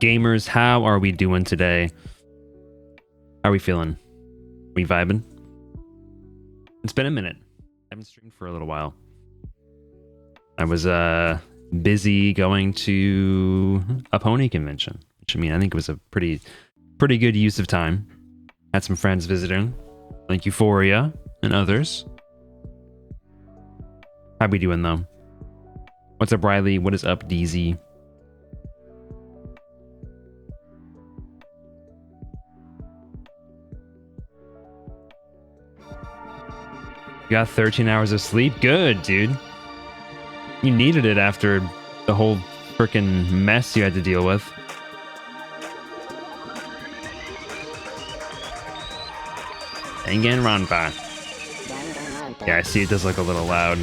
gamers? How are we doing today? How are we feeling? We vibing? It's been a minute. I haven't streamed for a little while. I was busy going to a pony convention, which I mean, I think it was a pretty good use of time. Had some friends visiting, like Euphoria and others. How we doing though? What's up, Riley? What is up, DZ? You got 13 hours of sleep? Good, dude. You needed it after the whole freaking mess you had to deal with. Danganronpa. Yeah, I see it does look a little loud.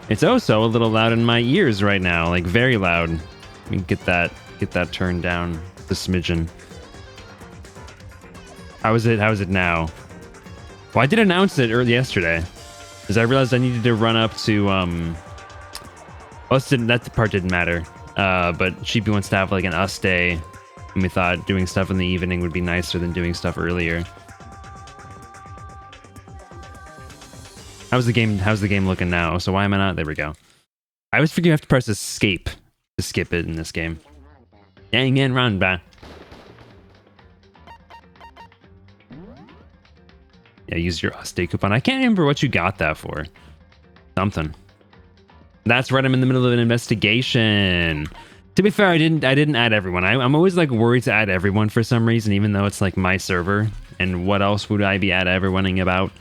It's also a little loud in my ears right now, like very loud. Let me get that turned down a smidgen. How is it now? Well, I did announce it early yesterday, because I realized I needed to run up to well, that part didn't matter. But Sheepy wants to have like an us day, and we thought doing stuff in the evening would be nicer than doing stuff earlier. How's the game looking now? So why am I not? There we go. I always forget you have to press escape to skip it in this game. Danganronpa. Yeah, use your us day coupon. I can't remember what you got that for. Something. That's right. I'm in the middle of an investigation. To be fair, I didn't add everyone. I'm always like worried to add everyone for some reason, even though it's like my server. And what else would I be add everyoneing about?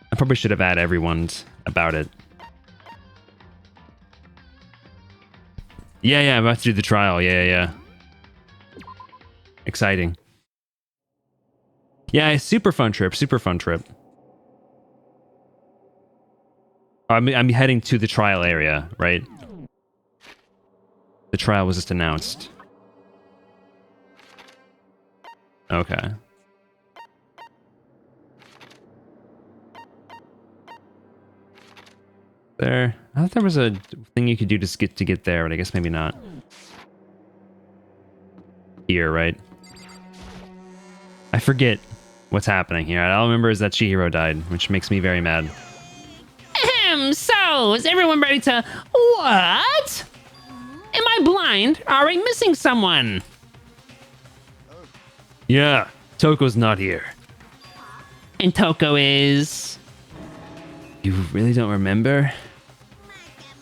I probably should have added everyone about it. Yeah, I'm about to do the trial. Yeah. Exciting. Yeah, super fun trip. I'm heading to the trial area, right? The trial was just announced. Okay. There. I thought there was a thing you could do to get there, but I guess maybe not. Here, right? I forget what's happening here. All I remember is that Chihiro died, which makes me very mad. So, is everyone ready to... What? Am I blind? Are we missing someone? Yeah, Toko's not here. And Toko is... You really don't remember?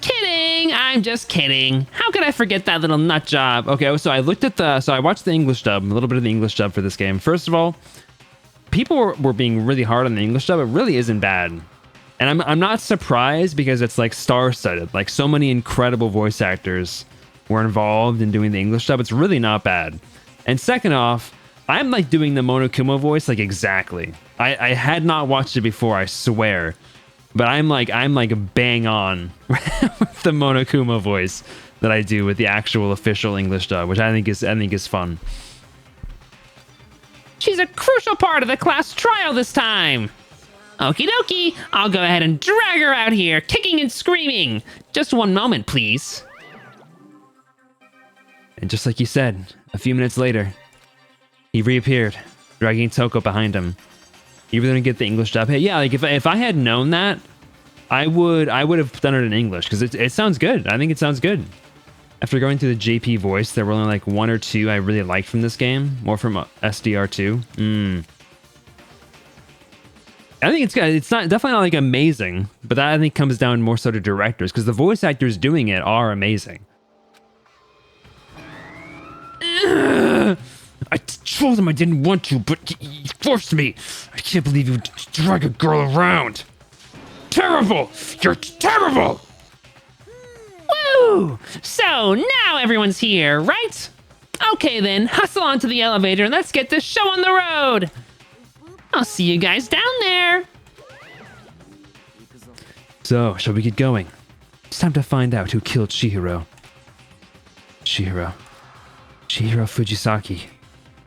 Kidding! I'm just kidding. How could I forget that little nut job? Okay, so I looked at so I watched the English dub, a little bit of the English dub for this game. First of all, people were being really hard on the English dub. It really isn't bad. And I'm not surprised because it's like star-studded. Like so many incredible voice actors were involved in doing the English dub. It's really not bad. And second off, I'm like doing the Monokuma voice like exactly. I had not watched it before, I swear. But I'm like bang on with the Monokuma voice that I do with the actual official English dub, which I think is fun. She's a crucial part of the class trial this time. Okie dokie, I'll go ahead and drag her out here, kicking and screaming. Just one moment, please. And just like you said, a few minutes later, he reappeared, dragging Toko behind him. You really didn't get the English dub. Hey, yeah, like if I had known that, I would have done it in English because it sounds good. I think it sounds good. After going through the JP voice, there were only like one or two I really liked from this game, more from SDR2. I think it's good. It's definitely not like amazing, but that I think comes down more so to directors because the voice actors doing it are amazing. I told him I didn't want to, but he forced me. I can't believe you would drag a girl around. Terrible! You're terrible! Woo! So now everyone's here, right? Okay then, hustle onto the elevator and let's get this show on the road. I'll see you guys down there. So, shall we get going? It's time to find out who killed Chihiro. Chihiro Fujisaki.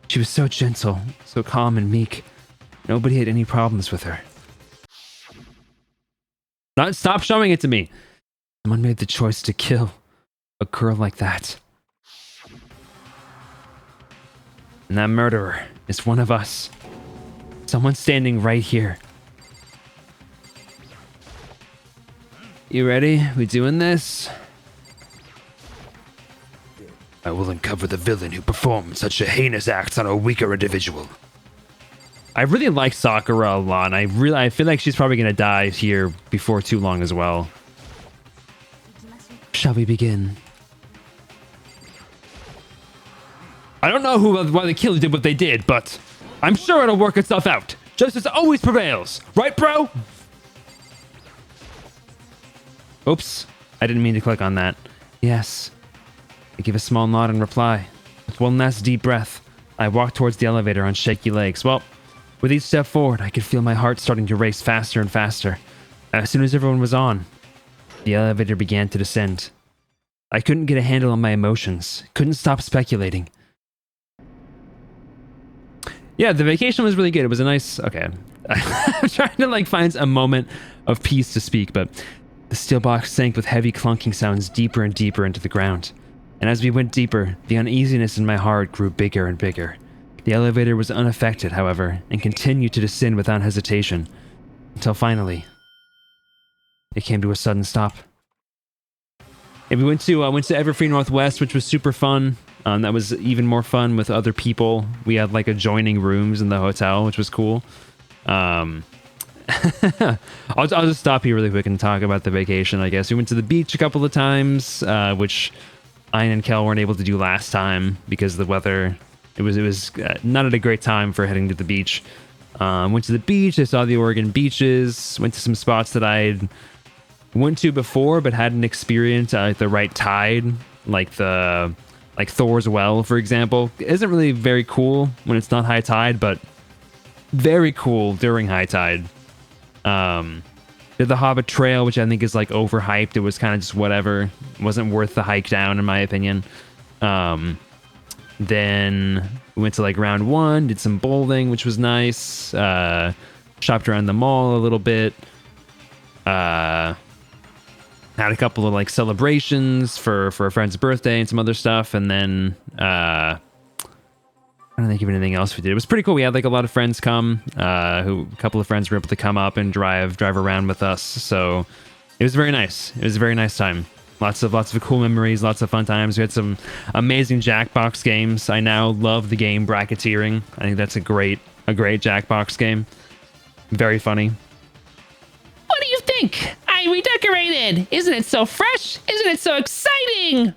She was so gentle, so calm and meek. Nobody had any problems with her. Stop showing it to me. Someone made the choice to kill a girl like that. And that murderer is one of us. Someone standing right here. You ready? We doing this? I will uncover the villain who performed such a heinous act on a weaker individual. I really like Sakura a lot. I feel like she's probably gonna die here before too long as well. Shall we begin? I don't know why the killer did what they did, but I'm sure it'll work itself out. Justice always prevails, right, bro? Oops, I didn't mean to click on that. Yes. I give a small nod in reply. With one last deep breath, I walked towards the elevator on shaky legs. Well, with each step forward, I could feel my heart starting to race faster and faster. As soon as everyone was on, the elevator began to descend. I couldn't get a handle on my emotions, couldn't stop speculating. Yeah, the vacation was really good. It was a nice... Okay. I'm trying to like find a moment of peace to speak, but the steel box sank with heavy clunking sounds deeper and deeper into the ground. And as we went deeper, the uneasiness in my heart grew bigger and bigger. The elevator was unaffected, however, and continued to descend without hesitation. Until finally, it came to a sudden stop. And we went to Everfree Northwest, which was super fun. That was even more fun with other people. We had like adjoining rooms in the hotel, which was cool. I'll just stop here really quick and talk about the vacation, I guess. We went to the beach a couple of times, which Ian and Kel weren't able to do last time because of the weather. It was not at a great time for heading to the beach. Went to the beach. I saw the Oregon beaches. Went to some spots that I'd went to before but hadn't experienced at the right tide, like Thor's Well, for example. It isn't really very cool when it's not high tide, but very cool during high tide. Did the Hobbit Trail, which I think is like overhyped. It was kind of just whatever. It wasn't worth the hike down, in my opinion. Then we went to like round 1, did some bowling, which was nice. Shopped around the mall a little bit. Had a couple of like celebrations for a friend's birthday and some other stuff. And then I don't think of anything else we did. It was pretty cool. We had like a lot of friends come, a couple of friends were able to come up and drive around with us. So it was very nice. It was a very nice time. Lots of cool memories, lots of fun times. We had some amazing Jackbox games. I now love the game Bracketeering. I think that's a great Jackbox game. Very funny. What do you think? I redecorated. Isn't it so fresh? Isn't it so exciting?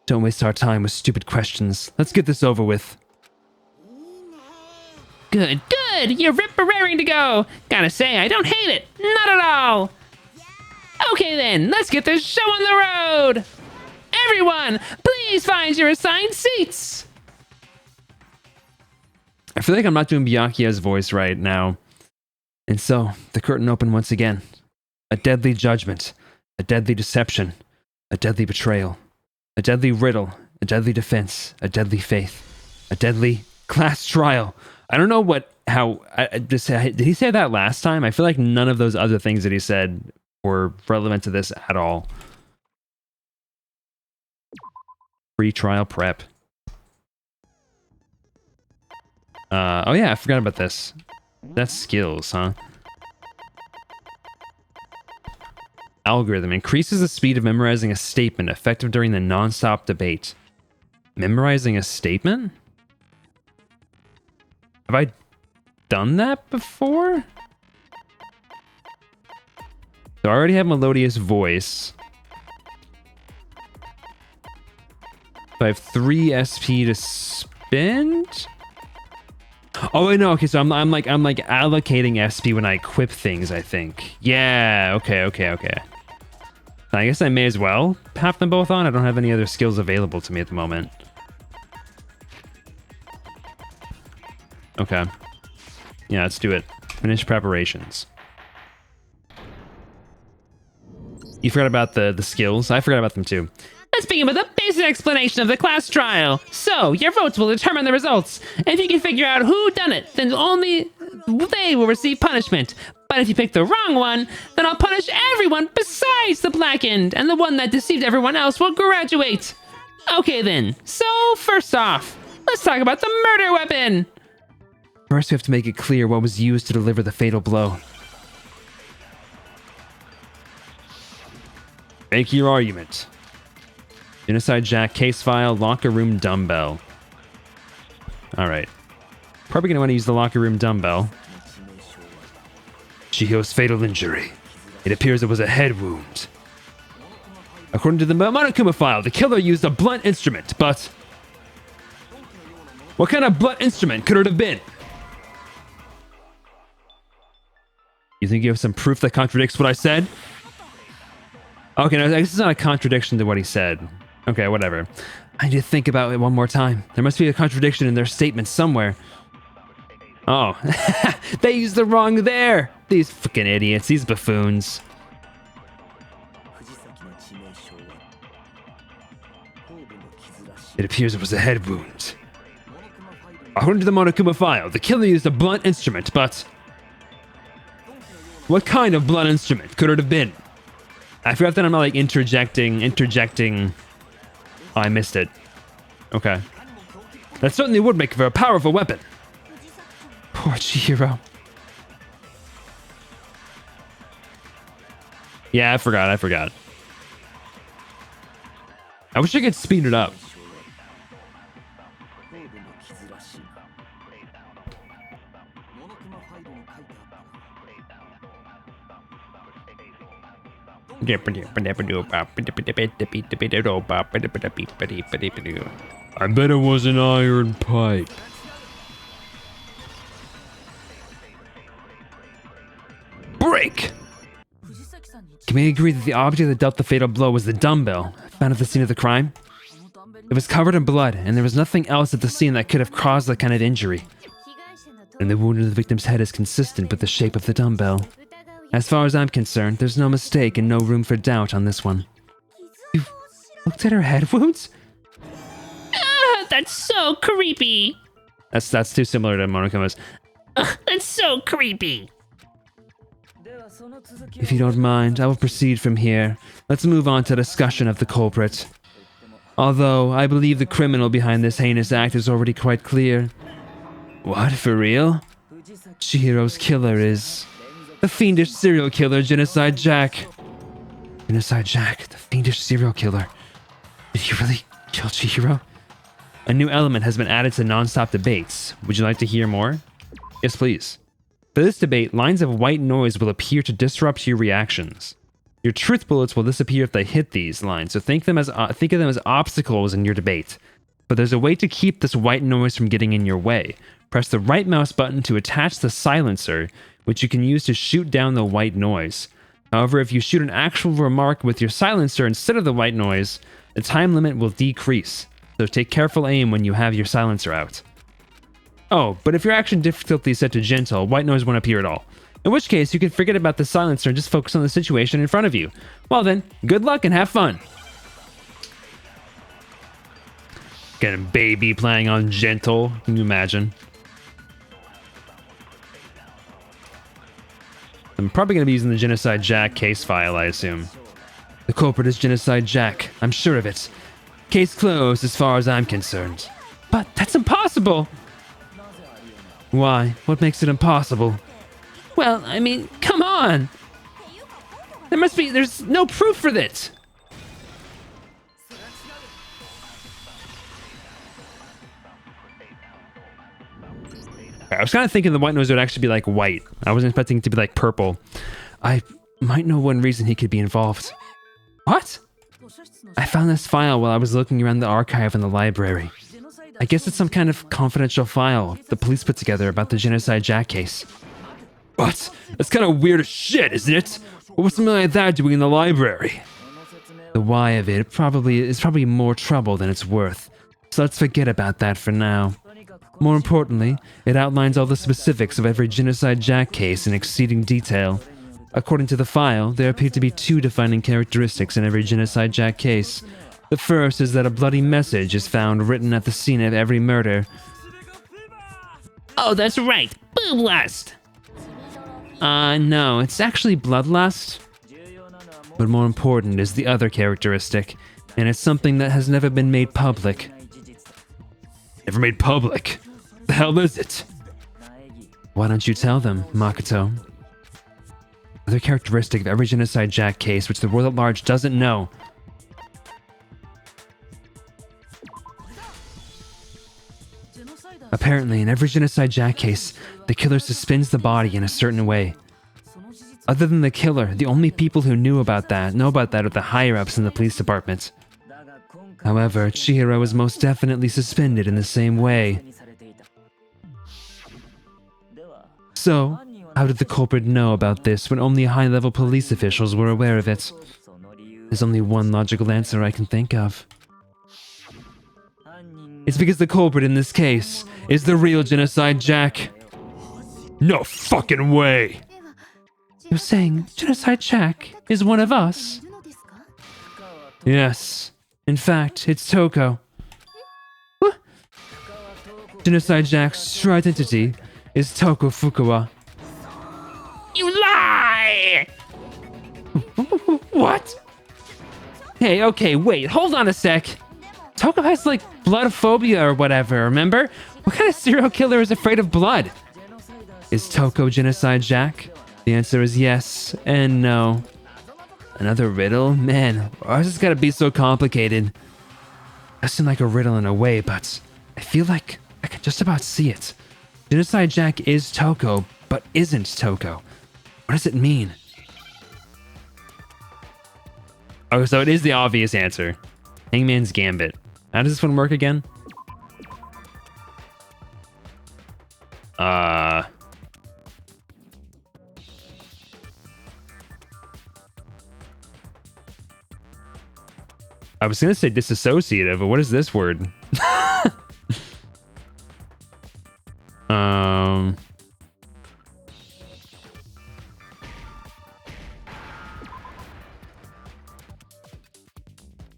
Don't waste our time with stupid questions. Let's get this over with. Good. You're rip-a-raring to go. Gotta say, I don't hate it. Not at all. Okay then, let's get this show on the road. Everyone, please find your assigned seats. I feel like I'm not doing Byakuya's voice right now. And so, the curtain opened once again. A deadly judgment, a deadly deception, a deadly betrayal, a deadly riddle, a deadly defense, a deadly faith, a deadly class trial. I don't know did he say that last time? I feel like none of those other things that he said were relevant to this at all. Pre-trial prep. Oh yeah, I forgot about this. That's skills, huh? Algorithm increases the speed of memorizing a statement, effective during the non-stop debate. Memorizing a statement? Have I done that before? So I already have Melodious Voice. So I have 3 SP to spend? Oh wait, no, okay, so I'm like allocating SP when I equip things, I think. Yeah, okay. I guess I may as well have them both on. I don't have any other skills available to me at the moment. Okay. Yeah, let's do it. Finish preparations. You forgot about the skills? I forgot about them too. Let's begin with a basic explanation of the class trial. So, your votes will determine the results. If you can figure out who done it, then only they will receive punishment. But if you pick the wrong one, then I'll punish everyone besides the blackened, and the one that deceived everyone else will graduate. Okay then, so first off, Let's talk about the murder weapon! First, we have to make it clear what was used to deliver the fatal blow. Make your argument. Genocide Jack, case file, locker room dumbbell. Alright. Probably gonna want to use the locker room dumbbell. Chihiro's fatal injury. It appears it was a head wound. According to the Monokuma file, the killer used a blunt instrument, but... what kind of blunt instrument could it have been? You think you have some proof that contradicts what I said? Okay, no, I guess it's not a contradiction to what he said. Okay, whatever. I need to think about it one more time. There must be a contradiction in their statement somewhere. Oh, they used the wrong there! These fucking idiots, these buffoons. It appears it was a head wound. According to the Monokuma file, the killer used a blunt instrument, but... what kind of blunt instrument could it have been? I forgot that I'm not like interjecting. Oh, I missed it. Okay. That certainly would make for a powerful weapon. Poor Chihiro. Yeah, I forgot. I wish I could speed it up. I bet it was an iron pipe. Break! Can we agree that the object that dealt the fatal blow was the dumbbell found at the scene of the crime? It was covered in blood, and there was nothing else at the scene that could have caused that kind of injury. And the wound in the victim's head is consistent with the shape of the dumbbell. As far as I'm concerned, there's no mistake and no room for doubt on this one. You've looked at her head wounds? Ah, that's so creepy. That's too similar to Monokuma's. That's so creepy. If you don't mind, I will proceed from here. Let's move on to discussion of the culprit. Although, I believe the criminal behind this heinous act is already quite clear. What, for real? Chihiro's killer is... the fiendish serial killer, Genocide Jack. Genocide Jack, the fiendish serial killer. Did he really kill Chihiro? A new element has been added to non-stop debates. Would you like to hear more? Yes, please. For this debate, lines of white noise will appear to disrupt your reactions. Your truth bullets will disappear if they hit these lines, so think of them as obstacles in your debate. But there's a way to keep this white noise from getting in your way. Press the right mouse button to attach the silencer, which you can use to shoot down the white noise. However, if you shoot an actual remark with your silencer instead of the white noise, the time limit will decrease. So take careful aim when you have your silencer out. Oh, but if your action difficulty is set to gentle, white noise won't appear at all. In which case, you can forget about the silencer and just focus on the situation in front of you. Well then, good luck and have fun! Getting baby playing on gentle, can you imagine? I'm probably going to be using the Genocide Jack case file, I assume. The culprit is Genocide Jack, I'm sure of it. Case closed as far as I'm concerned. But that's impossible! Why? What makes it impossible? Well, I mean, come on! There's no proof for this! I was kind of thinking the white noise would actually be like white. I wasn't expecting it to be like purple. I might know one reason he could be involved. What? I found this file while I was looking around the archive in the library. I guess it's some kind of confidential file the police put together about the Genocide Jack case. What? That's kind of weird as shit, isn't it? What was something like that doing in the library? The why of it is probably more trouble than it's worth. So let's forget about that for now. More importantly, it outlines all the specifics of every Genocide Jack case in exceeding detail. According to the file, there appear to be two defining characteristics in every Genocide Jack case. The first is that a bloody message is found written at the scene of every murder. Oh, that's right, boob lust! No, it's actually bloodlust. But more important is the other characteristic, and it's something that has never been made public. Never made public. The hell is it? Why don't you tell them, Makoto? Another characteristic of every Genocide Jack case which the world at large doesn't know. Apparently, in every Genocide Jack case, the killer suspends the body in a certain way. Other than the killer, the only people who know about that are the higher-ups in the police department. However, Chihiro was most definitely suspended in the same way. So, how did the culprit know about this when only high-level police officials were aware of it? There's only one logical answer I can think of. It's because the culprit in this case is the real Genocide Jack. No fucking way! You're saying Genocide Jack is one of us? Yes. In fact, it's Toko. What? Genocide Jack's true identity is Toko Fukawa. You lie! What? Hey, okay, wait, hold on a sec. Toko has, like, blood phobia or whatever, remember? What kind of serial killer is afraid of blood? Is Toko Genocide Jack? The answer is yes and no. Another riddle? Man, why has this gotta be so complicated? That seems like a riddle in a way, but I feel like I can just about see it. Genocide Jack is Toko, but isn't Toko. What does it mean? Oh, so it is the obvious answer. Hangman's Gambit. How does this one work again? I was gonna say disassociative, but what is this word?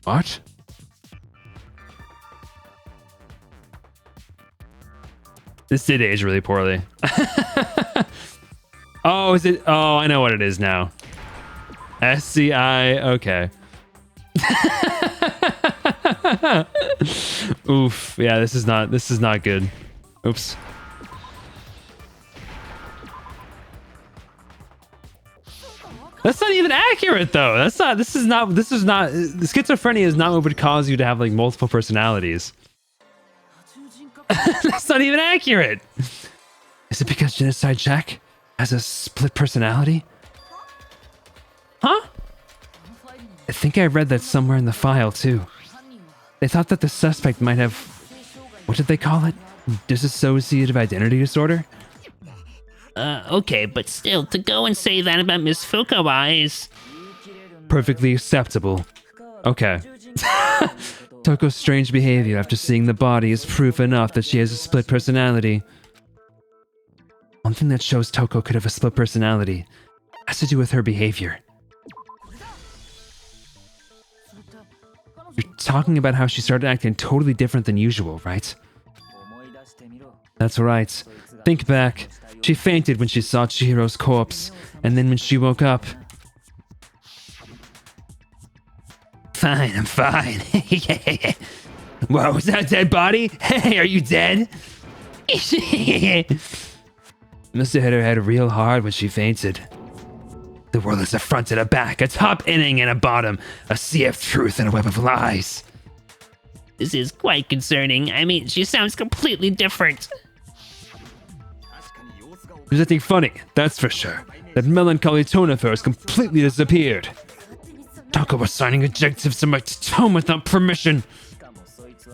What? This did age really poorly. Oh, is it? Oh, I know what it is now. SCI. Okay. Oof. Yeah, this is not good. Oops. That's not even accurate though. Schizophrenia is not what would cause you to have like multiple personalities. That's not even accurate. Is it because Genocide Jack has a split personality? Huh? I think I read that somewhere in the file too. They thought that the suspect might have, what did they call it? Dissociative identity disorder? Okay, but still, to go and say that about Miss Fukawa is... Perfectly acceptable. Okay. Toko's strange behavior after seeing the body is proof enough that she has a split personality. One thing that shows Toko could have a split personality has to do with her behavior. You're talking about how she started acting totally different than usual, right? That's right. Think back. She fainted when she saw Chihiro's corpse, and then when she woke up... Fine, I'm fine. Whoa, is that a dead body? Hey, are you dead? Must have hit her head real hard when she fainted. The world is a front and a back, a top inning and a bottom, a sea of truth and a web of lies. This is quite concerning. I mean, she sounds completely different. There's nothing funny, that's for sure. That melancholy tone of hers completely disappeared. Toko was signing adjectives to my tone without permission.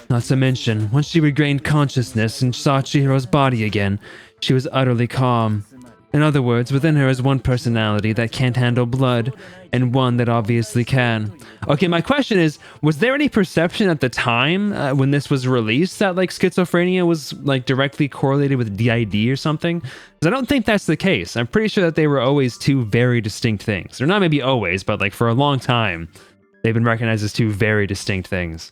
Not to mention, once she regained consciousness and saw Chihiro's body again, she was utterly calm. In other words, within her is one personality that can't handle blood, and one that obviously can. Okay, my question is, was there any perception at the time when this was released that like schizophrenia was like directly correlated with DID or something? Because I don't think that's the case. I'm pretty sure that they were always two very distinct things. Or not maybe always, but like for a long time, they've been recognized as two very distinct things.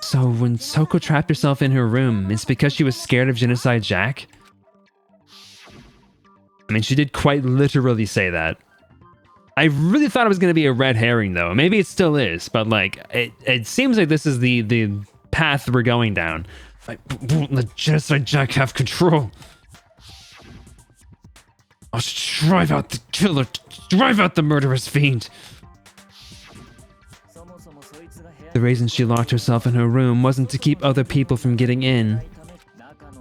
So when Toko trapped herself in her room, it's because she was scared of Genocide Jack? I mean, she did quite literally say that. I really thought it was going to be a red herring, though. Maybe it still is, but like it seems like this is the path we're going down. Won't the genocide Jack have control? I'll drive out the killer, drive out the murderous fiend. The reason she locked herself in her room wasn't to keep other people from getting in.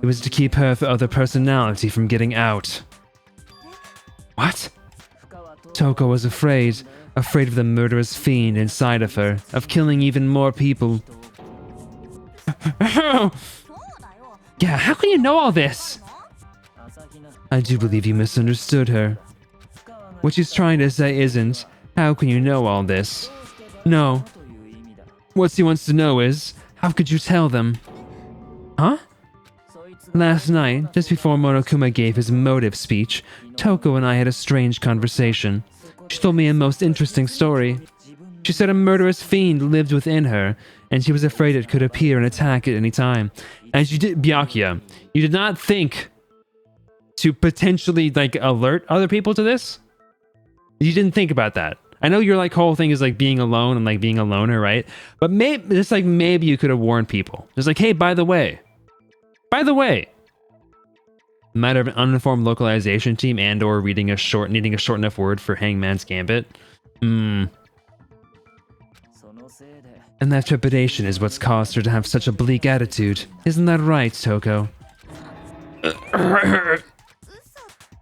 It was to keep her other personality from getting out. What? Toko was afraid of the murderous fiend inside of her, of killing even more people. Yeah, how can you know all this? I do believe you misunderstood her. What she's trying to say isn't, how can you know all this? No. What she wants to know is, how could you tell them? Huh? Last night, just before Monokuma gave his motive speech, Toko and I had a strange conversation. She told me a most interesting story. She said a murderous fiend lived within her, and she was afraid it could appear and attack at any time. And she did, Byakuya, you did not think to potentially like alert other people to this? You didn't think about that. I know your like whole thing is like being alone and like being a loner, right? But maybe just like maybe you could have warned people. Just like, hey, by the way, matter of an uninformed localization team and or needing a short enough word for Hangman's Gambit. And that trepidation is what's caused her to have such a bleak attitude. Isn't that right, Toko?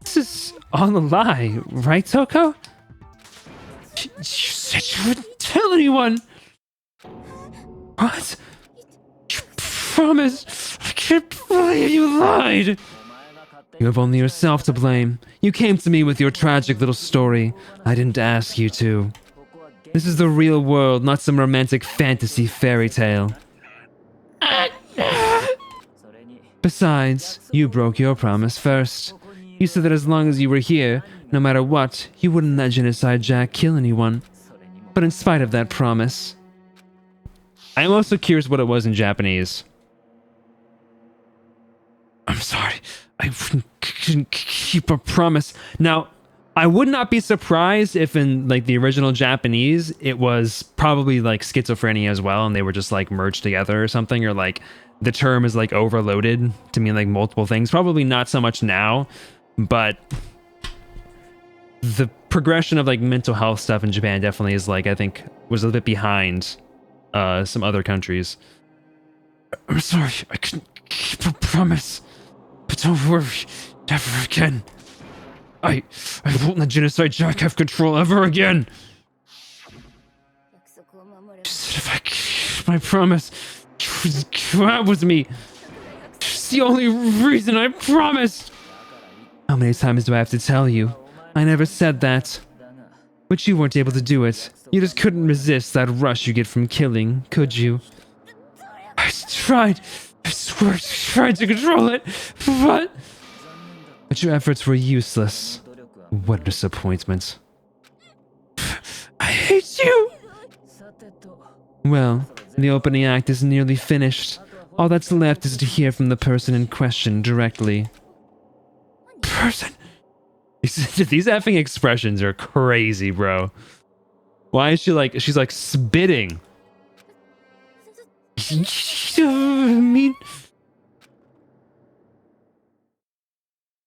This is all a lie, right, Toko? You said you wouldn't tell anyone. What? You promised. I can't believe you lied. You have only yourself to blame. You came to me with your tragic little story. I didn't ask you to. This is the real world, not some romantic fantasy fairy tale. Besides, you broke your promise first. You said that as long as you were here, no matter what, you wouldn't let Genocide Jack kill anyone. But in spite of that promise... I'm also curious what it was in Japanese. I'm sorry. I couldn't keep a promise. Now, I would not be surprised if in like the original Japanese, it was probably like schizophrenia as well, and they were just like merged together or something, or like the term is like overloaded to mean like multiple things. Probably not so much now, but the progression of like mental health stuff in Japan definitely is like, I think was a bit behind some other countries. I'm sorry, I couldn't keep a promise, but don't worry, never again. I won't let Genocide Jack have control ever again. Just if I keep my promise, that was me. It's the only reason I promised. How many times do I have to tell you? I never said that. But you weren't able to do it. You just couldn't resist that rush you get from killing, could you? I tried. I swear I tried to control it, but your efforts were useless. What a disappointment. I hate you! Well, the opening act is nearly finished. All that's left is to hear from the person in question directly. Person? These effing expressions are crazy, bro. Why is she like... She's like spitting. I mean...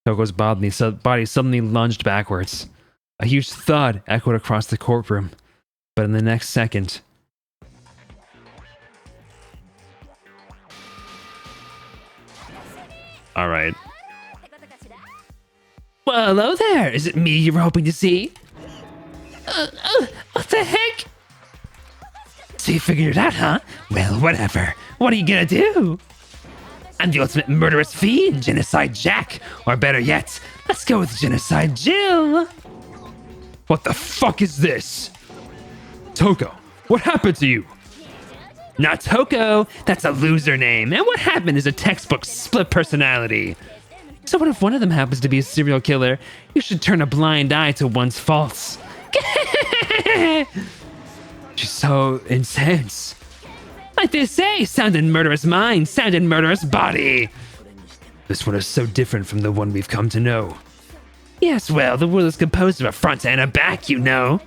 Toko's body suddenly lunged backwards. A huge thud echoed across the courtroom. But in the next second... Alright. Well, hello there. Is it me you were hoping to see? What the heck? So you figured it out, huh? Well, whatever. What are you gonna do? I'm the ultimate murderous fiend, Genocide Jack. Or better yet, let's go with Genocide Jill. What the fuck is this? Toko, what happened to you? Not Toko. That's a loser name. And what happened is a textbook split personality. So what if one of them happens to be a serial killer? You should turn a blind eye to one's faults. She's so intense. Like they say, sound in murderous mind, sound in murderous body. This one is so different from the one we've come to know. Yes, well, the world is composed of a front and a back, you know.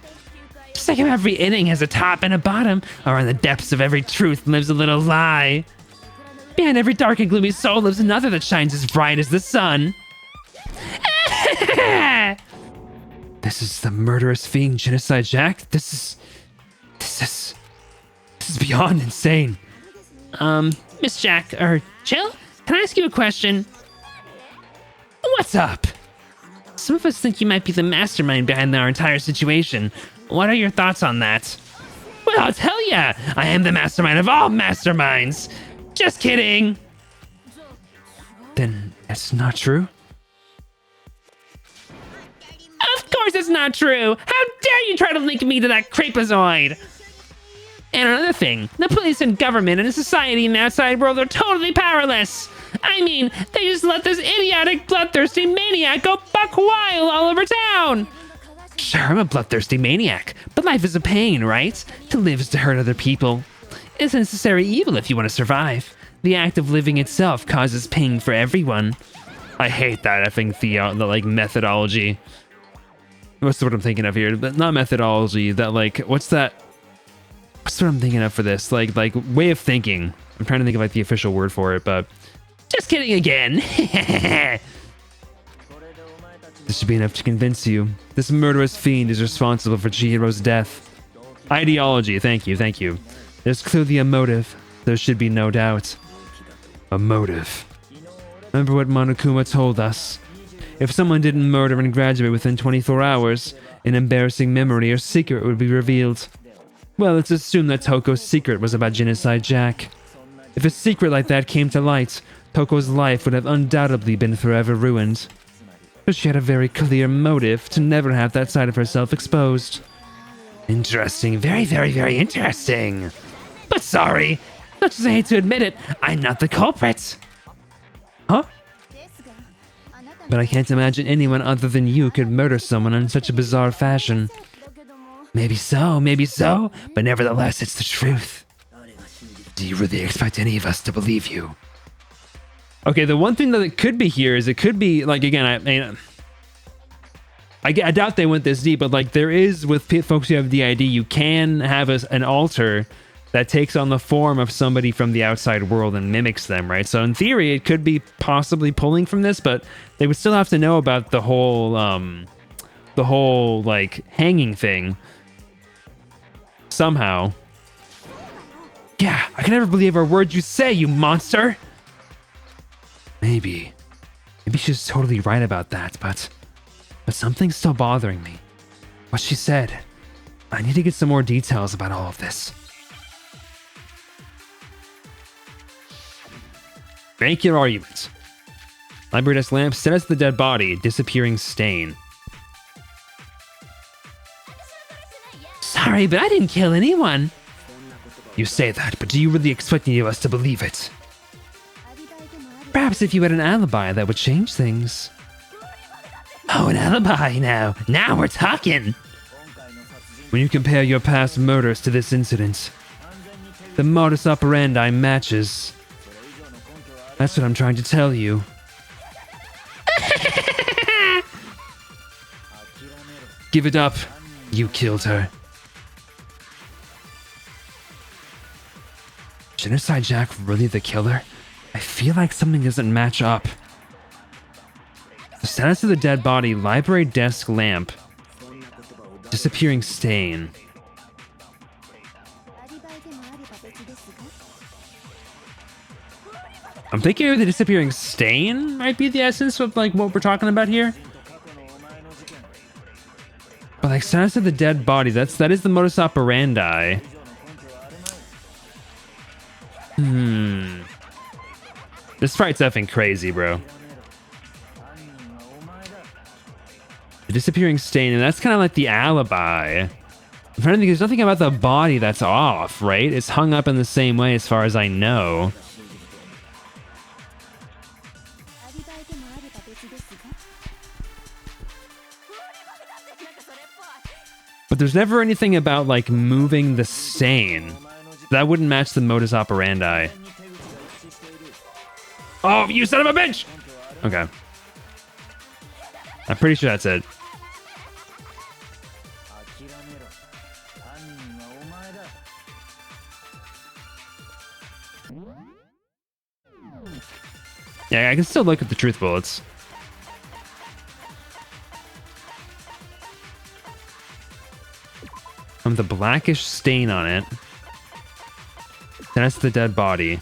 Just like how every inning has a top and a bottom, or in the depths of every truth lives a little lie. Behind every dark and gloomy soul lives another that shines as bright as the sun. This is the murderous fiend Genocide Jack? This is beyond insane. Miss Jack, or Jill, can I ask you a question? What's up? Some of us think you might be the mastermind behind our entire situation. What are your thoughts on that? Well, I'll tell ya! I am the mastermind of all masterminds! Just kidding! Then it's not true? Of course it's not true! How dare you try to link me to that creepazoid! And another thing, the police and government and society in the outside world are totally powerless! I mean, they just let this idiotic, bloodthirsty maniac go buck wild all over town! Sure, I'm a bloodthirsty maniac, but life is a pain, right? To live is to hurt other people. It's a necessary evil if you want to survive. The act of living itself causes pain for everyone. I hate that effing the methodology. What's what I'm thinking of here? But not methodology, that what's that? What's what I'm thinking of for this? Like way of thinking. I'm trying to think of the official word for it, but just kidding again. This should be enough to convince you. This murderous fiend is responsible for Chihiro's death. Ideology, thank you. There's clearly a motive. There should be no doubt. A motive. Remember what Monokuma told us. If someone didn't murder and graduate within 24 hours, an embarrassing memory or secret would be revealed. Well, let's assume that Toko's secret was about Genocide Jack. If a secret like that came to light, Toko's life would have undoubtedly been forever ruined. But she had a very clear motive to never have that side of herself exposed. Interesting. Very, very, very interesting. But sorry, much as I hate to admit it, I'm not the culprit. Huh? But I can't imagine anyone other than you could murder someone in such a bizarre fashion. Maybe so, but nevertheless, it's the truth. Do you really expect any of us to believe you? Okay, the one thing that it could be here is it could be, again, I doubt they went this deep, but there is, with folks who have DID, you can have an altar that takes on the form of somebody from the outside world and mimics them, right? So in theory, it could be possibly pulling from this, but they would still have to know about the whole hanging thing somehow. Yeah, I can never believe a word you say, you monster! Maybe she's totally right about that, but something's still bothering me. What she said. I need to get some more details about all of this. Make your argument. Library desk lamp, set as the dead body, disappearing stain. Sorry, but I didn't kill anyone. You say that, but do you really expect any of us to believe it? Perhaps if you had an alibi, that would change things. Oh, an alibi now. Now we're talking. When you compare your past murders to this incident, the modus operandi matches. That's what I'm trying to tell you. Give it up. You killed her. Genocide Jack really the killer? I feel like something doesn't match up. The status of the dead body, library desk lamp. Disappearing stain. I'm thinking the disappearing stain might be the essence of what we're talking about here. But status of the dead body, that is the modus operandi. This fight's effing crazy, bro. The disappearing stain, and that's kind of like the alibi. I'm trying to think, there's nothing about the body that's off, right? It's hung up in the same way as far as I know. But there's never anything about moving the stain. That wouldn't match the modus operandi. Oh, you son of a bitch! Okay. I'm pretty sure that's it. Yeah, I can still look at the truth bullets. The blackish stain on it. That's the dead body.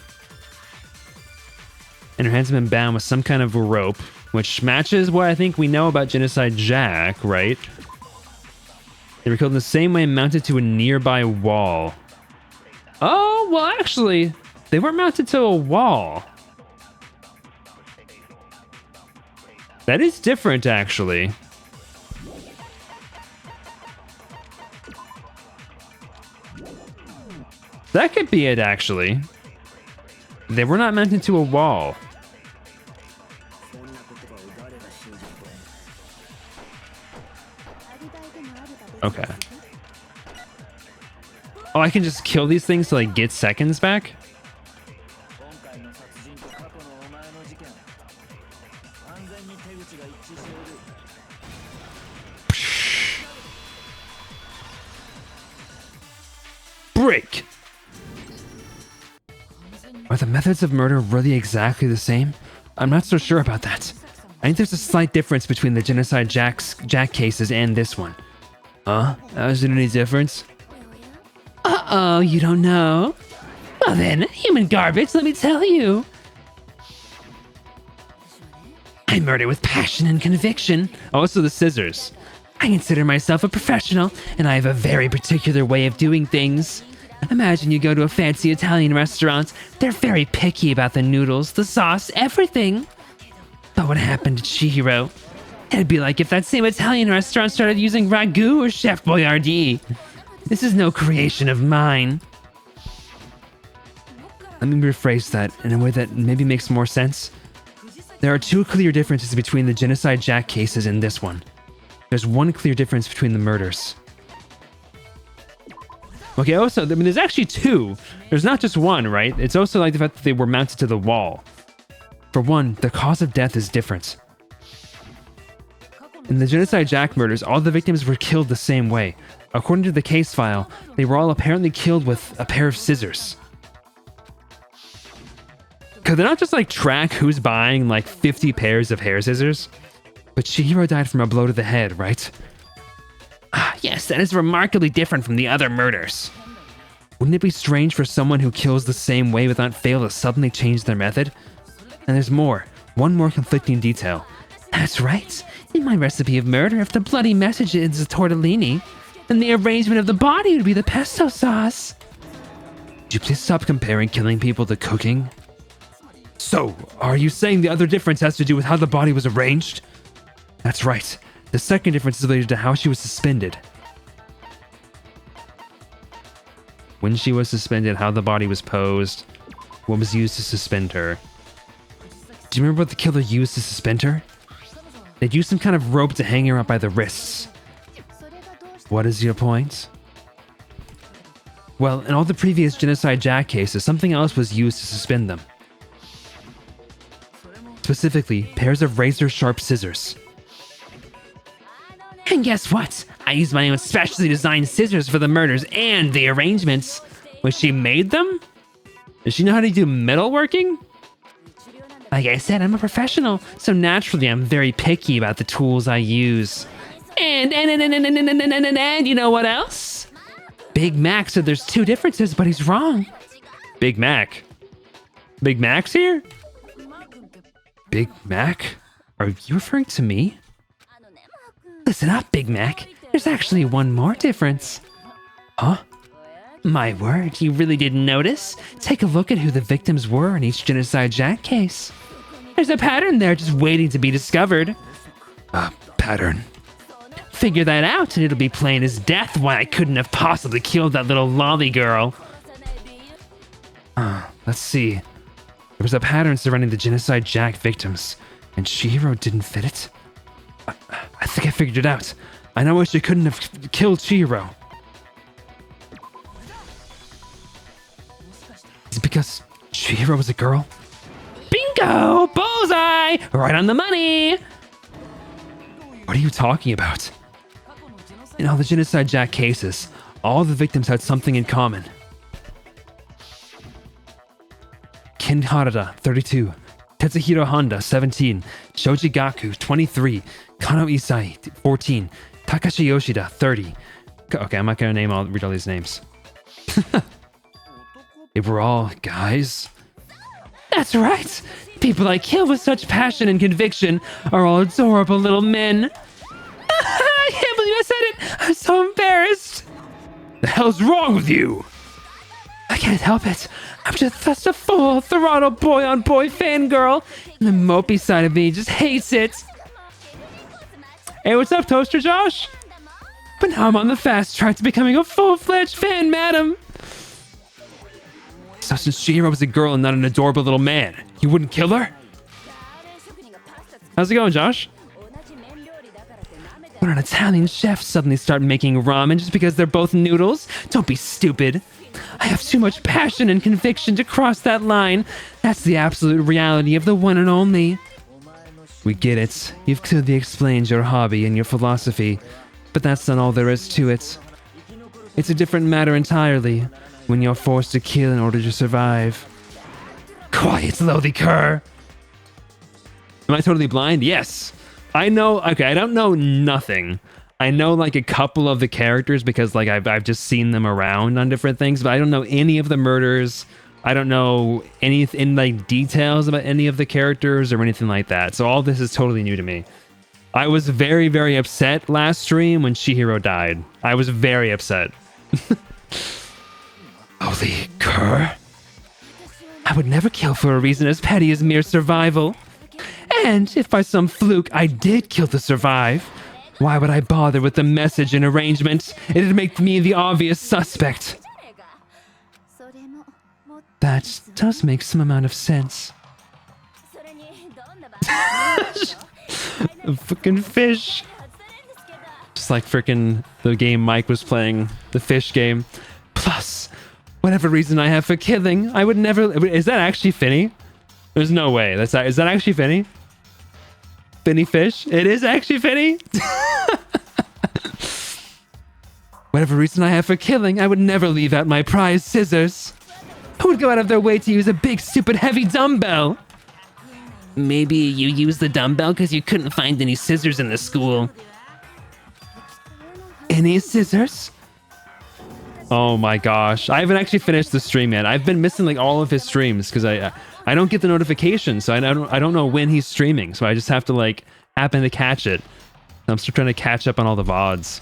And her hands have been bound with some kind of rope, which matches what I think we know about Genocide Jack, right? They were killed in the same way, mounted to a nearby wall. Oh, well, actually, they weren't mounted to a wall. That is different, actually. That could be it, actually. They were not mounted to a wall. Okay. Oh, I can just kill these things to, like, get seconds back? Break! Are the methods of murder really exactly the same? I'm not so sure about that. I think there's a slight difference between the Genocide Jack cases and this one. Huh? Is there any difference? Uh-oh, you don't know? Well then, human garbage, let me tell you. I murder with passion and conviction. Also the scissors. I consider myself a professional, and I have a very particular way of doing things. Imagine you go to a fancy Italian restaurant. They're very picky about the noodles, the sauce, everything. But what happened to Chihiro? It'd be like if that same Italian restaurant started using ragu or Chef Boyardee. This is no creation of mine. Let me rephrase that in a way that maybe makes more sense. There are two clear differences between the Genocide Jack cases and this one. There's one clear difference between the murders. Okay, also, I mean, there's actually two. There's not just one, right? It's also like the fact that they were mounted to the wall. For one, the cause of death is different. In the Genocide Jack murders, all the victims were killed the same way. According to the case file, they were all apparently killed with a pair of scissors. Could they not just like track who's buying like 50 pairs of hair scissors? But Chihiro died from a blow to the head, right? Ah, yes, that is remarkably different from the other murders. Wouldn't it be strange for someone who kills the same way without fail to suddenly change their method? And there's more. One more conflicting detail. That's right. In my recipe of murder, if the bloody message is the tortellini, then the arrangement of the body would be the pesto sauce. Would you please stop comparing killing people to cooking? So, are you saying the other difference has to do with how the body was arranged? That's right. The second difference is related to how she was suspended. When she was suspended, how the body was posed, what was used to suspend her. Do you remember what the killer used to suspend her? They'd use some kind of rope to hang her up by the wrists. What is your point? Well, in all the previous Genocide Jack cases, something else was used to suspend them. Specifically, pairs of razor-sharp scissors. And guess what? I used my own specially designed scissors for the murders and the arrangements. Was she made them? Does she know how to do metalworking? Like I said, I'm a professional, so naturally I'm very picky about the tools I use. And you know what else? Big Mac said there's two differences, but he's wrong. Big Mac? Big Mac's here? Big Mac? Are you referring to me? Listen up, Big Mac. There's actually one more difference. Huh? My word, you really didn't notice? Take a look at who the victims were in each Genocide Jack case. There's a pattern there just waiting to be discovered. Pattern. Figure that out and it'll be plain as death why I couldn't have possibly killed that little lolly girl. Let's see. There was a pattern surrounding the Genocide Jack victims, and Chihiro didn't fit it? I think I figured it out. I know why she couldn't have killed Chihiro. Is it because Chihiro was a girl? Bingo! Bullseye! Right on the money! What are you talking about? In all the Genocide Jack cases, all the victims had something in common. Ken Harada, 32. Tetsuhiro Honda, 17. Shoji Gaku, 23. Kano Isai, 14. Takashi Yoshida, 30. Okay, I'm not gonna read all these names. They were all guys. That's right. People I kill with such passion and conviction are all adorable little men. I can't believe I said it. I'm so embarrassed. The hell's wrong with you? I can't help it. I'm just a full throttle boy-on-boy fangirl, and the mopey side of me just hates it. Hey, what's up, Toaster Josh? But now I'm on the fast track to becoming a full-fledged fan, madam. So since Chihiro was a girl and not an adorable little man, you wouldn't kill her? How's it going, Josh? When an Italian chef suddenly start making ramen just because they're both noodles? Don't be stupid. I have too much passion and conviction to cross that line. That's the absolute reality of the one and only. We get it. You've clearly explained your hobby and your philosophy, but that's not all there is to it. It's a different matter entirely when you're forced to kill in order to survive. Quiet, lowly cur. Am I totally blind? Yes. I know. Okay, I don't know nothing. I know like a couple of the characters because like I've just seen them around on different things, but I don't know any of the murders. I don't know anything like details about any of the characters or anything like that. So all this is totally new to me. I was very, very upset last stream when Chihiro died. I was very upset. Holy cur. I would never kill for a reason as petty as mere survival. And if by some fluke I did kill to survive, why would I bother with the message and arrangement? It'd make me the obvious suspect. That does make some amount of sense. Fucking fish. Just like freaking the game Mike was playing, the fish game. Plus, whatever reason I have for killing, I would never... Is that actually Finny? There's no way. Is that actually Finny? Finny Fish? It is actually Finny? Whatever reason I have for killing, I would never leave out my prized scissors. Who would go out of their way to use a big, stupid, heavy dumbbell? Maybe you used the dumbbell because you couldn't find any scissors in the school. Any scissors? Oh my gosh. I haven't actually finished the stream yet. I've been missing like all of his streams because I don't get the notifications, so I don't know when he's streaming, so I just have to like happen to catch it. I'm still trying to catch up on all the VODs.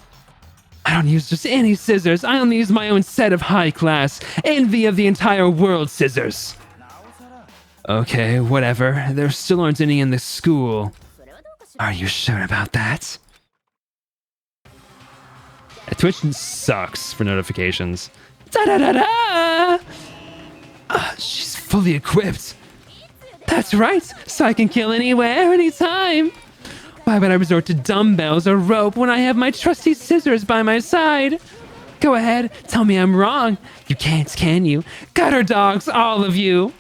I don't use just any scissors. I only use my own set of high-class, envy of the entire world scissors. Okay, whatever. There still aren't any in the school. Are you sure about that? Twitch sucks for notifications. Da-da-da-da! She's fully equipped. That's right, so I can kill anywhere, anytime. Why would I resort to dumbbells or rope when I have my trusty scissors by my side? Go ahead, tell me I'm wrong. You can't, can you? Gutter dogs, all of you.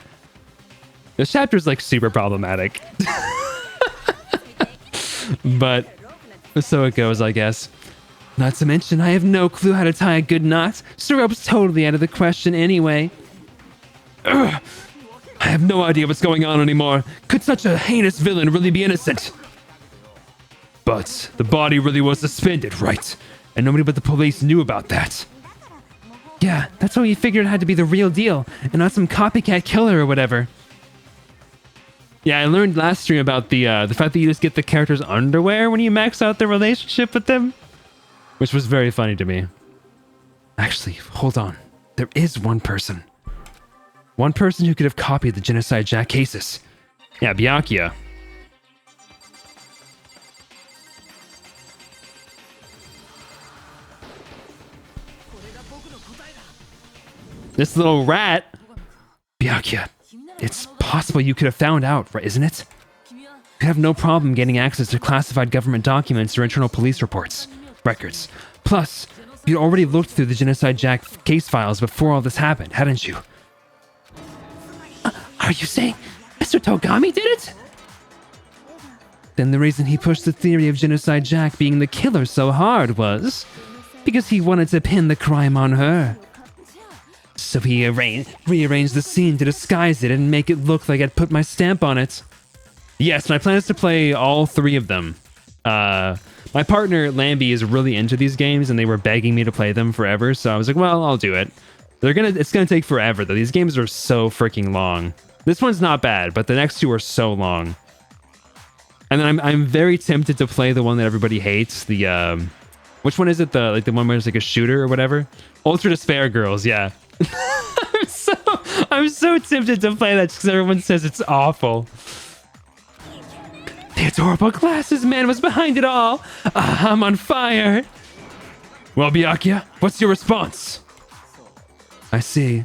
This chapter's like super problematic. But so it goes, I guess. Not to mention, I have no clue how to tie a good knot, so rope's totally out of the question anyway. Ugh. I have no idea what's going on anymore. Could such a heinous villain really be innocent? But the body really was suspended, right? And nobody but the police knew about that. Yeah, that's why we figured it had to be the real deal, and not some copycat killer or whatever. Yeah, I learned last stream about the fact that you just get the character's underwear when you max out the relationship with them, which was very funny to me. Actually, hold on. There is one person. One person who could have copied the Genocide Jack cases. Yeah, Byakuya. This little rat. Byakuya, it's possible you could have found out, right, isn't it? You have no problem getting access to classified government documents or internal police records. Plus, you'd already looked through the Genocide Jack case files before all this happened, hadn't you? Are you saying Mr. Togami did it? Then the reason he pushed the theory of Genocide Jack being the killer so hard was because he wanted to pin the crime on her. So he rearranged the scene to disguise it and make it look like I'd put my stamp on it. Yes, my plan is to play all 3 of them. My partner, Lambie, is really into these games, and they were begging me to play them forever, so I was like, well, I'll do it. It's gonna take forever, though. These games are so freaking long. This one's not bad, but the next 2 are so long. And then I'm very tempted to play the one that everybody hates. The which one is it? The one where it's like a shooter or whatever? Ultra Despair Girls, yeah. I'm so tempted to play that because everyone says it's awful. The adorable glasses man was behind it all. I'm on fire. Well, Byakuya, what's your response? I see.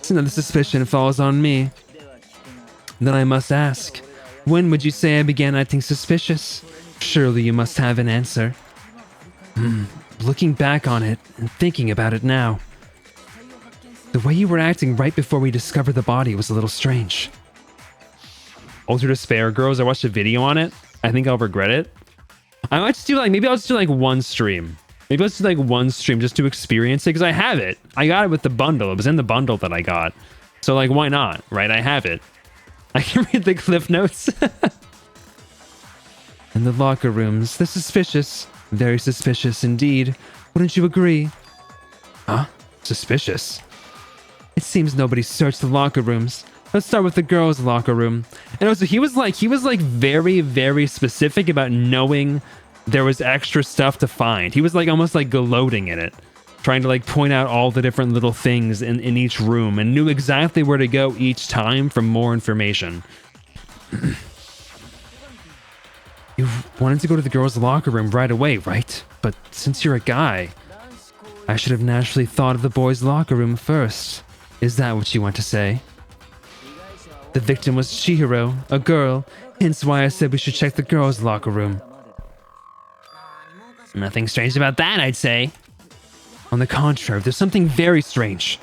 So now the suspicion falls on me. Then I must ask, when would you say I began acting suspicious? Surely you must have an answer. Looking back on it and thinking about it now, the way you were acting right before we discovered the body was a little strange. Ultra Despair Girls, I watched a video on it. I think I'll regret it. I might just do maybe I'll just do one stream. Maybe let's do one stream just to experience it, because I have it. I got it with the bundle. It was in the bundle that I got. So why not, right? I have it. I can read the cliff notes. In the locker rooms, they're suspicious. Very suspicious indeed. Wouldn't you agree? Huh? Suspicious? It seems nobody searched the locker rooms. Let's start with the girls' locker room. And also, he was very, very specific about knowing there was extra stuff to find. He was almost gloating in it, trying to point out all the different little things in each room, and knew exactly where to go each time for more information. You wanted to go to the girls' locker room right away, right? But since you're a guy, I should have naturally thought of the boys' locker room first. Is that what you want to say? The victim was Chihiro, a girl, hence why I said we should check the girls' locker room. Nothing strange about that, I'd say. On the contrary, there's something very strange.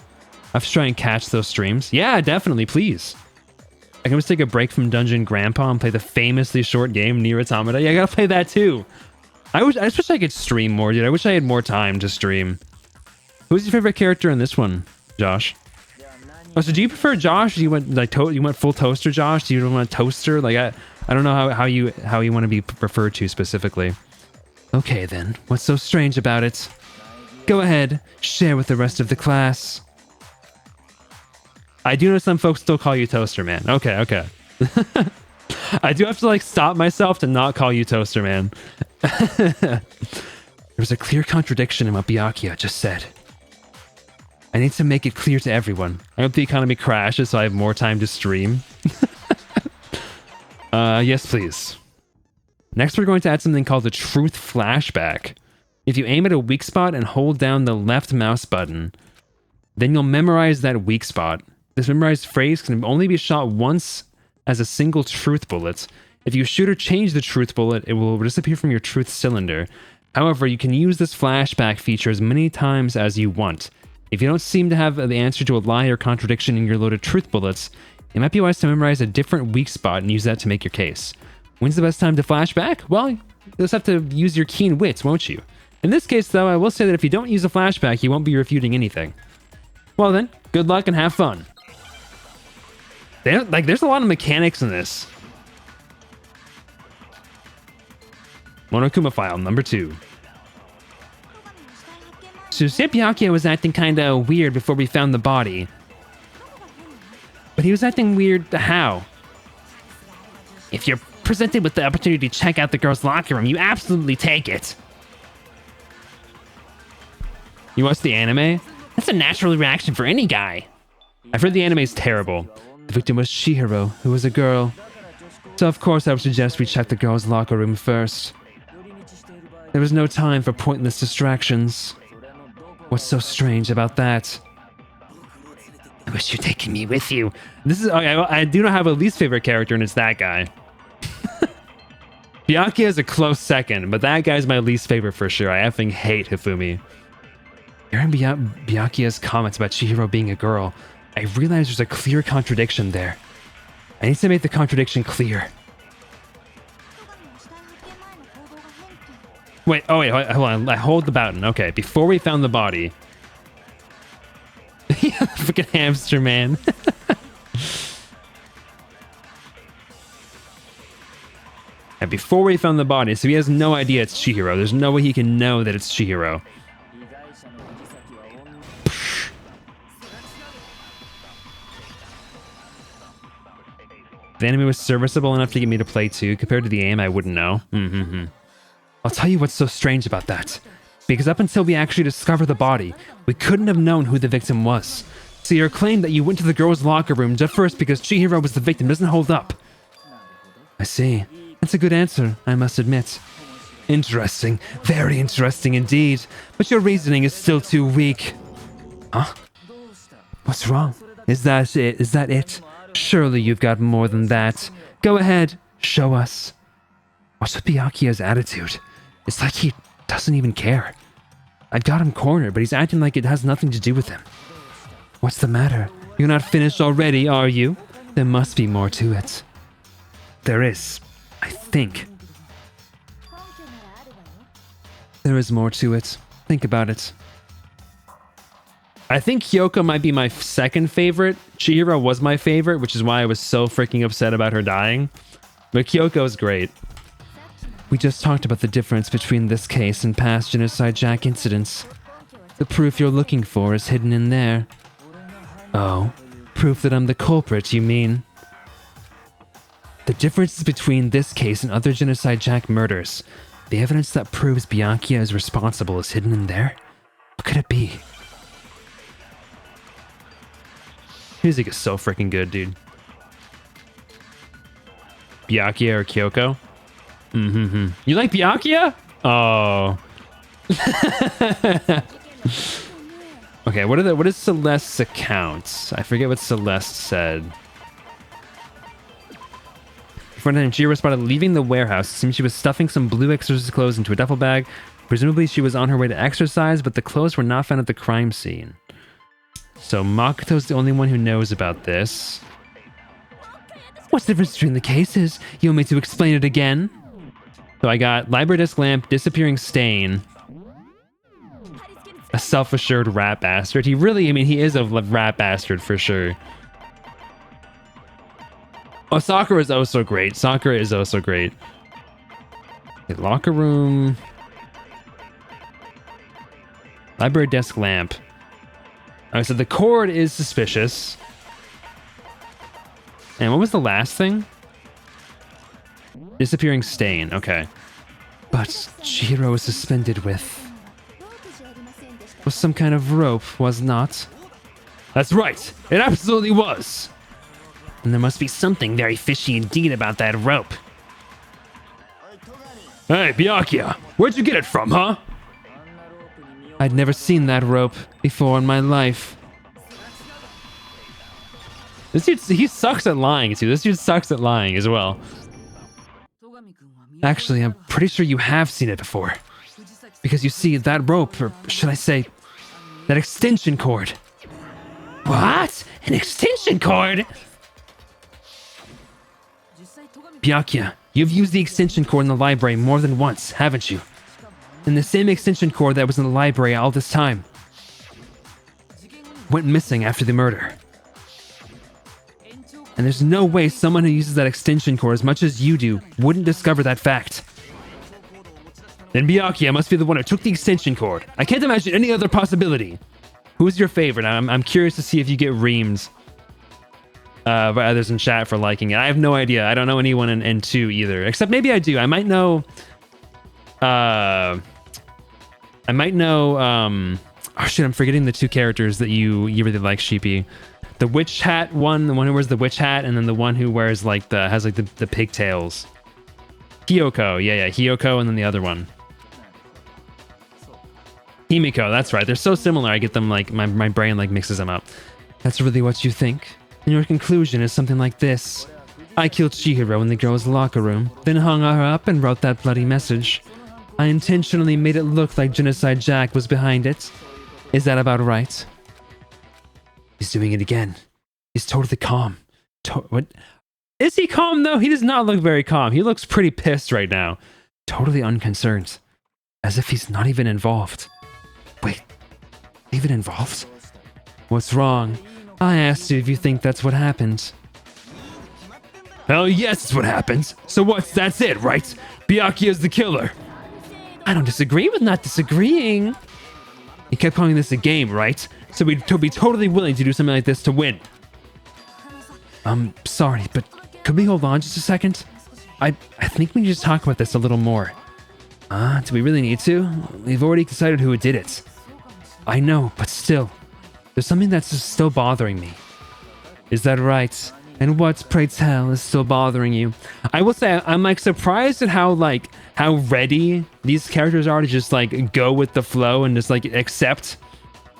I should try and catch those streams. Yeah, definitely, please. I can just take a break from Dungeon Grandpa and play the famously short game Nier Automata. Yeah, I gotta play that too. I just wish I could stream more, dude. I wish I had more time to stream. Who's your favorite character in this one, Josh? Oh, so do you prefer Josh? Do you want you went full toaster, Josh? Do you want a toaster? I don't know how you want to be referred to specifically. Okay then, what's so strange about it? Go ahead, share with the rest of the class. I do know some folks still call you Toaster Man. Okay. I do have to stop myself to not call you Toaster Man. There's a clear contradiction in what Byakuya just said. I need to make it clear to everyone. I hope the economy crashes so I have more time to stream. Yes, please. Next, we're going to add something called the Truth Flashback. If you aim at a weak spot and hold down the left mouse button, then you'll memorize that weak spot. This memorized phrase can only be shot once as a single truth bullet. If you shoot or change the truth bullet, it will disappear from your truth cylinder. However, you can use this flashback feature as many times as you want. If you don't seem to have the answer to a lie or contradiction in your loaded truth bullets, it might be wise to memorize a different weak spot and use that to make your case. When's the best time to flashback? Well, you'll just have to use your keen wits, won't you? In this case, though, I will say that if you don't use a flashback, you won't be refuting anything. Well then, good luck and have fun. There's a lot of mechanics in this. Monokuma file number 2. So Byakuya was acting kinda weird before we found the body. But he was acting weird how? If you're presented with the opportunity to check out the girls' locker room, you absolutely take it. You watch the anime? That's a natural reaction for any guy. I've heard the anime is terrible. The victim was Chihiro, who was a girl. So of course I would suggest we check the girls' locker room first. There was no time for pointless distractions. What's so strange about that? I wish you'd taken me with you. This is I do not have a least favorite character, and it's that guy. Byakuya is a close second, but that guy's my least favorite for sure. I effing hate Hifumi. Hearing Byakuya's comments about Chihiro being a girl, I realize there's a clear contradiction there. I need to make the contradiction clear. Wait, oh wait, hold on. I hold the button. Okay, before we found the body. Freaking hamster man. And before we found the body, so he has no idea it's Chihiro. There's no way he can know that it's Chihiro. The enemy was serviceable enough to get me to play too. Compared to the aim, I wouldn't know. I'll tell you what's so strange about that. Because up until we actually discovered the body, we couldn't have known who the victim was. So your claim that you went to the girls' locker room just first because Chihiro was the victim doesn't hold up. I see. That's a good answer, I must admit. Interesting. Very interesting indeed. But your reasoning is still too weak. Huh? What's wrong? Is that it? Is that it? Surely you've got more than that. Go ahead, show us. What's with Byakuya's attitude? It's like he doesn't even care. I've got him cornered, but he's acting like it has nothing to do with him. What's the matter? You're not finished already, are you? There must be more to it. There is, I think. There is more to it. Think about it. I think Kyoko might be my second favorite. Chihiro was my favorite, which is why I was so freaking upset about her dying. But Kyoko's great. We just talked about the difference between this case and past Genocide Jack incidents. The proof you're looking for is hidden in there. Oh, proof that I'm the culprit, you mean? The differences between this case and other Genocide Jack murders. The evidence that proves Byakuya is responsible is hidden in there? What could it be? Music is so freaking good, dude. Byakuya or Kyoko? You like Byakuya? Oh. Okay, what is Celeste's account? I forget what Celeste said. Before then, Chihiro spotted leaving the warehouse. It seems she was stuffing some blue exorcist clothes into a duffel bag. Presumably she was on her way to exercise, but the clothes were not found at the crime scene. So Makoto's the only one who knows about this. What's the difference between the cases? You want me to explain it again? So I got library disc lamp, disappearing stain, a self-assured rat bastard. He really, I mean, he is a rat bastard for sure. Oh, Sakura is also great. Sakura is also great. Okay, locker room. Library desk lamp. Alright, so the cord is suspicious. And what was the last thing? Disappearing stain, okay. But Chihiro was suspended with some kind of rope, was not? That's right, it absolutely was. And there must be something very fishy indeed about that rope. Hey, Byakuya, where'd you get it from, huh? I'd never seen that rope before in my life. This dude, he sucks at lying too. This dude sucks at lying as well. Actually, I'm pretty sure you have seen it before. Because you see, that rope, or should I say, that extension cord. What? An extension cord? Byakuya, you've used the extension cord in the library more than once, haven't you? And the same extension cord that was in the library all this time went missing after the murder. And there's no way someone who uses that extension cord as much as you do wouldn't discover that fact. Then Byakuya must be the one who took the extension cord. I can't imagine any other possibility. Who's your favorite? I'm curious to see if you get reams by others in chat for liking it. I have no idea. I don't know anyone in 2 either. Except maybe I do. I might know... oh shit, I'm forgetting the 2 characters that you really like, Sheepy. The witch hat one, the one who wears the witch hat, and then the one who wears like has the pigtails. Hiyoko, yeah, Hiyoko, and then the other one. Himiko, that's right. They're so similar, I get them like, my brain like mixes them up. That's really what you think? And your conclusion is something like this. I killed Chihiro in the girls' locker room, then hung her up and wrote that bloody message. I intentionally made it look like Genocide Jack was behind it. Is that about right? He's doing it again. He's totally calm. What? Is he calm though? He does not look very calm. He looks pretty pissed right now. Totally unconcerned. As if he's not even involved. Wait, even involved? What's wrong? I asked you if you think that's what happened. Hell yes, it's what happens. So what's that's it, right? Byakuya's the killer. I don't disagree with not disagreeing. He kept calling this a game, right? So we'd be totally willing to do something like this to win. I'm sorry, but could we hold on just a second? I think we need to talk about this a little more. Do we really need to? We've already decided who did it. I know, but still. There's something that's just still bothering me. Is that right? And what, pray tell, is still bothering you? I will say, I'm like surprised at how ready these characters are to just like go with the flow and just like accept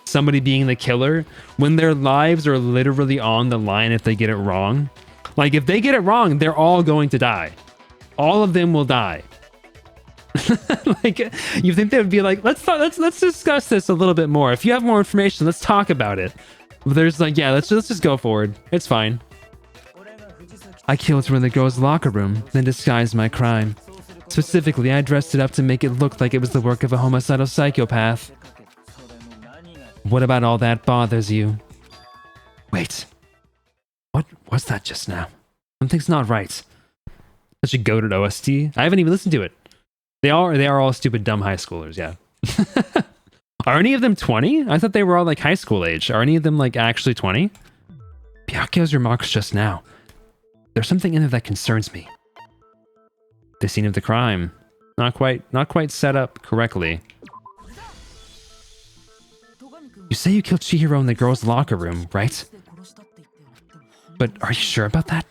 somebody being the killer when their lives are literally on the line if they get it wrong. Like if they get it wrong, they're all going to die. All of them will die. Like you think they would be like, let's discuss this a little bit more. If you have more information, let's talk about it. But there's like, yeah, let's just go forward. It's fine. I killed her in the girls' locker room, then disguised my crime. Specifically, I dressed it up to make it look like it was the work of a homicidal psychopath. What about all that bothers you? Wait. What was that just now? Something's not right. Such a goated OST. I haven't even listened to it. They are all stupid, dumb high schoolers, yeah. Are any of them 20? I thought they were all like high school age. Are any of them like actually 20? Byakuya's remarks just now. There's something in there that concerns me. The scene of the crime. Not quite set up correctly. You say you killed Chihiro in the girls' locker room, right? But are you sure about that?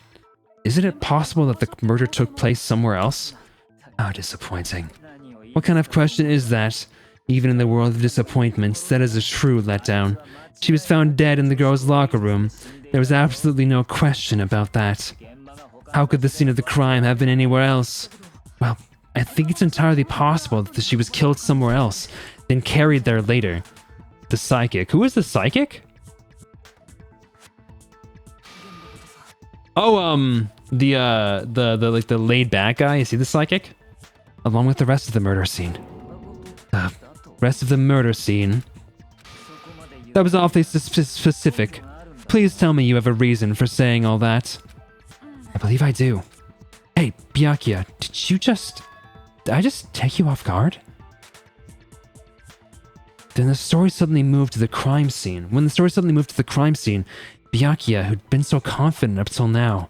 Isn't it possible that the murder took place somewhere else? How disappointing. What kind of question is that? Even in the world of disappointments, that is a true letdown. She was found dead in the girls' locker room. There was absolutely no question about that. How could the scene of the crime have been anywhere else? Well, I think it's entirely possible that she was killed somewhere else, then carried there later. The psychic. Who is the psychic? Oh, the laid back guy. Is he the psychic? Along with the rest of the murder scene. The rest of the murder scene. That was awfully specific. Please tell me you have a reason for saying all that. I believe I do. Hey, Byakuya, did I just take you off guard? Then the story suddenly moved to the crime scene. When the story suddenly moved to the crime scene, Byakuya, who'd been so confident up till now,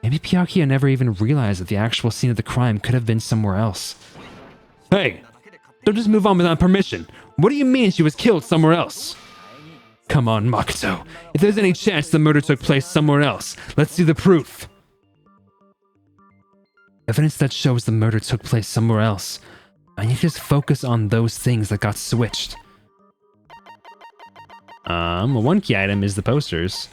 maybe Byakuya never even realized that the actual scene of the crime could have been somewhere else. Hey, don't just move on without permission. What do you mean she was killed somewhere else? Come on, Makoto. If there's any chance the murder took place somewhere else, let's see the proof. Evidence that shows the murder took place somewhere else. I need to just focus on those things that got switched. One key item is the posters.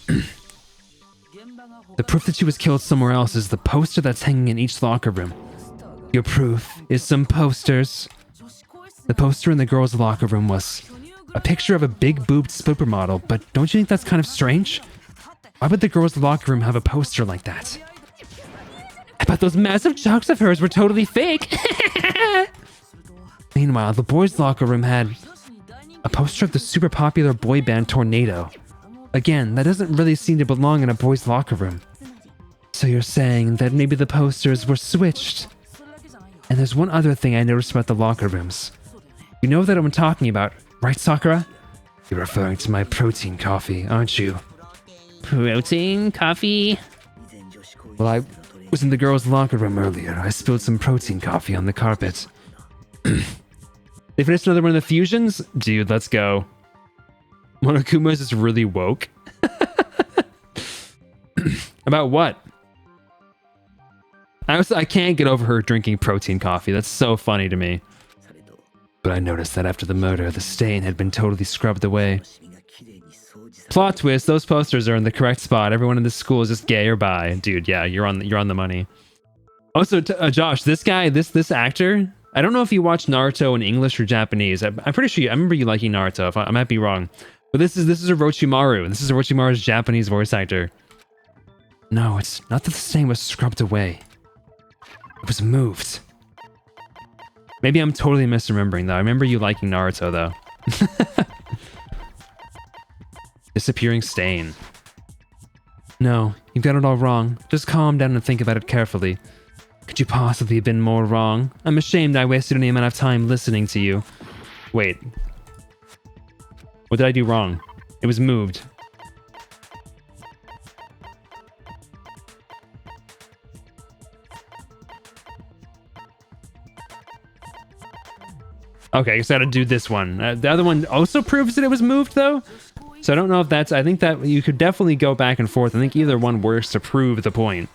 The proof that she was killed somewhere else is the poster that's hanging in each locker room. Your proof is some posters. The poster in the girls' locker room was a picture of a big-boobed supermodel, but don't you think that's kind of strange? Why would the girls' locker room have a poster like that? I bet those massive jokes of hers were totally fake. Meanwhile, the boys' locker room had a poster of the super popular boy band Tornado. Again, that doesn't really seem to belong in a boys' locker room. So you're saying that maybe the posters were switched? And there's one other thing I noticed about the locker rooms. You know that I'm talking about, right, Sakura? You're referring to my protein coffee, aren't you? Protein coffee? Well, I was in the girls' locker room earlier. I spilled some protein coffee on the carpet. They finished another one of the fusions? Dude, let's go. Monokuma is just really woke. About what? I can't get over her drinking protein coffee. That's so funny to me. But I noticed that after the murder, the stain had been totally scrubbed away. Plot twist, those posters are in the correct spot. Everyone in this school is just gay or bi. Dude, yeah, you're on the money. Also, Josh, this guy, this actor, I don't know if you watch Naruto in English or Japanese. I'm pretty sure I remember you liking Naruto. I might be wrong. But this is Orochimaru, and this is Orochimaru's Japanese voice actor. No, it's not that the stain was scrubbed away. It was moved. Maybe I'm totally misremembering though. I remember you liking Naruto though. Disappearing stain. No, you've got it all wrong. Just calm down and think about it carefully. Could you possibly have been more wrong? I'm ashamed I wasted any amount of time listening to you. Wait. What did I do wrong? It was moved. Okay, I guess I gotta do this one. The other one also proves that it was moved though? So I don't know if that's... I think that you could definitely go back and forth. I think either one works to prove the point.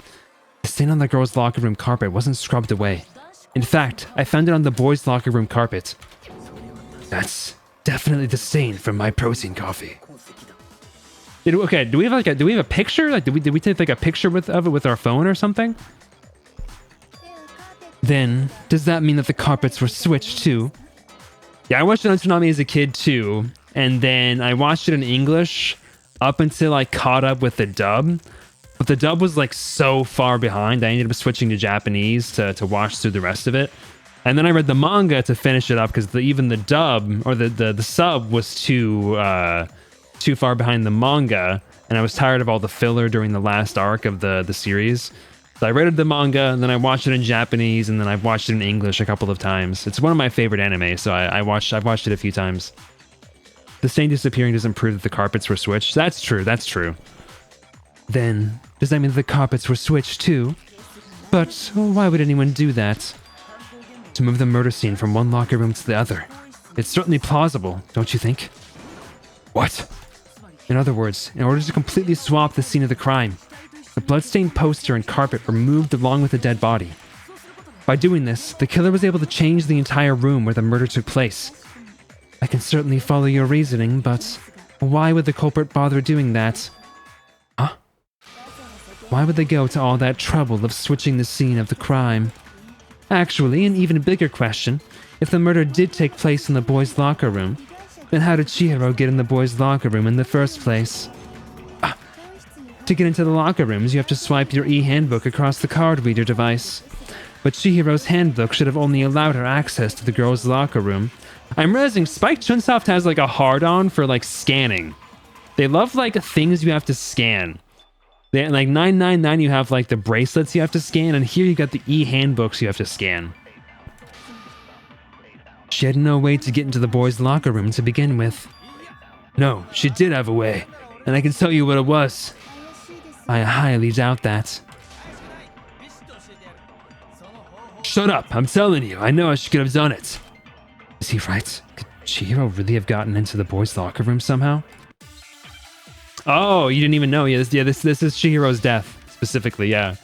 The stain on the girls' locker room carpet wasn't scrubbed away. In fact, I found it on the boys' locker room carpet. That's definitely the stain from my protein coffee. Okay, do we have a picture? Like, did we take like a picture of it with our phone or something? Then, does that mean that the carpets were switched too? Yeah, I watched Tsunami as a kid too, and then I watched it in English up until I caught up with the dub. But the dub was like so far behind, I ended up switching to Japanese to watch through the rest of it. And then I read the manga to finish it up because even the dub or the sub was too far behind the manga, and I was tired of all the filler during the last arc of the series. So I read the manga, and then I watched it in Japanese, and then I've watched it in English a couple of times. It's one of my favorite anime, so I've watched it a few times. The stain disappearing doesn't prove that the carpets were switched. That's true, that's true. Then, does that mean the carpets were switched too? But why would anyone do that? To move the murder scene from one locker room to the other. It's certainly plausible, don't you think? What? In other words, in order to completely swap the scene of the crime, the bloodstained poster and carpet were moved along with the dead body. By doing this, the killer was able to change the entire room where the murder took place. I can certainly follow your reasoning, but why would the culprit bother doing that? Huh? Why would they go to all that trouble of switching the scene of the crime? Actually, an even bigger question, if the murder did take place in the boys' locker room, then how did Chihiro get in the boys' locker room in the first place? To get into the locker rooms, you have to swipe your e-handbook across the card reader device. But Chihiro's handbook should have only allowed her access to the girls' locker room. I'm realizing Spike Chunsoft has like a hard-on for like scanning. They love like things you have to scan. They, like 999 you have like the bracelets you have to scan, and here you got the e-handbooks you have to scan. She had no way to get into the boys' locker room to begin with. No, she did have a way, and I can tell you what it was. I highly doubt that. Shut up, I'm telling you, I know how she could have done it. Is he right? Could Chihiro really have gotten into the boys' locker room somehow? Oh, you didn't even know. Yeah, this is Chihiro's death, specifically, yeah.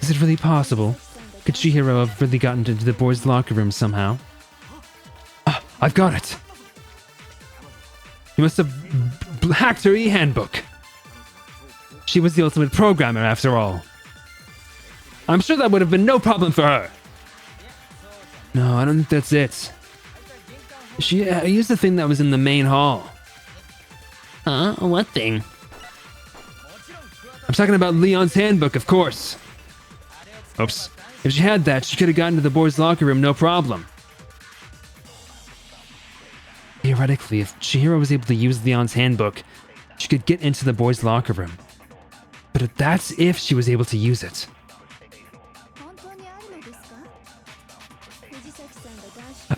Is it really possible? Could Chihiro have really gotten into the boys' locker room somehow? I've got it! He must have hacked her e-handbook. She was the ultimate programmer, after all. I'm sure that would have been no problem for her. No, I don't think that's it. She used the thing that was in the main hall. Huh? What thing? I'm talking about Leon's handbook, of course. Oops. If she had that, she could have gotten to the boys' locker room, no problem. Theoretically, if Chihiro was able to use Leon's handbook, she could get into the boys' locker room. But that's if she was able to use it.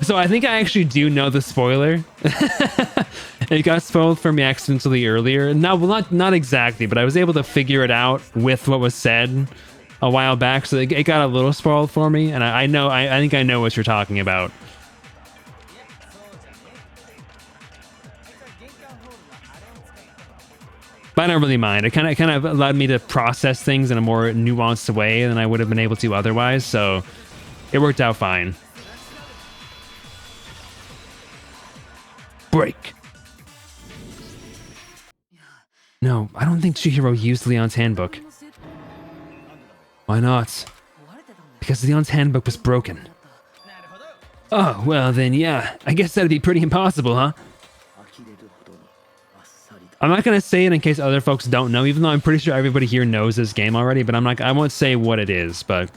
So I think I actually do know the spoiler. It got spoiled for me accidentally earlier. No, well, not exactly, but I was able to figure it out with what was said a while back, so it got a little spoiled for me, and I think I know what you're talking about. But I don't really mind. It kind of allowed me to process things in a more nuanced way than I would have been able to otherwise, so it worked out fine. Break. No, I don't think Chihiro used Leon's handbook. Why not? Because Leon's handbook was broken. Oh, well then yeah, I guess that'd be pretty impossible, huh? I'm not gonna say it in case other folks don't know, even though I'm pretty sure everybody here knows this game already, but I won't say what it is, but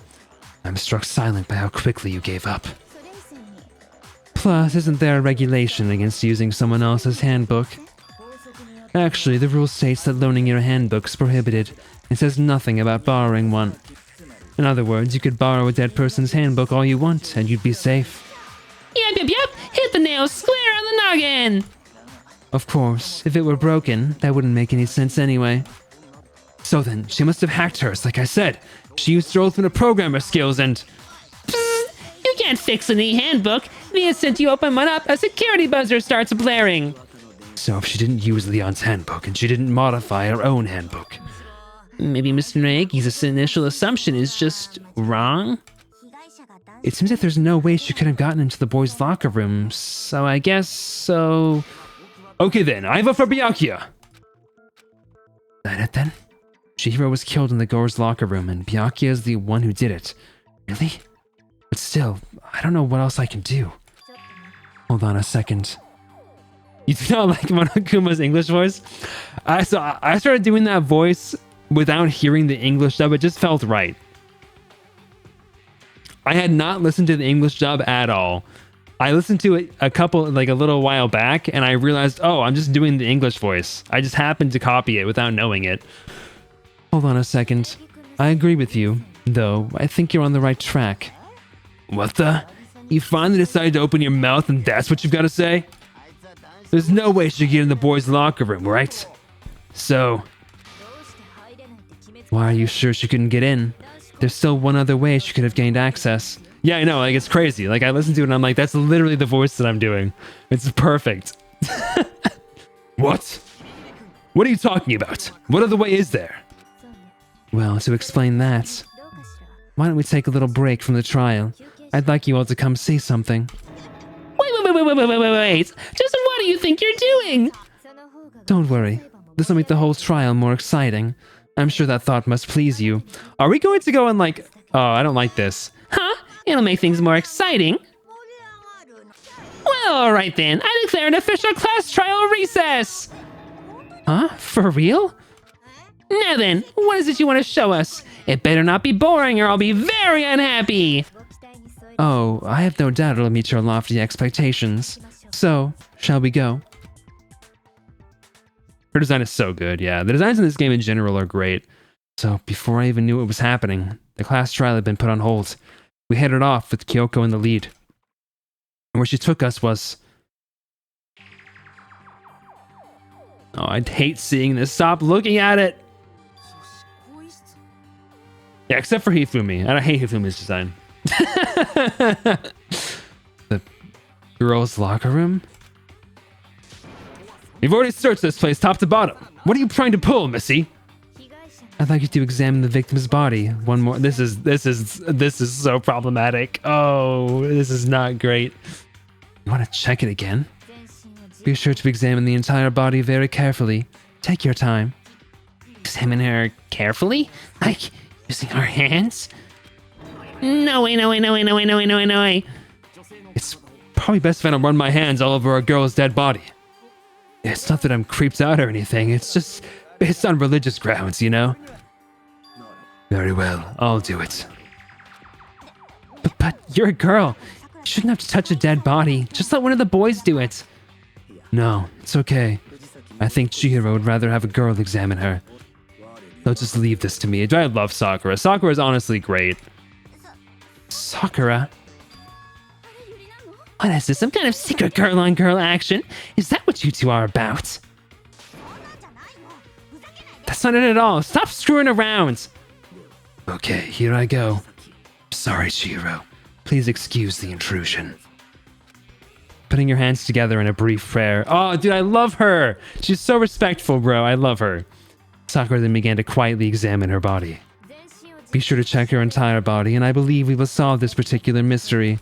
I'm struck silent by how quickly you gave up. Plus, isn't there a regulation against using someone else's handbook? Actually, the rule states that loaning your handbook's prohibited. It says nothing about borrowing one. In other words, you could borrow a dead person's handbook all you want, and you'd be safe. Yep. Hit the nail square on the noggin. Of course, if it were broken, that wouldn't make any sense anyway. So then, she must have hacked hers, like I said. She used her ultimate programmer skills and... Psst, you can't fix an e-handbook. The instant you open one up, a security buzzer starts blaring. So if she didn't use Leon's handbook, and she didn't modify her own handbook... Maybe Mr. Naeki's initial assumption is just wrong? It seems like there's no way she could have gotten into the boys' locker room, so I guess so... Okay then, I vote for Byakuya! That it then? Chihiro was killed in the girls' locker room, and Byakuya is the one who did it. Really? But still, I don't know what else I can do. Hold on a second. You do not like Monokuma's English voice? I started doing that voice without hearing the English dub. It just felt right. I had not listened to the English dub at all. I listened to it a little while back, and I realized, oh, I'm just doing the English voice. I just happened to copy it without knowing it. Hold on a second. I agree with you, though I think you're on the right track. What the? You finally decided to open your mouth and that's what you've got to say? There's no way she could get in the boys' locker room, right? So... why are you sure she couldn't get in? There's still one other way she could have gained access. Yeah, I know, like, it's crazy. Like, I listened to it and I'm like, that's literally the voice that I'm doing. It's perfect. What? What are you talking about? What other way is there? Well, to explain that, why don't we take a little break from the trial? I'd like you all to come see something. Wait. Just what do you think you're doing? Don't worry. This will make the whole trial more exciting. I'm sure that thought must please you. Are we going to go and like... Oh, I don't like this. Huh? It'll make things more exciting. Well, alright then. I declare an official class trial recess. Huh? For real? Now then, what is it you want to show us? It better not be boring or I'll be very unhappy. Oh, I have no doubt it'll meet your lofty expectations. So, shall we go? Her design is so good, yeah. The designs in this game in general are great. So, before I even knew what was happening, the class trial had been put on hold. We headed off with Kyoko in the lead. And where she took us was... Oh, I'd hate seeing this. Stop looking at it! Yeah, except for Hifumi. I hate Hifumi's design. The girls' locker room? You've already searched this place top to bottom. What are you trying to pull, Missy? I'd like you to examine the victim's body. One more. This is so problematic. Oh, this is not great. You want to check it again? Be sure to examine the entire body very carefully. Take your time. Examine her carefully? Like, using our hands? No way. It's probably best if I don't run my hands all over a girl's dead body. It's not that I'm creeped out or anything. It's just based on religious grounds, you know? Very well, I'll do it. But you're a girl. You shouldn't have to touch a dead body. Just let one of the boys do it. No, it's okay. I think Chihiro would rather have a girl examine her. They'll just leave this to me. I love Sakura. Sakura is honestly great. Sakura? What is this? Some kind of secret girl-on-girl action? Is that what you two are about? That's not it at all. Stop screwing around. Okay, here I go. Sorry, Chihiro. Please excuse the intrusion. Putting your hands together in a brief prayer. Oh, dude, I love her. She's so respectful, bro. I love her. Sakura then began to quietly examine her body. Be sure to check her entire body, and I believe we will solve this particular mystery.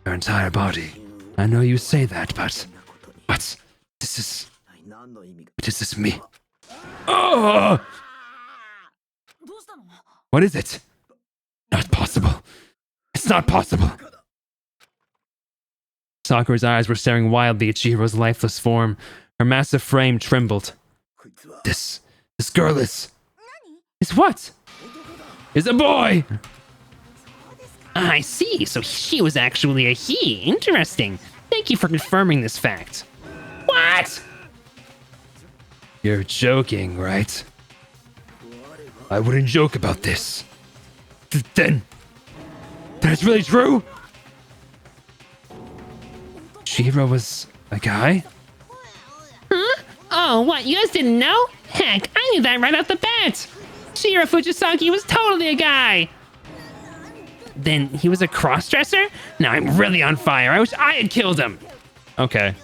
Her entire body. I know you say that, but... What? This is... What does this mean? Oh! What is it? Not possible. It's not possible. Sakura's eyes were staring wildly at Chihiro's lifeless form. Her massive frame trembled. This girl is what? Is a boy! I see. So she was actually a he. Interesting. Thank you for confirming this fact. What? You're joking, right? I wouldn't joke about this. Then that's really true? Chihiro was a guy? Huh? Oh, what? You guys didn't know? Heck, I knew that right off the bat. Chihiro Fujisaki was totally a guy. Then he was a crossdresser? Now I'm really on fire. I wish I had killed him. Okay.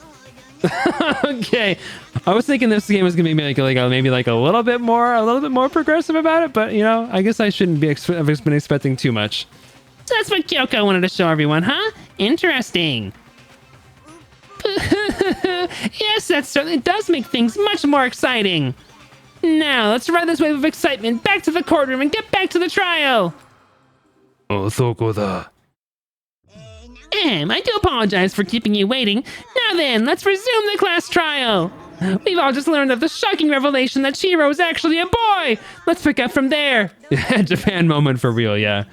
Okay. I was thinking this game was gonna be maybe like a little bit more progressive about it, but you know, I guess I shouldn't be have been expecting too much. So that's what Kyoko wanted to show everyone, huh? Interesting. Yes, that certainly does make things much more exciting. Now, let's ride this wave of excitement back to the courtroom and get back to the trial. Oh, Sokoda. I do apologize for keeping you waiting. Now then, let's resume the class trial. We've all just learned of the shocking revelation that Chihiro is actually a boy. Let's pick up from there. Yeah, Japan moment for real, yeah.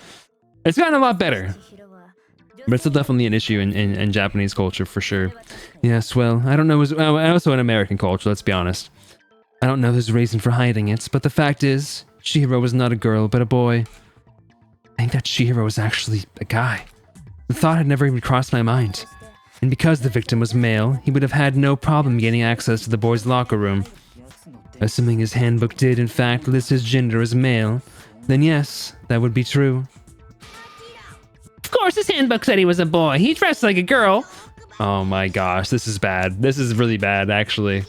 It's gotten a lot better. But it's still definitely an issue in Japanese culture, for sure. Yes, well, I don't know, also in American culture, let's be honest. I don't know there's a reason for hiding it, but the fact is, Chihiro was not a girl, but a boy. I think that Chihiro was actually a guy. The thought had never even crossed my mind. And because the victim was male, he would have had no problem gaining access to the boys' locker room. Assuming his handbook did, in fact, list his gender as male, then yes, that would be true. Of course, his handbook said he was a boy. He dressed like a girl. Oh my gosh, this is bad. This is really bad, actually.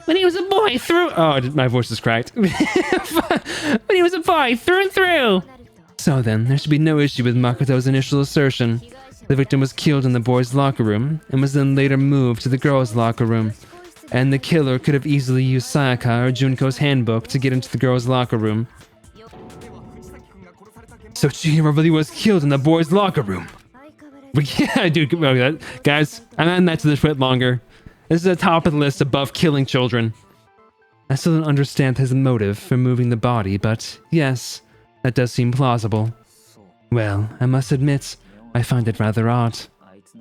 When he was a boy through... Oh, my voice is cracked. When he was a boy through and through. So then, there should be no issue with Makoto's initial assertion. The victim was killed in the boys' locker room, and was then later moved to the girls' locker room. And the killer could have easily used Sayaka or Junko's handbook to get into the girls' locker room. So Chihiro really was killed in the boys' locker room. But yeah, dude, guys, I'm adding that to the bit longer. This is the top of the list above killing children. I still don't understand his motive for moving the body, but yes, that does seem plausible. Well, I must admit, I find it rather odd.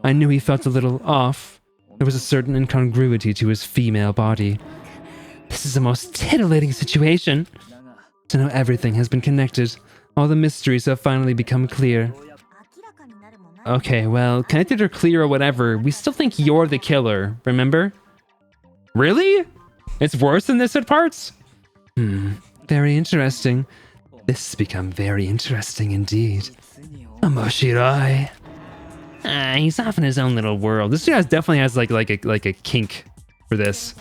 I knew he felt a little off. There was a certain incongruity to his female body. This is the most titillating situation. To know everything has been connected. All the mysteries have finally become clear. Okay, well, connected or clear or whatever, we still think you're the killer, remember? Really? It's worse than this at parts? Very interesting. This has become very interesting indeed. Omoshirai. He's off in his own little world. This guy definitely has like a kink for this.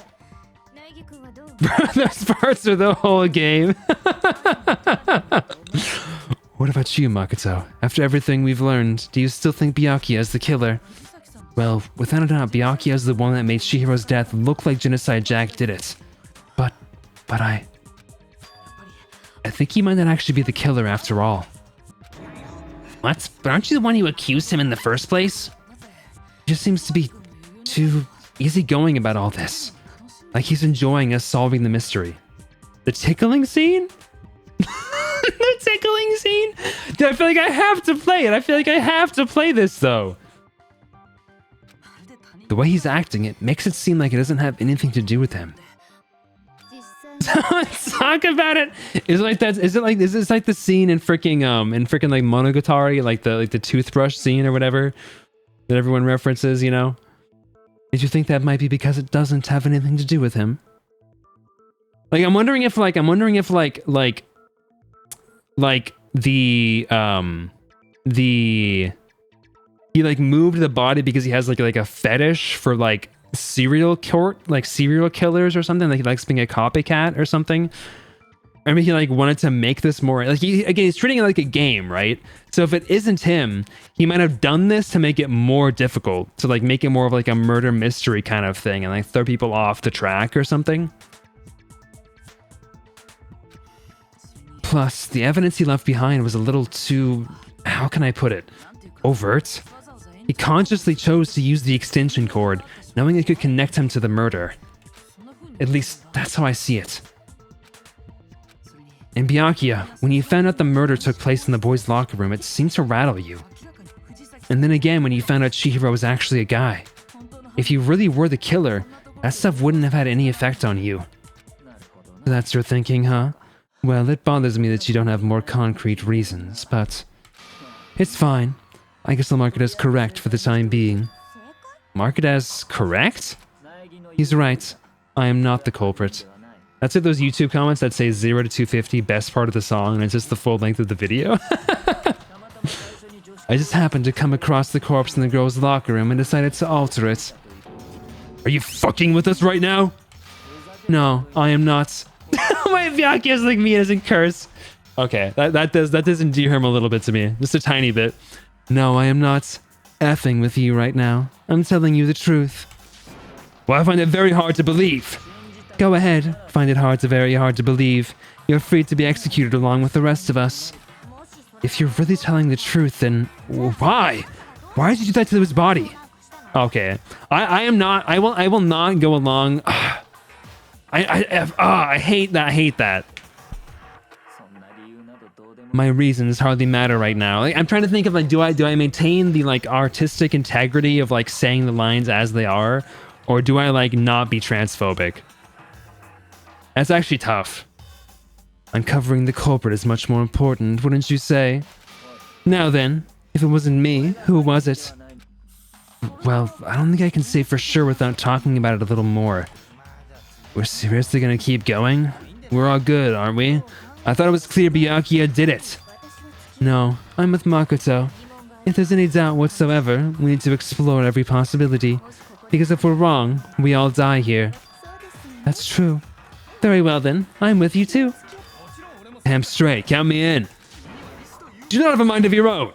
Those parts are the whole game. What about you, Makoto? After everything we've learned, do you still think Byakuya is the killer? Well, without a doubt, Byakuya is the one that made Chihiro's death look like Genocide Jack did it. But I think he might not actually be the killer after all. What? But aren't you the one who accused him in the first place? He just seems to be too easygoing about all this. Like he's enjoying us solving the mystery. The tickling scene? The tickling scene? Dude, I feel like I have to play it. I feel like I have to play this, though. The way he's acting, it makes it seem like it doesn't have anything to do with him. Talk about it. Is it like that? Is this like the scene in freaking like Monogatari, like the toothbrush scene or whatever that everyone references? You know? Did you think that might be because it doesn't have anything to do with him? Like I'm wondering if he like moved the body because he has like a fetish for like serial killers or something, like he likes being a copycat or something. I mean, he like wanted to make this more like he's treating it like a game, right? So if it isn't him, he might have done this to make it more difficult, to like make it more of like a murder mystery kind of thing and like throw people off the track or something. Plus, the evidence he left behind was a little too, how can I put it, overt. He consciously chose to use the extension cord, knowing it could connect him to the murder. At least, that's how I see it. And Byakuya, when you found out the murder took place in the boys' locker room, it seemed to rattle you. And then again, when you found out Chihiro was actually a guy. If you really were the killer, that stuff wouldn't have had any effect on you. That's your thinking, huh? Well, it bothers me that you don't have more concrete reasons, but... it's fine. I guess I'll mark it as correct for the time being. Mark it as correct? He's right. I am not the culprit. That's like those YouTube comments that say 0 to 250, best part of the song, and it's just the full length of the video. I just happened to come across the corpse in the girl's locker room and decided to alter it. Are you fucking with us right now? No, I am not. My Byakuya's like me as in curse. Okay, that does endear him a little bit to me. Just a tiny bit. No, I am not effing with you right now. I'm telling you the truth. Well, I find it very hard to believe. Go ahead, find it very hard to believe. You're free to be executed along with the rest of us. If you're really telling the truth, then why? Why did you do that to his body? Okay, I am not. I will not go along. I hate that. My reasons hardly matter right now. Like, I'm trying to think of like, do I maintain the like artistic integrity of like saying the lines as they are, or do I like not be transphobic? That's actually tough. Uncovering the culprit is much more important, wouldn't you say? Now then, if it wasn't me, who was it? Well, I don't think I can say for sure without talking about it a little more. We're seriously gonna keep going? We're all good, aren't we? I thought it was clear Byakuya did it. No, I'm with Makoto. If there's any doubt whatsoever, we need to explore every possibility. Because if we're wrong, we all die here. That's true. Very well then, I'm with you too. Damn straight, count me in. Do you not have a mind of your own?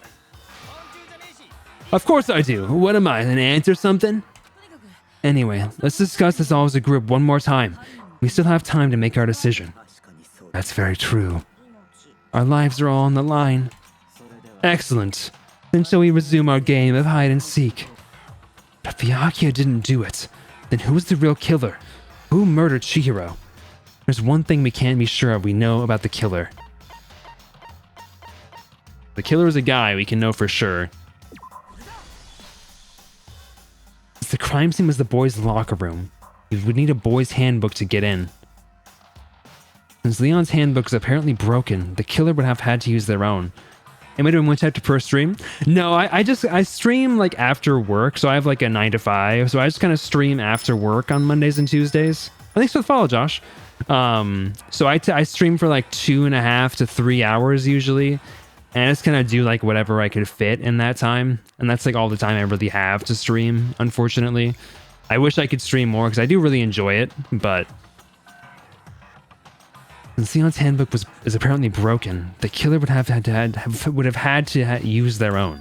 Of course I do. What am I, an ant or something? Anyway, let's discuss this all as a group one more time. We still have time to make our decision. That's very true. Our lives are all on the line. Excellent. Then shall we resume our game of hide and seek? But if Byakuya didn't do it, then who was the real killer? Who murdered Chihiro? There's one thing we can't be sure of we know about the killer. The killer is a guy we can know for sure. Since the crime scene was the boys' locker room, we would need a boys' handbook to get in. Since Leon's handbook is apparently broken, the killer would have had to use their own. Am I doing one type per stream? No, I stream like after work, so I have like a 9 to 5, so I just kind of stream after work on Mondays and Tuesdays. Thanks for the follow, Josh. So I stream for like 2.5 to 3 hours usually, and I just kind of do like whatever I could fit in that time, and that's like all the time I really have to stream, unfortunately. I wish I could stream more because I do really enjoy it, but since Leon's handbook is apparently broken, the killer would have had to use their own.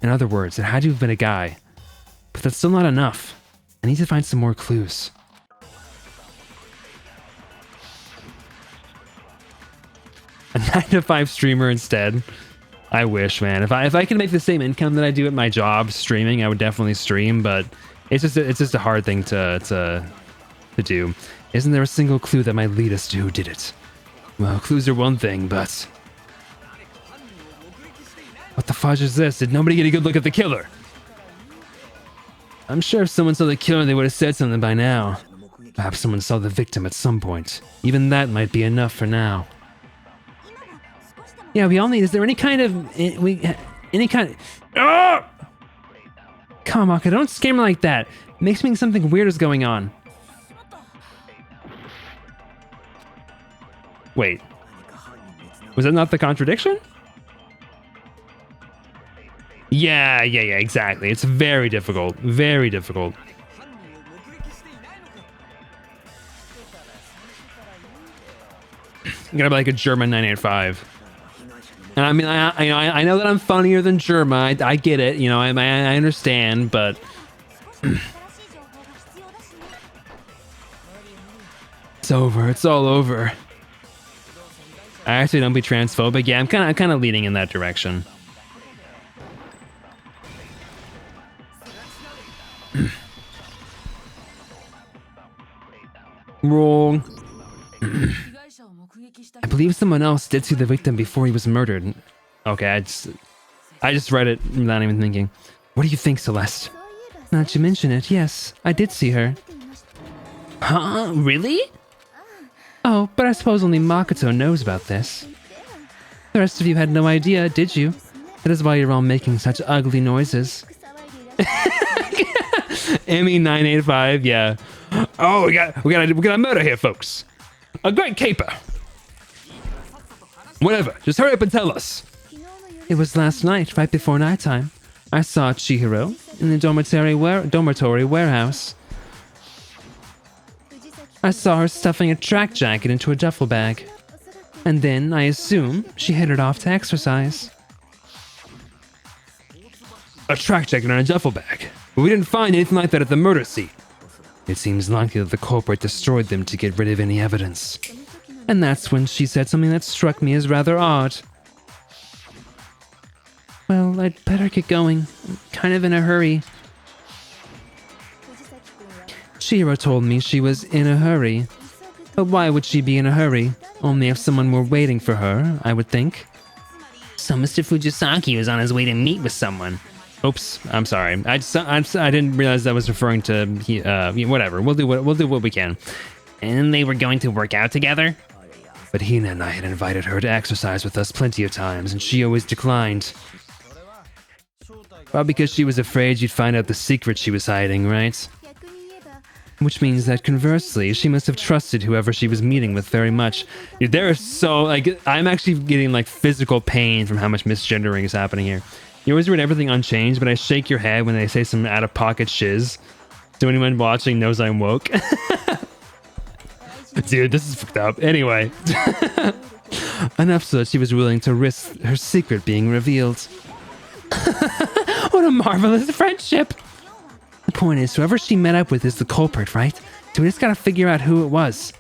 In other words, it had to have been a guy. But that's still not enough. I need to find some more clues. A 9 to 5 streamer instead. I wish, man. If I could make the same income that I do at my job streaming, I would definitely stream, but it's just a hard thing to do. Isn't there a single clue that might lead us to who did it? Well, clues are one thing, but... what the fudge is this? Did nobody get a good look at the killer? I'm sure if someone saw the killer, they would have said something by now. Perhaps someone saw the victim at some point. Even that might be enough for now. Yeah, we all need... is there any kind of... Oh! Come on, don't scare me like that. It makes me think something weird is going on. Wait. Was that not the contradiction? Yeah, exactly. It's very difficult. Very difficult. I'm gonna be like a German 985. And I mean, I know that I'm funnier than Germa. I get it. You know, I understand, but it's over. It's all over. I actually don't be transphobic. Yeah, I'm kind of leaning in that direction. I believe someone else did see the victim before he was murdered. Okay, I just read it without even thinking. What do you think, Celeste? Now that you mention it, yes, I did see her. Huh? Really? Oh, but I suppose only Makoto knows about this. The rest of you had no idea, did you? That is why you're all making such ugly noises. Emmy985, yeah. Oh, we got a murder here, folks. A great caper. Whatever, just hurry up and tell us. It was last night, right before nighttime. I saw Chihiro in the dormitory warehouse. I saw her stuffing a track jacket into a duffel bag. And then, I assume, she headed off to exercise. A track jacket on a duffel bag? But we didn't find anything like that at the murder scene. It seems likely that the culprit destroyed them to get rid of any evidence. And that's when she said something that struck me as rather odd. Well, I'd better get going. I'm kind of in a hurry. Chihiro told me she was in a hurry. But why would she be in a hurry? Only if someone were waiting for her, I would think. So Mr. Fujisaki was on his way to meet with someone. Oops, I'm sorry. I didn't realize that was referring to whatever. We'll do what we can. And they were going to work out together? But Hina and I had invited her to exercise with us plenty of times, and she always declined. Well, because she was afraid you'd find out the secret she was hiding, right? Which means that conversely, she must have trusted whoever she was meeting with very much. Dude, there is so, I'm actually getting, physical pain from how much misgendering is happening here. You always read everything unchanged, but I shake your head when they say some out-of-pocket shiz. So anyone watching knows I'm woke. Dude, this is fucked up. Anyway. Enough so that she was willing to risk her secret being revealed. What a marvelous friendship! The point is, whoever she met up with is the culprit, right? So we just gotta figure out who it was.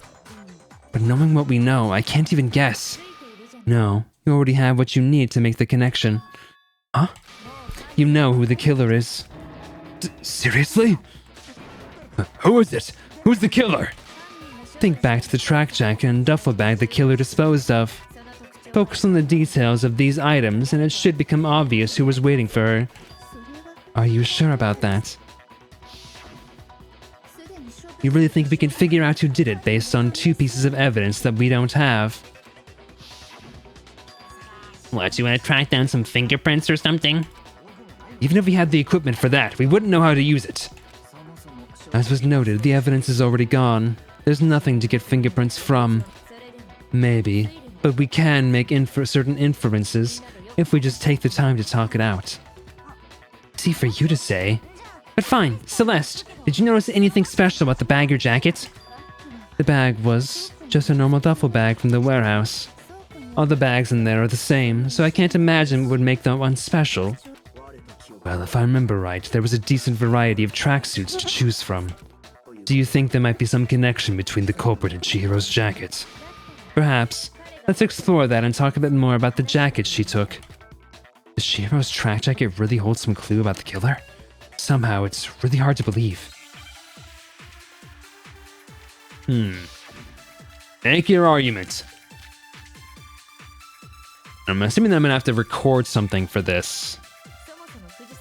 But knowing what we know, I can't even guess. No, you already have what you need to make the connection. Huh? You know who the killer is. Seriously? Who is it? Who's the killer? Think back to the track jacket and duffel bag the killer disposed of. Focus on the details of these items and it should become obvious who was waiting for her. Are you sure about that? You really think we can figure out who did it based on 2 pieces of evidence that we don't have? What, you want to track down some fingerprints or something? Even if we had the equipment for that, we wouldn't know how to use it. As was noted, the evidence is already gone. There's nothing to get fingerprints from. Maybe, but we can make certain inferences if we just take the time to talk it out. Easy for you to say. But fine, Celeste, did you notice anything special about the bag or jacket? The bag was just a normal duffel bag from the warehouse. All the bags in there are the same, so I can't imagine what would make that one special. Well, if I remember right, there was a decent variety of tracksuits to choose from. Do you think there might be some connection between the culprit and Chihiro's jacket? Perhaps. Let's explore that and talk a bit more about the jacket she took. Does Chihiro's track jacket really hold some clue about the killer? Somehow, it's really hard to believe. Make your argument. I'm assuming that I'm gonna have to record something for this.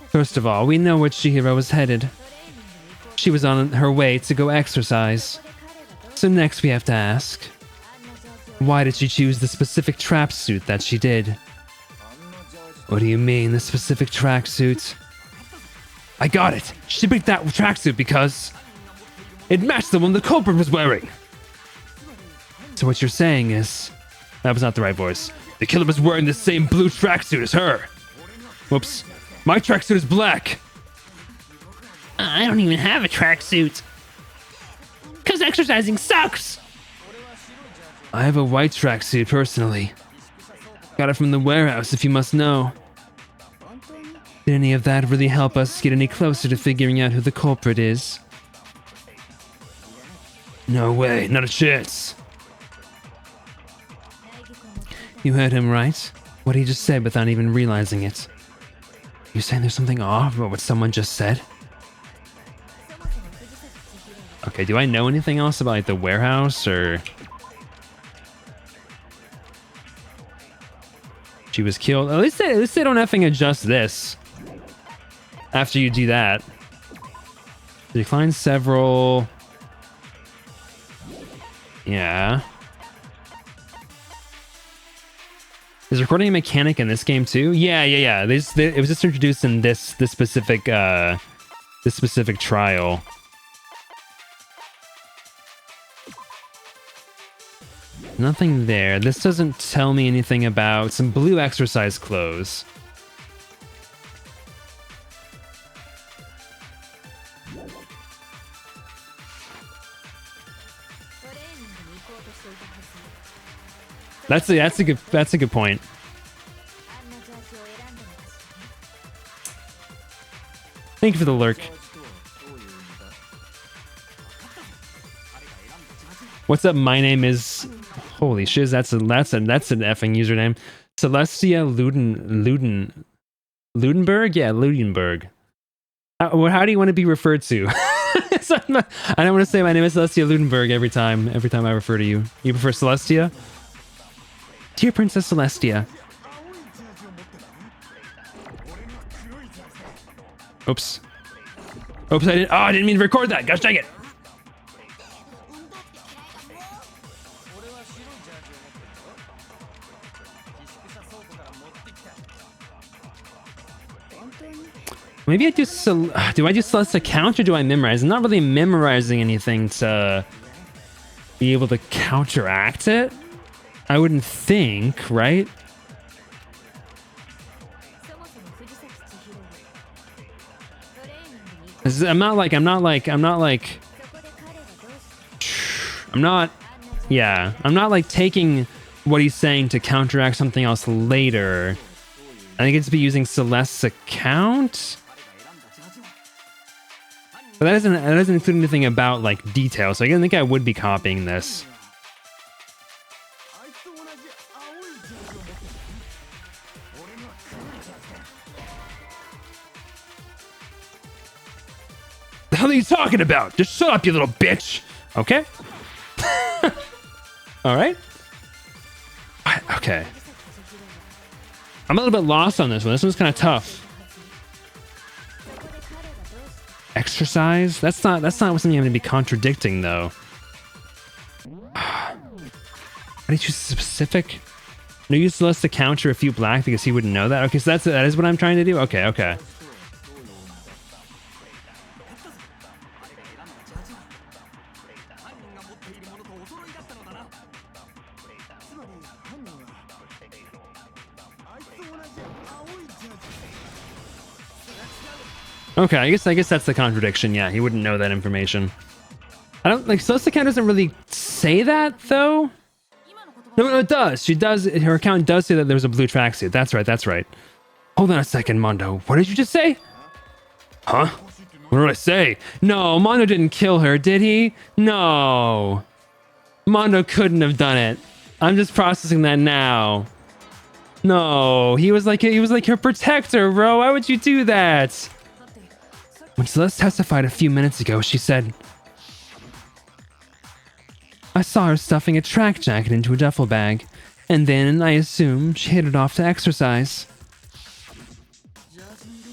First of all, we know where Chihiro was headed. She was on her way to go exercise. So next we have to ask, why did she choose the specific tracksuit that she did? What do you mean, the specific tracksuit? I got it! She picked that tracksuit because it matched the one the culprit was wearing! So what you're saying is... That was not the right voice. The killer was wearing the same blue tracksuit as her! Whoops. My tracksuit is black! I don't even have a tracksuit. 'Cause exercising sucks! I have a white tracksuit, personally. Got it from the warehouse, if you must know. Did any of that really help us get any closer to figuring out who the culprit is? No way, not a chance. You heard him right? What he just said without even realizing it. You saying there's something off about what someone just said? Okay, do I know anything else about the warehouse or She was killed. At least they don't effing adjust this after you do that. Decline several. Yeah. Is recording a mechanic in this game too? Yeah. It was just introduced in this specific trial. Nothing there. This doesn't tell me anything about some blue exercise clothes. That's a good point. Thank you for the lurk. What's up? My name is. Holy shiz! That's an effing username. Celestia Ludenberg. Yeah, Ludenberg. How do you want to be referred to? I don't want to say my name is Celestia Ludenberg every time I refer to you. You prefer Celestia? Dear Princess Celestia. Oops. I didn't mean to record that. Gosh dang it. Maybe I do I do Celestia count or do I memorize? I'm not really memorizing anything to be able to counteract it. I wouldn't think, right? I'm not like taking what he's saying to counteract something else later. I think it's be using Celeste's account. But that doesn't include anything about like detail, so I think I would be copying this. The hell are you talking about? Just shut up, you little bitch. Okay. All right. Okay. I'm a little bit lost on this one. This one's kind of tough. Exercise? That's not something I'm going to be contradicting though. How do you choose specific? No use less to counter a few black because he wouldn't know that. Okay, so that is what I'm trying to do. Okay. Okay, I guess that's the contradiction. Yeah, he wouldn't know that information. I don't like Celeste account doesn't really say that though. No, it does. She does. Her account does say that there was a blue tracksuit. That's right. Hold on a second, Mondo. What did you just say? Huh? What did I say? No, Mondo didn't kill her, did he? No. Mondo couldn't have done it. I'm just processing that now. No, he was like her protector, bro. Why would you do that? When Celeste testified a few minutes ago, she said, I saw her stuffing a track jacket into a duffel bag, and then, I assume, she hid it off to exercise.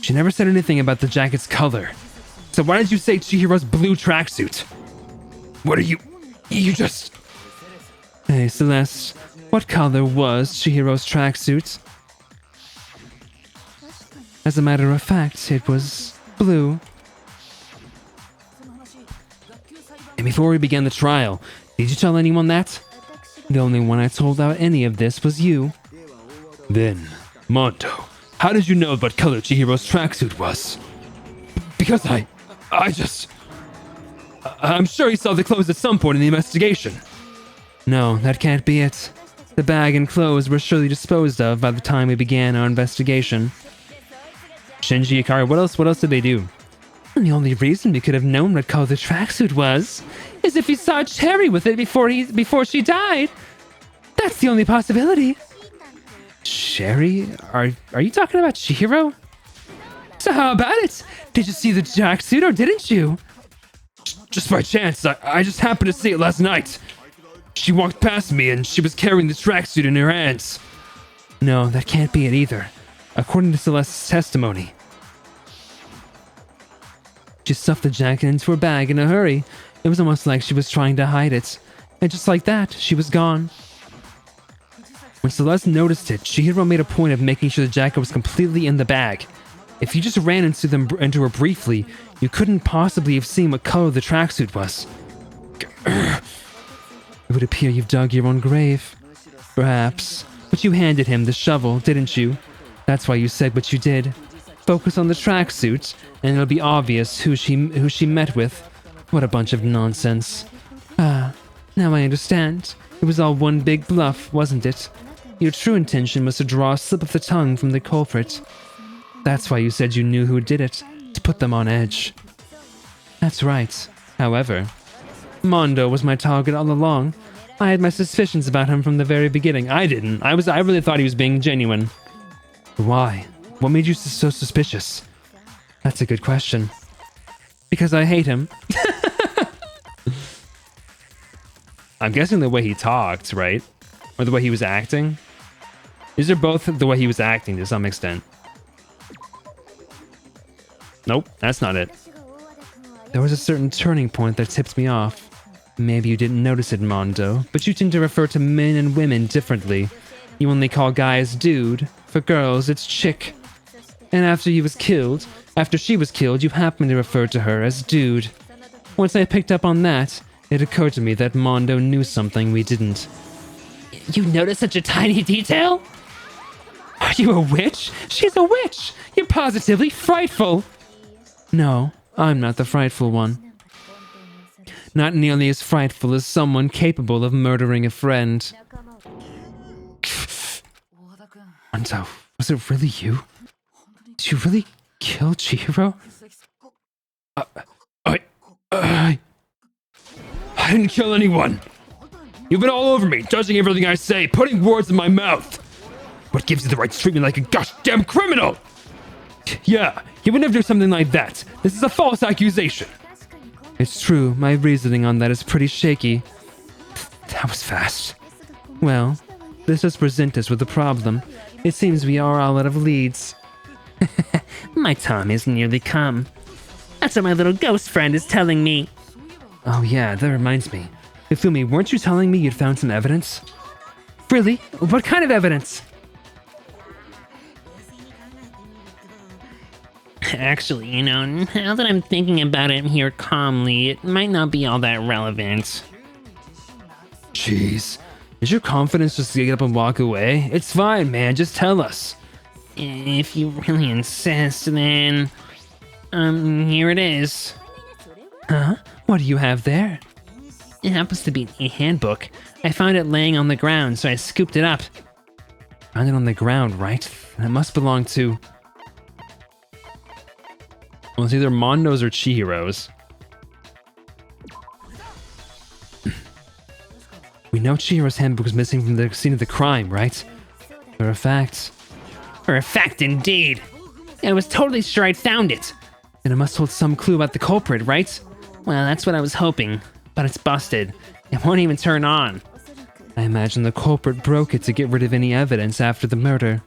She never said anything about the jacket's color. So why did you say Chihiro's blue tracksuit? What are you just... Hey, Celeste, what color was Chihiro's tracksuit? As a matter of fact, it was blue. And before we began the trial, did you tell anyone that? The only one I told about any of this was you. Then, Mondo, how did you know what color Chihiro's tracksuit was? Because I'm sure he saw the clothes at some point in the investigation. No, that can't be it. The bag and clothes were surely disposed of by the time we began our investigation. Shinji Ikari, what else did they do? And the only reason we could have known what color the tracksuit was is if he saw Cherry with it before she died. That's the only possibility. Cherry? Are you talking about Chihiro? So how about it? Did you see the tracksuit or didn't you? Just by chance. I just happened to see it last night. She walked past me and she was carrying the tracksuit in her hands. No, that can't be it either. According to Celeste's testimony, she stuffed the jacket into her bag in a hurry. It was almost like she was trying to hide it. And just like that, she was gone. When Celeste noticed it, Chihiro made a point of making sure the jacket was completely in the bag. If you just ran into her briefly, you couldn't possibly have seen what color the tracksuit was. It would appear you've dug your own grave. Perhaps. But you handed him the shovel, didn't you? That's why you said what you did. Focus on the tracksuit, and it'll be obvious who she met with. What a bunch of nonsense. Ah, now I understand. It was all one big bluff, wasn't it? Your true intention was to draw a slip of the tongue from the culprit. That's why you said you knew who did it, to put them on edge. That's right. However, Mondo was my target all along. I had my suspicions about him from the very beginning. I didn't. I really thought he was being genuine. Why? What made you so suspicious? That's a good question. Because I hate him. I'm guessing the way he talked, right? Or the way he was acting? These are both the way he was acting to some extent. Nope, that's not it. There was a certain turning point that tipped me off. Maybe you didn't notice it, Mondo, but you tend to refer to men and women differently. You only call guys dude. For girls, it's chick. And after she was killed, you happened to refer to her as dude. Once I picked up on that, it occurred to me that Mondo knew something we didn't. You noticed such a tiny detail? Are you a witch? She's a witch! You're positively frightful! No, I'm not the frightful one. Not nearly as frightful as someone capable of murdering a friend. Mondo, was it really you? Did you really kill Chihiro? I didn't kill anyone! You've been all over me, judging everything I say, putting words in my mouth! What gives you the right to treat me like a goddamn criminal? Yeah, you would never do something like that. This is a false accusation. It's true, my reasoning on that is pretty shaky. That was fast. Well, this does present us with a problem. It seems we are all out of leads. My time is nearly come. That's what my little ghost friend is telling me. Oh yeah, that reminds me. Ifumi, weren't you telling me you'd found some evidence? Really? What kind of evidence? Actually, now that I'm thinking about it here calmly, it might not be all that relevant. Jeez. Is your confidence just to get up and walk away? It's fine, man. Just tell us. If you really insist, then... here it is. Huh? What do you have there? It happens to be a handbook. I found it laying on the ground, so I scooped it up. Found it on the ground, right? And it must belong to... Well, it's either Mondo's or Chihiro's. We know Chihiro's handbook was missing from the scene of the crime, right? For a fact. For a fact, indeed. I was totally sure I'd found it. And it must hold some clue about the culprit, right? Well, that's what I was hoping. But it's busted. It won't even turn on. I imagine the culprit broke it to get rid of any evidence after the murder.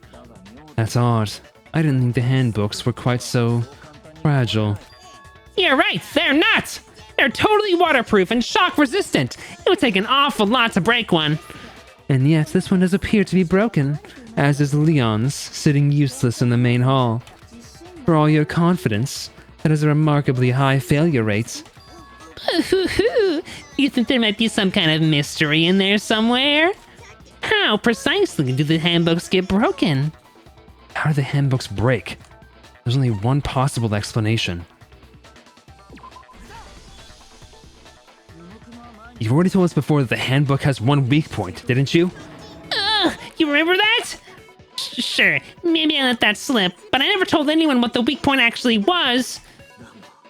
That's odd. I didn't think the handbooks were quite so... fragile. You're right, they're not! They're totally waterproof and shock resistant. It would take an awful lot to break one. And yet, this one does appear to be broken, as is Leon's, sitting useless in the main hall. For all your confidence, that is a remarkably high failure rate. You think there might be some kind of mystery in there somewhere? How precisely do the handbooks get broken? How do the handbooks break? There's only one possible explanation. You've already told us before that the handbook has one weak point, didn't you? You remember that? Sure, maybe I let that slip, but I never told anyone what the weak point actually was.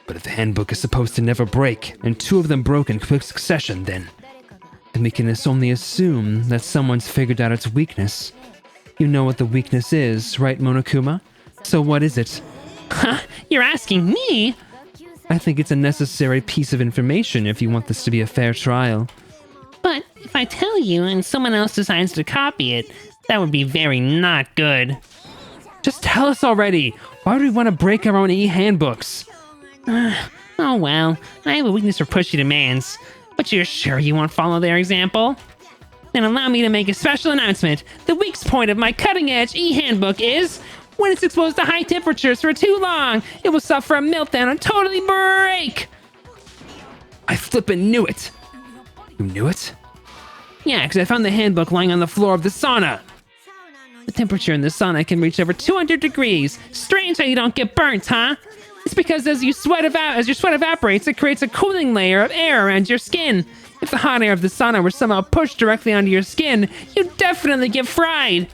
But if the handbook is supposed to never break, and two of them broke in quick succession, then we can only assume that someone's figured out its weakness. You know what the weakness is, right, Monokuma? So what is it? Huh? You're asking me? I think it's a necessary piece of information if you want this to be a fair trial. But if I tell you and someone else decides to copy it, that would be very not good. Just tell us already. Why do we want to break our own e-handbooks? Oh well, I have a weakness for pushy demands. But you're sure you won't follow their example? Then allow me to make a special announcement. The weak point of my cutting-edge e-handbook is when it's exposed to high temperatures for too long, it will suffer a meltdown and totally break. I flippin' knew it. You knew it? Yeah, because I found the handbook lying on the floor of the sauna. The temperature in the sauna can reach over 200 degrees. Strange how you don't get burnt, huh? It's because as your sweat evaporates, it creates a cooling layer of air around your skin. If the hot air of the sauna were somehow pushed directly onto your skin, you'd definitely get fried.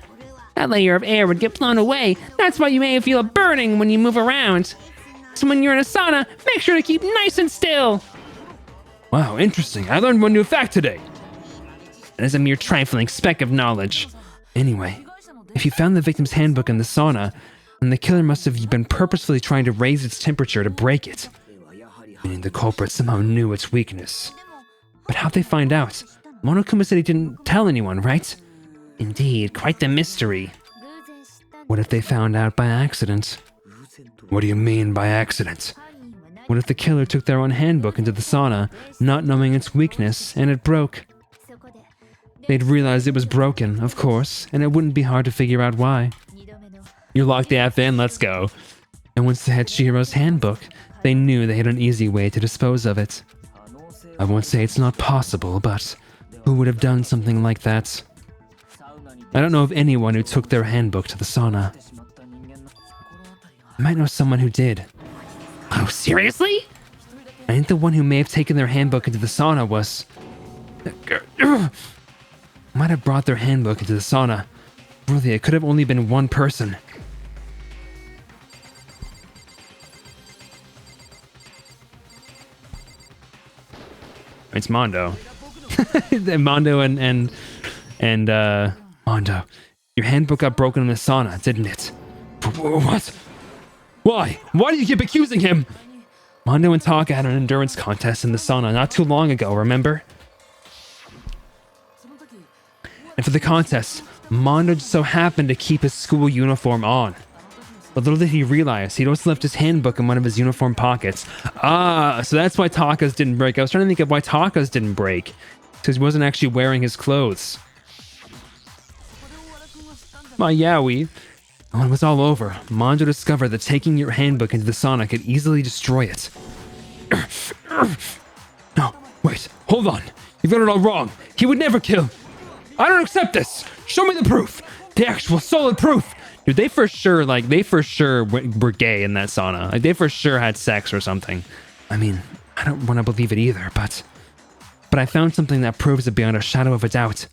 That layer of air would get blown away. That's why you may feel a burning when you move around. So when you're in a sauna, make sure to keep nice and still. Wow, interesting. I learned one new fact today. That is a mere trifling speck of knowledge. Anyway, if you found the victim's handbook in the sauna, then the killer must have been purposefully trying to raise its temperature to break it. Meaning the culprit somehow knew its weakness. But how'd they find out? Monokuma said he didn't tell anyone, right? Indeed, quite the mystery. What if they found out by accident? What do you mean by accident? What if the killer took their own handbook into the sauna, not knowing its weakness, and it broke? They'd realize it was broken, of course, and it wouldn't be hard to figure out why. You locked the F in, let's go. And once they had Chihiro's handbook, they knew they had an easy way to dispose of it. I won't say it's not possible, but who would have done something like that? I don't know of anyone who took their handbook to the sauna. I might know someone who did. Oh, seriously? I think the one who may have taken their handbook into the sauna was... might have brought their handbook into the sauna. Really, it could have only been one person. It's Mondo. Mondo and Mondo. Your handbook got broken in the sauna, didn't it? What? Why? Why do you keep accusing him? Mondo and Taka had an endurance contest in the sauna not too long ago, remember? And for the contest, Mondo just so happened to keep his school uniform on. But little did he realize, he'd also left his handbook in one of his uniform pockets. Ah, so that's why Taka's didn't break. I was trying to think of why Taka's didn't break. Because he wasn't actually wearing his clothes. My Yowie. When it was all over, Mondo discovered that taking your handbook into the sauna could easily destroy it. No, wait, hold on. You've got it all wrong. He would never kill. I don't accept this. Show me the proof. The actual solid proof. Dude, they for sure were gay in that sauna. Like, they for sure had sex or something. I mean, I don't want to believe it either, but I found something that proves it beyond a shadow of a doubt.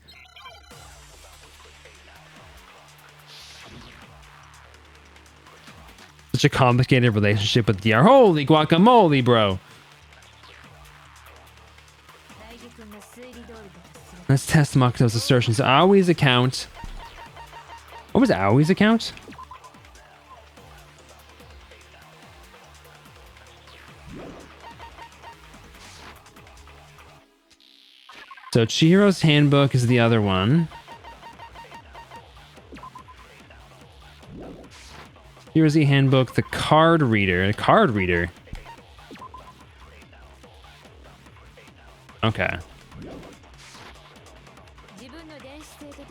Such a complicated relationship with DR. Holy guacamole, bro. Let's test Makoto's assertions. Aoi's account. What was Aoi's account? So Chihiro's handbook is the other one. Here's the handbook, the card reader. Okay.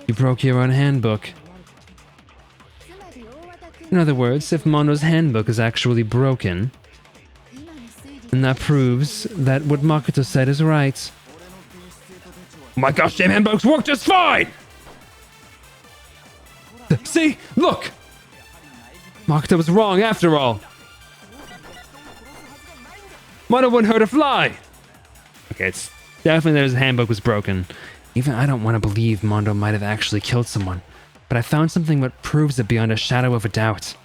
You broke your own handbook. In other words, if Mondo's handbook is actually broken, then that proves that what Makoto said is right. Oh my gosh, damn handbooks work just fine! See? Look! Makoto was wrong after all. Mondo wouldn't hurt a fly! Okay, it's definitely that his handbook was broken. Even I don't want to believe Mondo might have actually killed someone, but I found something that proves it beyond a shadow of a doubt.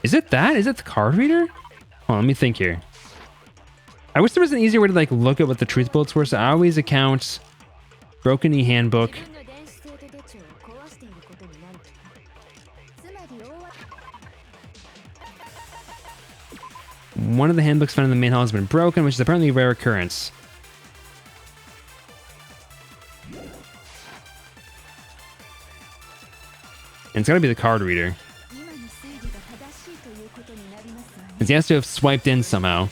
Is it that? Is it the card reader? Oh, let me think here. I wish there was an easier way to like look at what the truth bullets were. So Aoi's account, broken e-handbook. One of the handbooks found in the main hall has been broken, which is apparently a rare occurrence. And it's gotta be the card reader. Because he has to have swiped in somehow.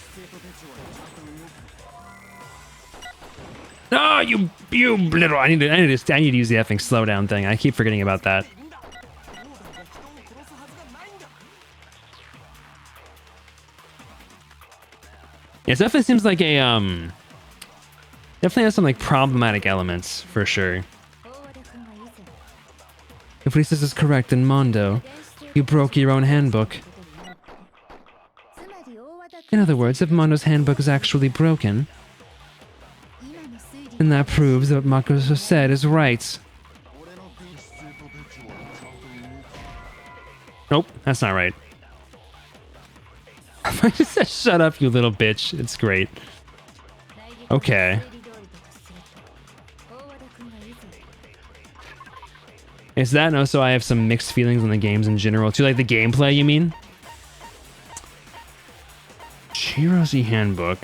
Oh, you little! I need to use the effing slowdown thing. I keep forgetting about that. Yeah, it definitely seems like a definitely has some like problematic elements for sure. If what he says is correct, then Mondo, you broke your own handbook. In other words, if Mondo's handbook is actually broken, then that proves that what Makoto said is right. Nope, that's not right. I just said, shut up, you little bitch. It's great. Okay. Is that? No, so I have some mixed feelings on the games in general. Too, like the gameplay, you mean? Chihiro's handbook.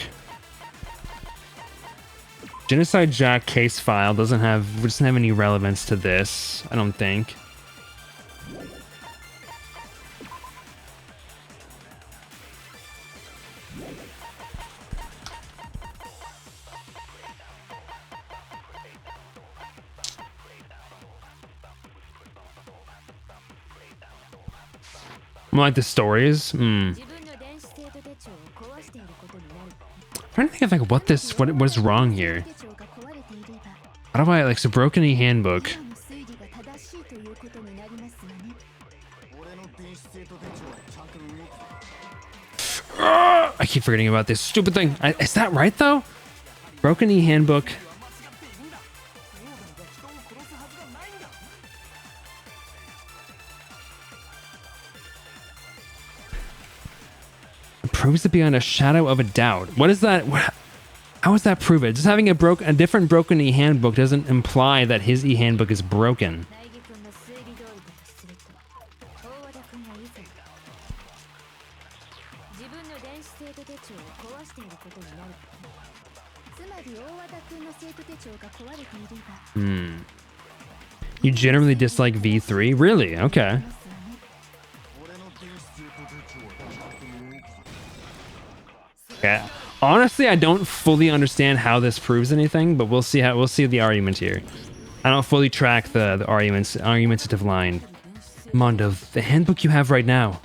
Genocide Jack case file doesn't have any relevance to this, I don't think. Like the stories? I'm trying to think of like what was wrong here. How do I like so broken handbook? I keep forgetting about this stupid thing. Is that right though? Broken handbook. Proves it beyond a shadow of a doubt. What is that? How does that prove it? Just having a different broken handbook doesn't imply that his handbook is broken. You generally dislike V3? Really? Okay. Okay. Honestly, I don't fully understand how this proves anything, but we'll see the argument here. I don't fully track the argumentative line. Mondo, the handbook you have right now,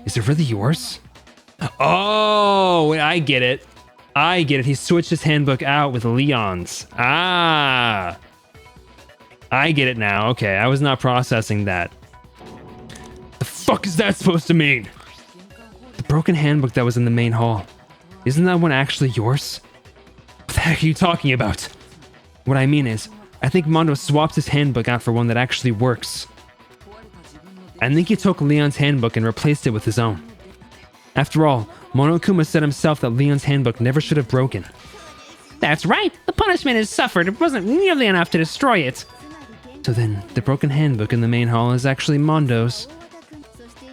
is it really yours? Oh, I get it. I get it. He switched his handbook out with Leon's. Ah. I get it now. Okay, I was not processing that. The fuck is that supposed to mean? The broken handbook that was in the main hall. Isn't that one actually yours? What the heck are you talking about? What I mean is, I think Mondo swapped his handbook out for one that actually works. I think he took Leon's handbook and replaced it with his own. After all, Monokuma said himself that Leon's handbook never should have broken. That's right. The punishment is suffered. It wasn't nearly enough to destroy it. So then, the broken handbook in the main hall is actually Mondo's.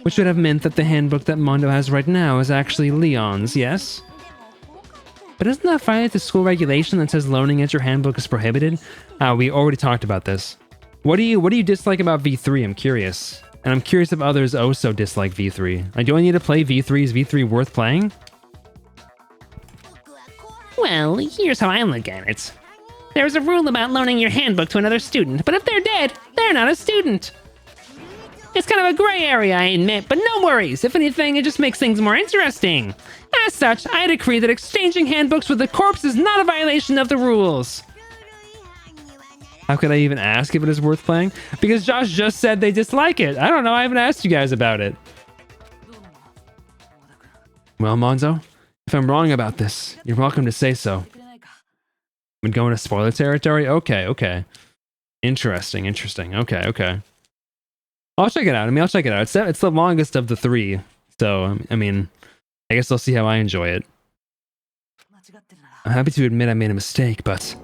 Which would have meant that the handbook that Mondo has right now is actually Leon's, yes? But isn't that violate the school regulation that says loaning at your handbook is prohibited? We already talked about this. What do you dislike about V3? I'm curious. And I'm curious if others also dislike V3. Like, do I need to play V3? Is V3 worth playing? Well, here's how I look at it. There's a rule about loaning your handbook to another student, but if they're dead, they're not a student. It's kind of a gray area, I admit, but no worries. If anything, it just makes things more interesting. As such, I decree that exchanging handbooks with a corpse is not a violation of the rules. How could I even ask if it is worth playing? Because Josh just said they dislike it. I don't know, I haven't asked you guys about it. Well, Monzo, if I'm wrong about this, you're welcome to say so. I'm going to spoiler territory? Okay. Interesting. Okay. I'll check it out. It's the longest of the three. So, I mean, I guess I'll see how I enjoy it. I'm happy to admit I made a mistake, but...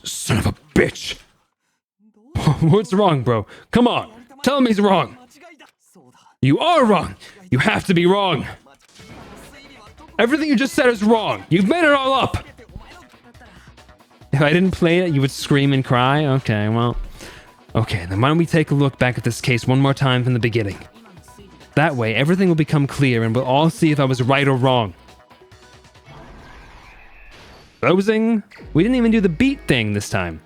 Son of a bitch! What's wrong, bro? Come on! Tell him he's wrong! You are wrong! You have to be wrong! Everything you just said is wrong. You've made it all up. If I didn't play it, you would scream and cry? Okay, well. Okay, then why don't we take a look back at this case one more time from the beginning? That way, everything will become clear and we'll all see if I was right or wrong. Closing? We didn't even do the beat thing this time.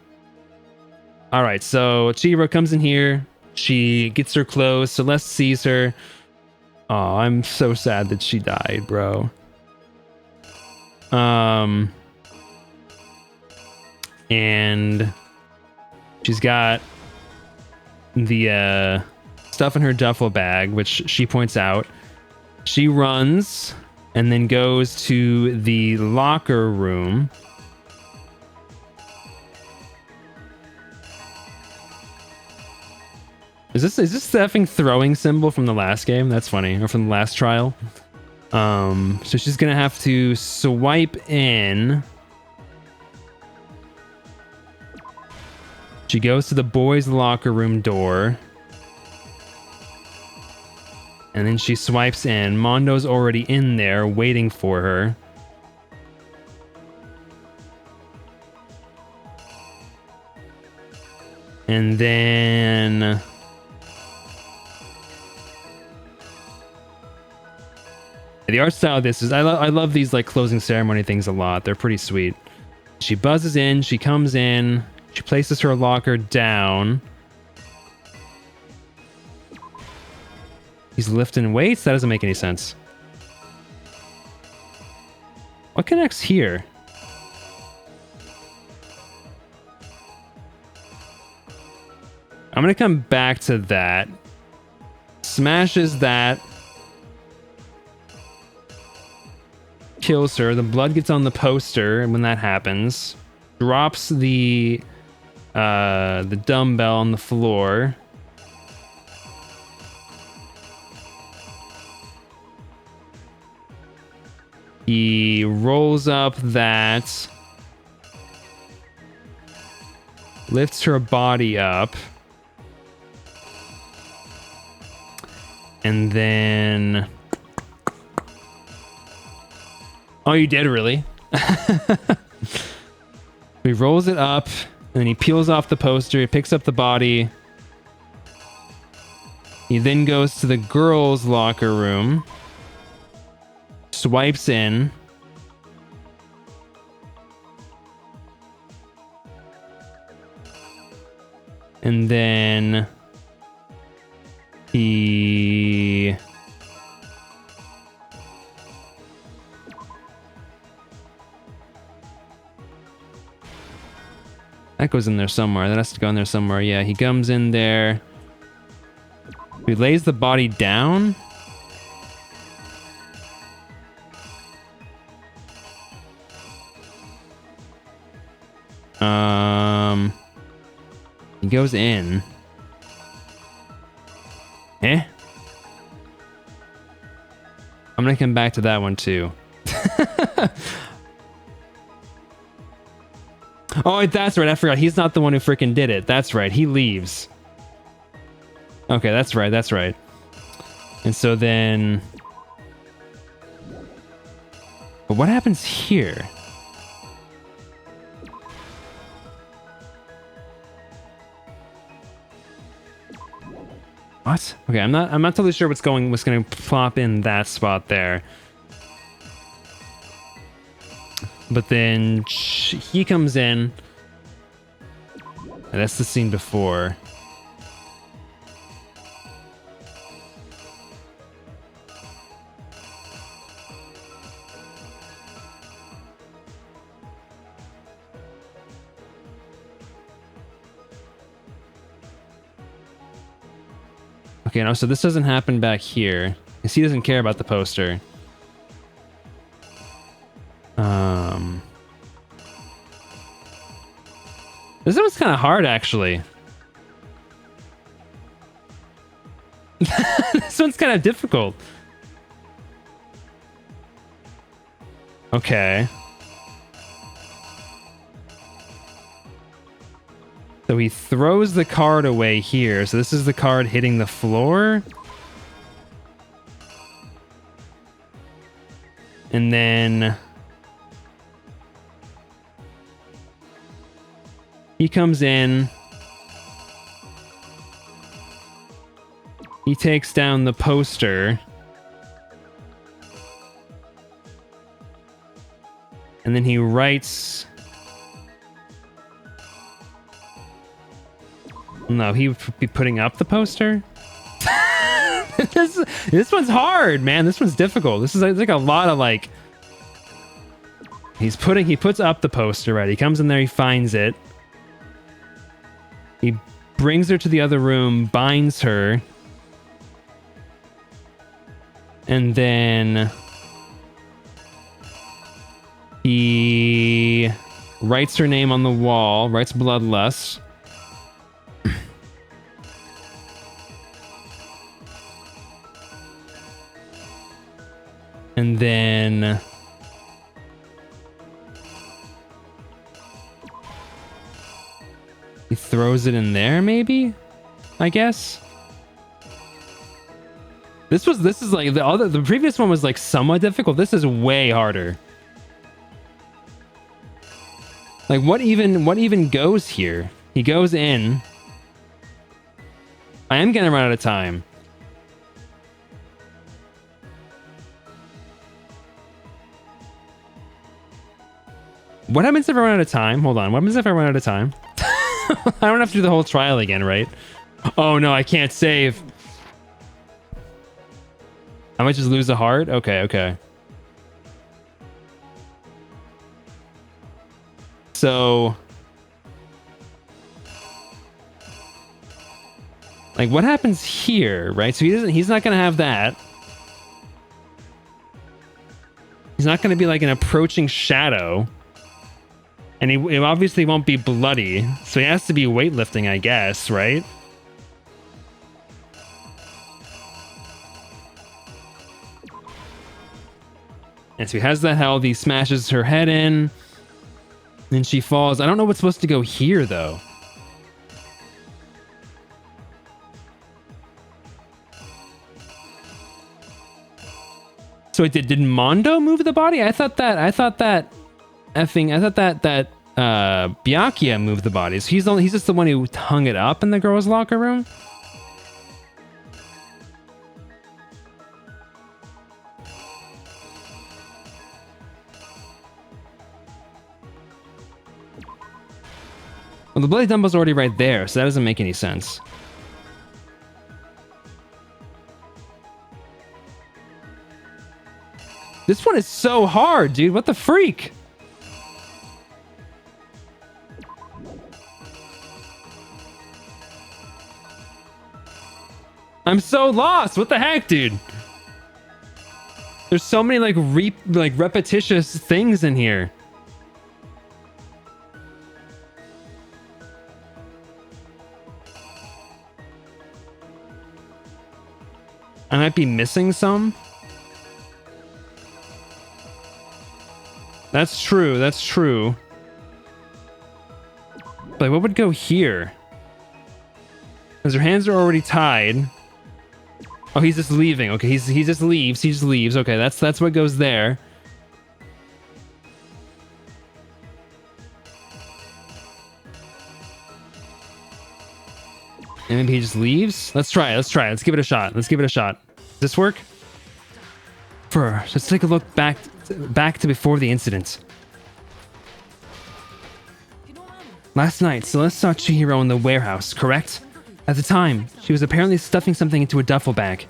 Alright, so Chihiro comes in here. She gets her clothes. Celeste sees her. Oh, I'm so sad that she died, bro. And she's got the stuff in her duffel bag, which she points out. She runs and then goes to the locker room. Is this the effing throwing symbol from the last game? That's funny. Or from the last trial. So she's gonna have to swipe in. She goes to the boys' locker room door. And then she swipes in. Mondo's already in there waiting for her. And then... the art style of this is... I love these like closing ceremony things a lot. They're pretty sweet. She buzzes in. She comes in. She places her locker down. He's lifting weights? That doesn't make any sense. What connects here? I'm gonna come back to that. Smashes that. Kills her. The blood gets on the poster, and when that happens, drops the dumbbell on the floor. He rolls up that, lifts her body up, and then... Oh, you did, really? He rolls it up, and then he peels off the poster, he picks up the body. He then goes to the girls' locker room. Swipes in. And then he... that goes in there somewhere. That has to go in there somewhere. Yeah, he comes in there. He lays the body down. He goes in. Eh? I'm gonna come back to that one too. Oh, that's right. I forgot. He's not the one who freaking did it. That's right. He leaves. Okay, that's right. That's right. And so then... but what happens here? What? Okay, I'm not totally sure what's going to plop in that spot there. But then he comes in. And that's the scene before. Okay, no, so this doesn't happen back here. Because he doesn't care about the poster. This one's kind of hard, actually. This one's kind of difficult. Okay. So he throws the card away here. So this is the card hitting the floor. And And then he comes in. He takes down the poster. And then he writes... No, he would be putting up the poster? This one's hard, man. This one's difficult. This is like a lot of like... He puts up the poster, right? He comes in there, he finds it. He brings her to the other room, binds her. And then he writes her name on the wall, writes Bloodlust. And then he throws it in there, maybe? I guess. This is like the previous one was like somewhat difficult. This is way harder. Like what even goes here? He goes in. I am gonna run out of time. What happens if I run out of time? Hold on. What happens if I run out of time? I don't have to do the whole trial again, right? Oh no, I can't save. I might just lose a heart? Okay. So... like, what happens here, right? So he's not gonna have that. He's not gonna be like an approaching shadow. And he obviously won't be bloody. So he has to be weightlifting, I guess, right? And so he has the health. He smashes her head in. And she falls. I don't know what's supposed to go here, though. So it did Mondo move the body? I thought that Byakuya moved the body. So he's just the one who hung it up in the girls' locker room? Well, the bloody dumbbell's already right there, so that doesn't make any sense. This one is so hard, dude. What the freak? I'm so lost. What the heck, dude? There's so many like repetitious things in here. I might be missing some. That's true. That's true. But what would go here? Because her hands are already tied. Oh, he's just leaving. Okay, he just leaves. He just leaves. Okay, that's what goes there. And maybe he just leaves. Let's try it. Let's give it a shot. Does this work? First, let's take a look back to before the incident. Last night, Celeste saw Chihiro in the warehouse, correct? At the time, she was apparently stuffing something into a duffel bag.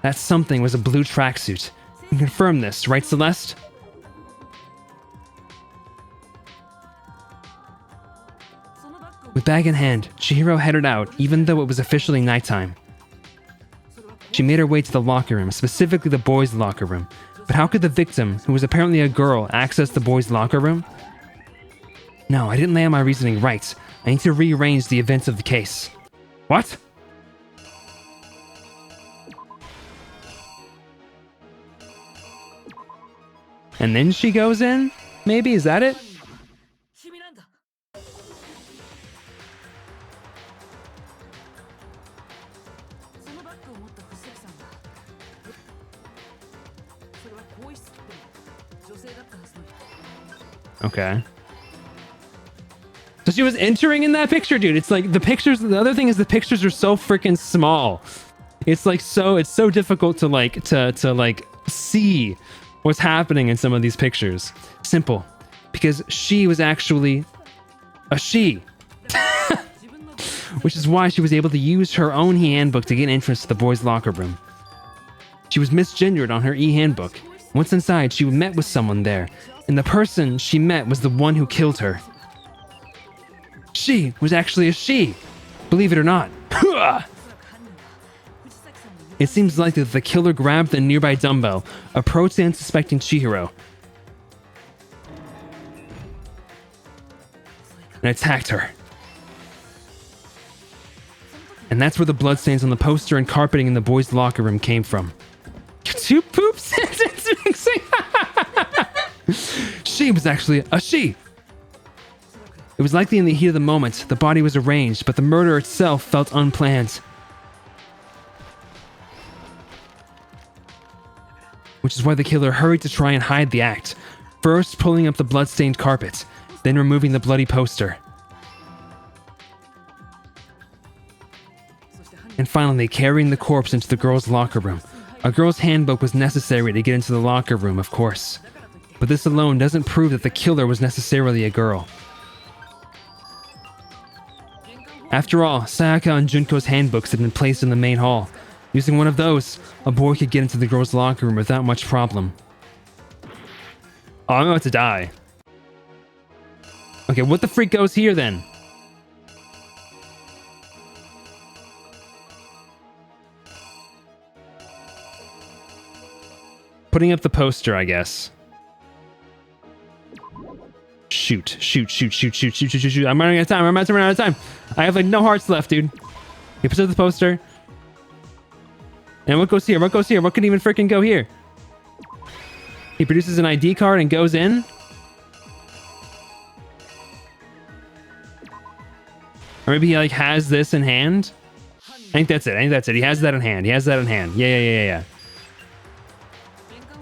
That something was a blue tracksuit. You can confirm this, right, Celeste? With bag in hand, Chihiro headed out, even though it was officially nighttime. She made her way to the locker room, specifically the boys' locker room. But how could the victim, who was apparently a girl, access the boys' locker room? No, I didn't lay out my reasoning right. I need to rearrange the events of the case. What? And then she goes in? Maybe? Is that it? Okay. So she was entering in that picture, dude. It's like the pictures. The other thing is the pictures are so freaking small. It's like it's so difficult to like see what's happening in some of these pictures. Simple, because she was actually a she. Which is why she was able to use her own e-handbook to get entrance to the boys' locker room. She was misgendered on her e-handbook. Once inside, she met with someone there, and the person she met was the one who killed her. She was actually a she, believe it or not. It seems likely that the killer grabbed the nearby dumbbell, approached the unsuspecting Chihiro, and attacked her. And that's where the bloodstains on the poster and carpeting in the boys' locker room came from. Two poops? It's mixing. She was actually a she. It was likely in the heat of the moment, the body was arranged, but the murder itself felt unplanned. Which is why the killer hurried to try and hide the act, first pulling up the blood-stained carpet, then removing the bloody poster. And finally carrying the corpse into the girls' locker room. A girl's handbook was necessary to get into the locker room, of course. But this alone doesn't prove that the killer was necessarily a girl. After all, Sayaka and Junko's handbooks had been placed in the main hall. Using one of those, a boy could get into the girls' locker room without much problem. Oh, I'm about to die. Okay, what the freak goes here then? Putting up the poster, I guess. Shoot. I'm running out of time. I'm about to run out of time. I have like no hearts left, dude. He puts up the poster. And what goes here? What goes here? What can even freaking go here? He produces an ID card and goes in. Or maybe he like has this in hand. I think that's it. He has that in hand. Yeah.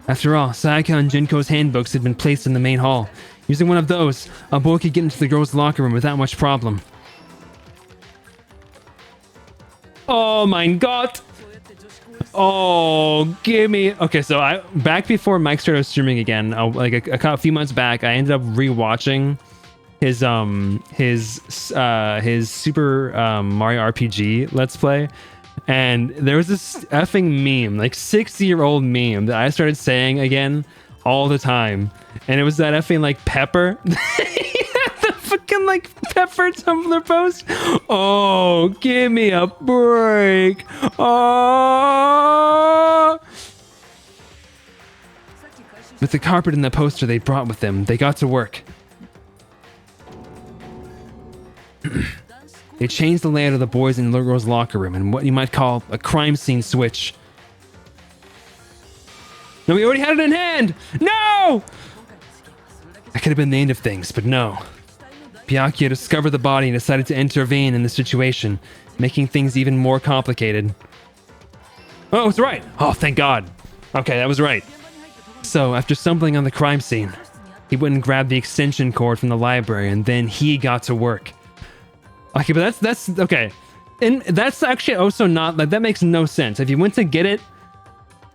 After all, Sayaka and Junko's handbooks had been placed in the main hall. Using one of those, a boy could get into the girls' locker room without much problem. Oh my god! Oh, gimme! Okay, so back before Mike started streaming again, like a few months back, I ended up rewatching his Super Mario RPG Let's Play. And there was this effing meme, like 6-year-old meme that I started saying again all the time. And it was that effing like pepper. The fucking like pepper Tumblr post. Oh, give me a break. Oh. With the carpet and the poster they brought with them, they got to work. They changed the layout of the boys and girls' locker room in what you might call a crime scene switch. No, we already had it in hand! No! That could have been the end of things, but no. Byakuya discovered the body and decided to intervene in the situation, making things even more complicated. Oh, it's right! Oh, thank God. Okay, that was right. So, after stumbling on the crime scene, he went and grabbed the extension cord from the library, and then he got to work. Okay, but that's okay. And that's actually also not, like, that makes no sense. If you went to get it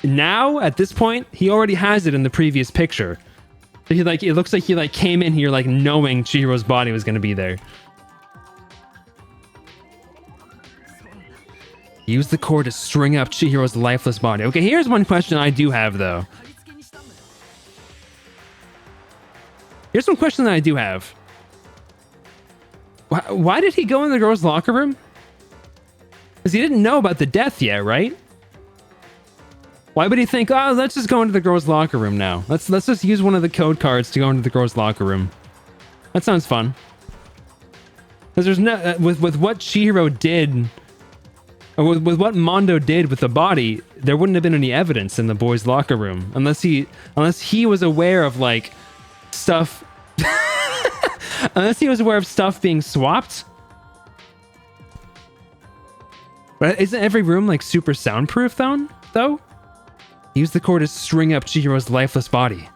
now, at this point, he already has it in the previous picture. So he like, it looks like he like came in here like knowing Chihiro's body was going to be there. Use the cord to string up Chihiro's lifeless body. Okay, here's one question I do have though. Here's one question that I do have. Why did he go in the girls' locker room? Because he didn't know about the death yet, right? Why would he think, oh, let's just go into the girls' locker room now. Let's just use one of the code cards to go into the girls' locker room. That sounds fun. Because there's no with what Chihiro did, or with what Mondo did with the body, there wouldn't have been any evidence in the boys' locker room unless he was aware of like stuff. Unless he was aware of stuff being swapped. But isn't every room like super soundproof though? He used the cord to string up Chihiro's lifeless body.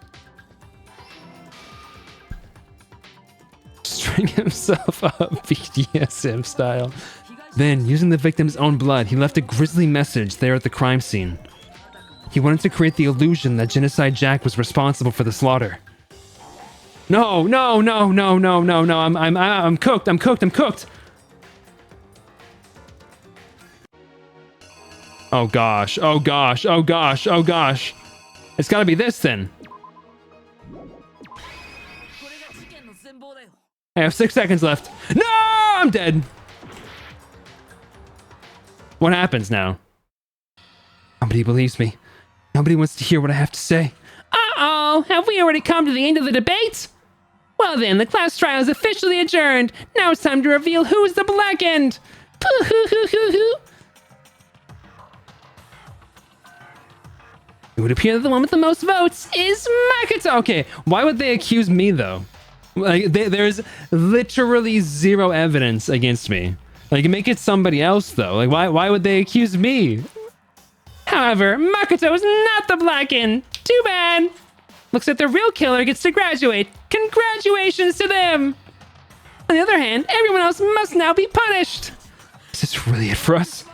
String himself up BDSM style. Then, using the victim's own blood, he left a grisly message there at the crime scene. He wanted to create the illusion that Genocide Jack was responsible for the slaughter. No, no, no, no, no, no, no. I'm cooked. I'm cooked. I'm cooked. Oh gosh. Oh gosh. Oh gosh. Oh gosh. It's got to be this then. I have 6 seconds left. No, I'm dead. What happens now? Nobody believes me. Nobody wants to hear what I have to say. Uh-oh, have we already come to the end of the debate? Well then, the class trial is officially adjourned. Now it's time to reveal who's the blackened. It would appear that the one with the most votes is Makoto. Okay, why would they accuse me though? Like, there's literally zero evidence against me. Like, make it somebody else though. Like, why would they accuse me? However, Makoto is not the blackened. Too bad. Looks like the real killer gets to graduate. Congratulations to them. On the other hand, everyone else must now be punished. Is this really it for us?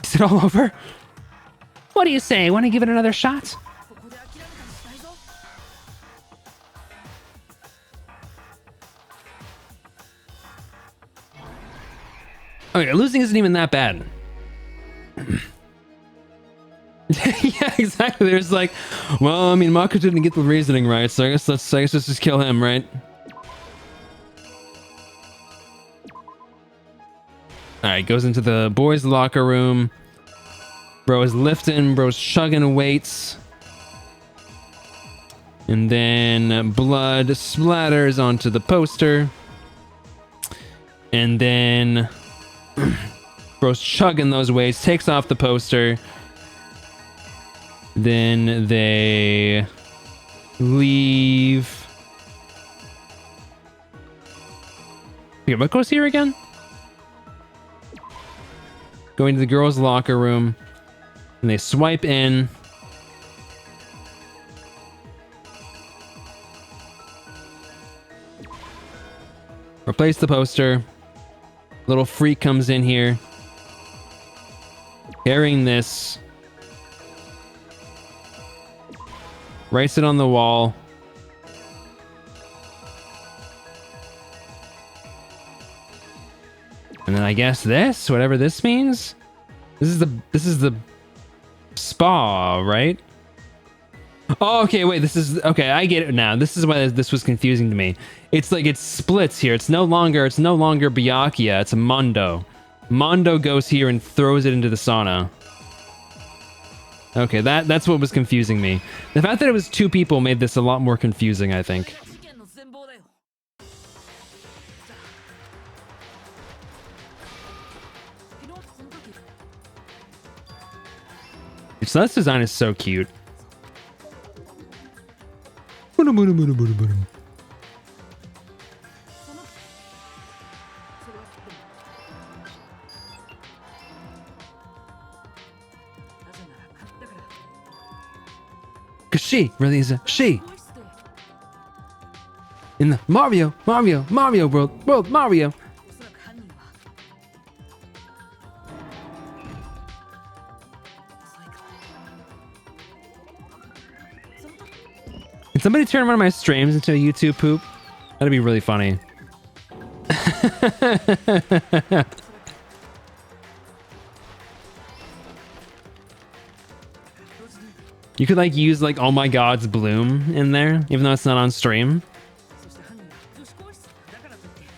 Is it all over? What do you say? Want to give it another shot? Okay, losing isn't even that bad. Yeah, exactly. There's like, well, I mean, Mako didn't get the reasoning right, so I guess let's just kill him, right? Alright, goes into the boys' locker room. Bro is lifting, bro's chugging weights. And then blood splatters onto the poster. And then bro's chugging those weights, takes off the poster. Then they leave. Okay, what goes here again? Going to the girls' locker room. And they swipe in. Replace the poster. Little freak comes in here. Carrying this. Writes it on the wall. And then I guess this, whatever this means. This is the spa, right? Oh, okay, wait, okay, I get it now. This is why this was confusing to me. It's like it splits here. It's no longer Byakuya, it's a Mondo. Mondo goes here and throws it into the sauna. Okay, that's what was confusing me. The fact that it was 2 people made this a lot more confusing, I think. This design is so cute. Cause she really is a she. In the Mario world, Mario. Can somebody turn one of my streams into a YouTube poop? That'd be really funny. You could like use like oh my god's bloom in there, even though it's not on stream.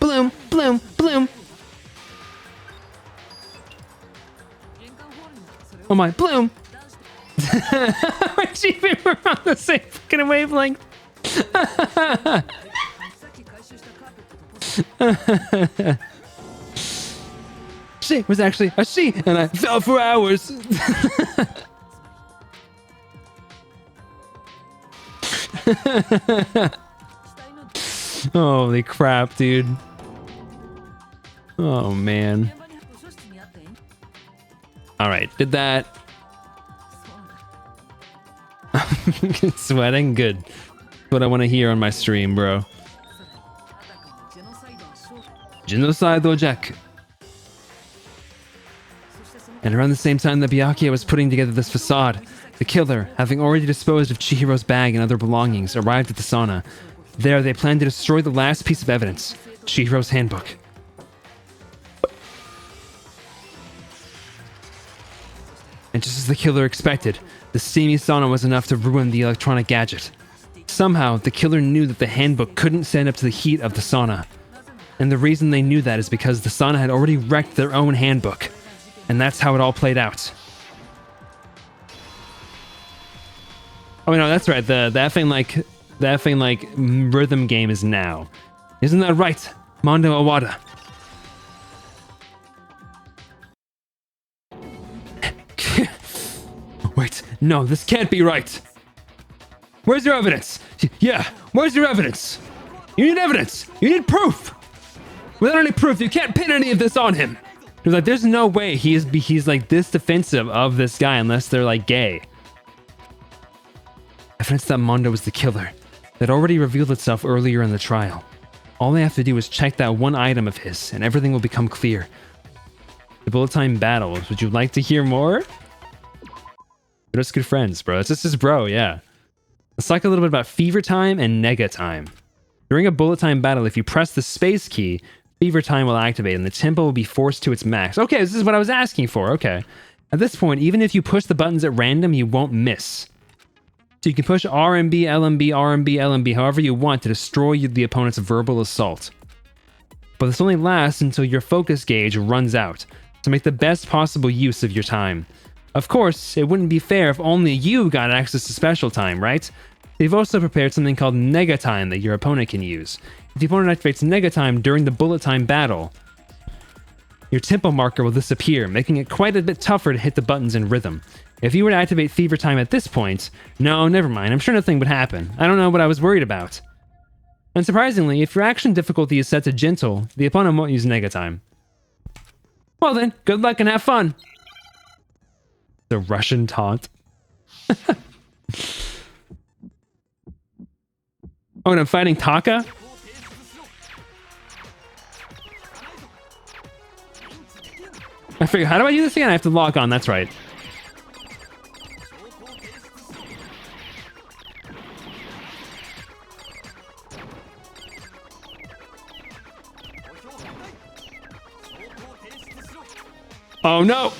Bloom, bloom, bloom. Oh my, bloom. We're on the same fucking wavelength. She was actually a she, and I fell for hours. Holy crap, dude. Oh, man. All right, did that. Sweating? Good. What I want to hear on my stream, bro. Genocidal Jack. And around the same time that Byakuya was putting together this facade, the killer, having already disposed of Chihiro's bag and other belongings, arrived at the sauna. There, they planned to destroy the last piece of evidence, Chihiro's handbook. And just as the killer expected, the steamy sauna was enough to ruin the electronic gadget. Somehow, the killer knew that the handbook couldn't stand up to the heat of the sauna. And the reason they knew that is because the sauna had already wrecked their own handbook. And that's how it all played out. Oh no, that's right. The effing like rhythm game is now. Isn't that right, Mondo Awada? Wait, no, this can't be right. Where's your evidence? Yeah, where's your evidence? You need evidence. You need proof. Without any proof, you can't pin any of this on him. He was like, there's no way he's like this defensive of this guy unless they're like gay. Evidence that Mondo was the killer that already revealed itself earlier in the trial. All they have to do is check that one item of his and everything will become clear. The bullet time battles. Would you like to hear more? We're just good friends, bro. It's just his bro, yeah. Let's talk a little bit about fever time and nega time. During a bullet time battle, if you press the space key, fever time will activate and the tempo will be forced to its max. Okay, this is what I was asking for. Okay. At this point, even if you push the buttons at random, you won't miss. So you can push RMB, LMB, RMB, LMB, however you want to destroy the opponent's verbal assault. But this only lasts until your focus gauge runs out, to make the best possible use of your time. Of course, it wouldn't be fair if only you got access to special time, right? They've also prepared something called nega time that your opponent can use. If the opponent activates nega time during the bullet time battle, your tempo marker will disappear, making it quite a bit tougher to hit the buttons in rhythm. If you were to activate fever time at this point, no, never mind, I'm sure nothing would happen. I don't know what I was worried about. Unsurprisingly, if your action difficulty is set to gentle, the opponent won't use nega time. Well then, good luck and have fun! The Russian taunt. Oh, and I'm fighting Taka? I figure, how do I do this again? I have to log on, that's right. Oh no!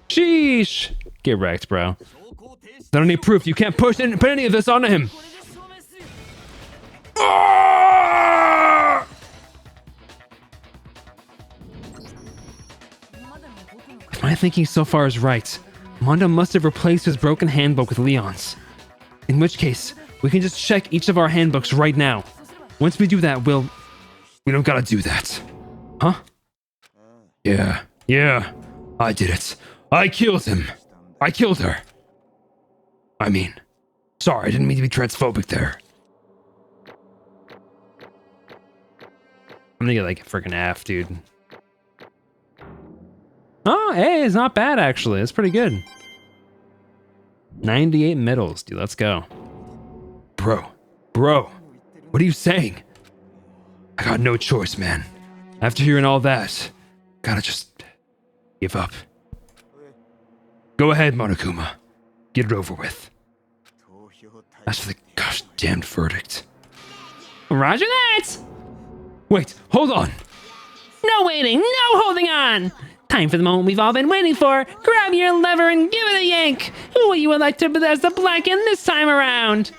Sheesh! Get wrecked, bro. I don't need proof. You can't put any of this onto him. If my thinking so far is right, Mondo must have replaced his broken handbook with Leon's. In which case, we can just check each of our handbooks right now. Once we do that, we don't gotta do that. Huh? Yeah. I did it. I killed him. I killed her. I mean, sorry, I didn't mean to be transphobic there. I'm gonna get like a freaking F, dude. Oh, hey, it's not bad actually. It's pretty good. 98 medals, dude. Let's go. Bro, what are you saying? I got no choice, man. After hearing all that, gotta just give up. Go ahead, Monokuma. Get it over with. As for the gosh damned verdict. Roger that! Wait, hold on! No waiting, no holding on! Time for the moment we've all been waiting for. Grab your lever and give it a yank! Who will you elect to possess the Blacken this time around?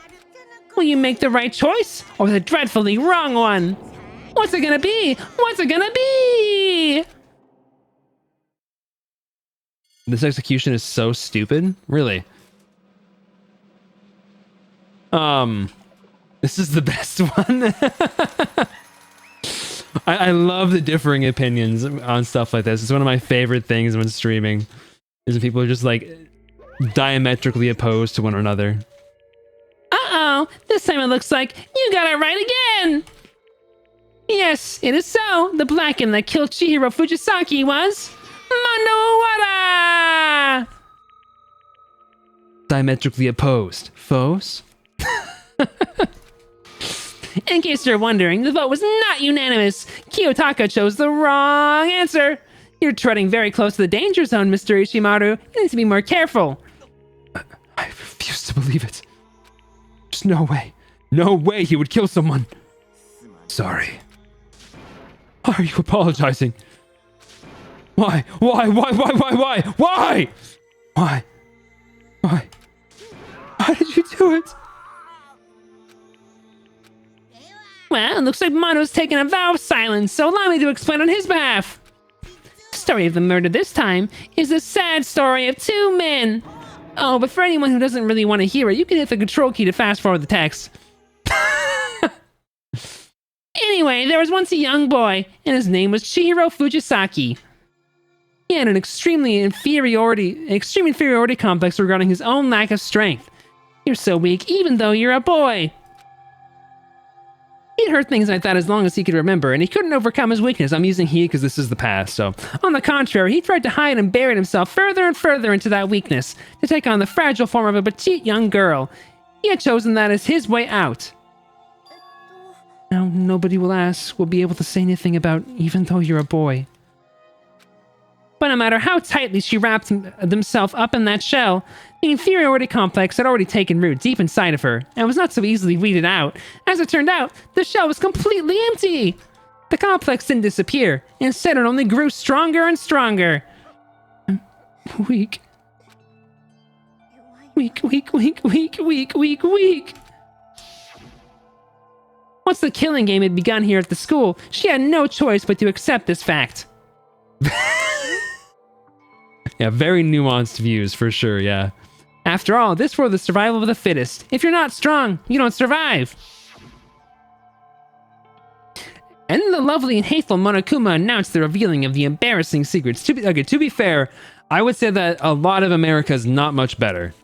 Will you make the right choice, or the dreadfully wrong one? What's it gonna be? What's it gonna be? This execution is so stupid. Really. This is the best one. I love the differing opinions on stuff like this. It's one of my favorite things when streaming, is when people are just like diametrically opposed to one another. Uh-oh, this time it looks like you got it right again. Yes, it is so. The Blacken that killed Chihiro Fujisaki was Manowara! Diametrically opposed. Foes? In case you're wondering, the vote was not unanimous. Kiyotaka chose the wrong answer. You're treading very close to the danger zone, Mr. Ishimaru. You need to be more careful. I refuse to believe it. There's no way. No way he would kill someone. Sorry. Why are you apologizing? Why? Why? Why? Why? Why? Why? Why? Why? Why? Why did you do it? Well, it looks like Mono's taken a vow of silence, so allow me to explain on his behalf. The story of the murder this time is a sad story of two men. Oh, but for anyone who doesn't really want to hear it, you can hit the control key to fast forward the text. Anyway, there was once a young boy, and his name was Chihiro Fujisaki. He had an extreme inferiority complex regarding his own lack of strength. You're so weak, even though you're a boy. He'd heard things like that as long as he could remember, and he couldn't overcome his weakness. I'm using he because this is the past, so. On the contrary, he tried to hide and bury himself further and further into that weakness, to take on the fragile form of a petite young girl. He had chosen that as his way out. Now, nobody will ask, will be able to say anything about even though you're a boy. But no matter how tightly she wrapped himself up in that shell, the inferiority complex had already taken root deep inside of her, and was not so easily weeded out. As it turned out, the shell was completely empty! The complex didn't disappear. Instead, it only grew stronger and stronger. I'm weak. Weak, weak, weak, weak, weak, weak, weak. Once the killing game had begun here at the school, she had no choice but to accept this fact. Yeah, very nuanced views for sure, yeah. After all, this world is survival of the fittest. If you're not strong, you don't survive. And then the lovely and hateful Monokuma announced the revealing of the embarrassing secrets. To be fair, I would say that a lot of America is not much better.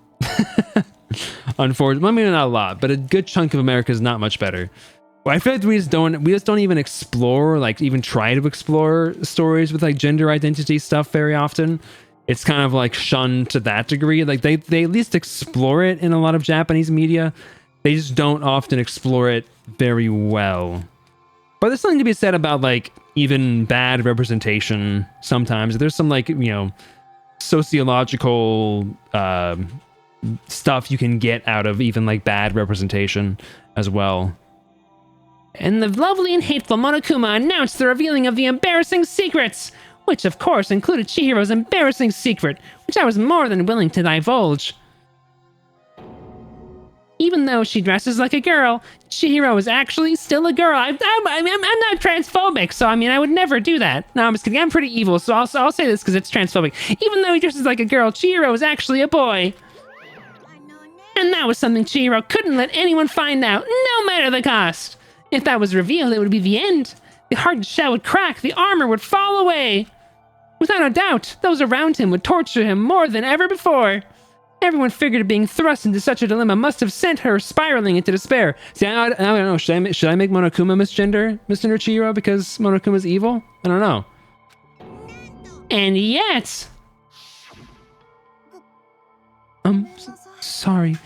Unfortunately, I mean, not a lot, but a good chunk of America is not much better. Well, I feel like we just don't even explore, like even try to explore stories with like gender identity stuff very often. It's kind of like shunned to that degree. Like they at least explore it in a lot of Japanese media. They just don't often explore it very well. But there's something to be said about like even bad representation sometimes. There's some like, you know, sociological stuff you can get out of even like bad representation as well. And the lovely and hateful Monokuma announced the revealing of the embarrassing secrets, which of course included Chihiro's embarrassing secret, which I was more than willing to divulge. Even though she dresses like a girl, Chihiro is actually still a girl. I'm not transphobic, so I mean, I would never do that. No, I'm just kidding. I'm pretty evil, so I'll say this because it's transphobic. Even though he dresses like a girl, Chihiro is actually a boy. And that was something Chihiro couldn't let anyone find out, no matter the cost. If that was revealed, it would be the end. The hardened shell would crack, the armor would fall away. Without a doubt, those around him would torture him more than ever before. Everyone figured being thrust into such a dilemma must have sent her spiraling into despair. See, I don't know. Should I make Monokuma misgender Mr. Chihiro because Monokuma's evil? I don't know. And yet... sorry.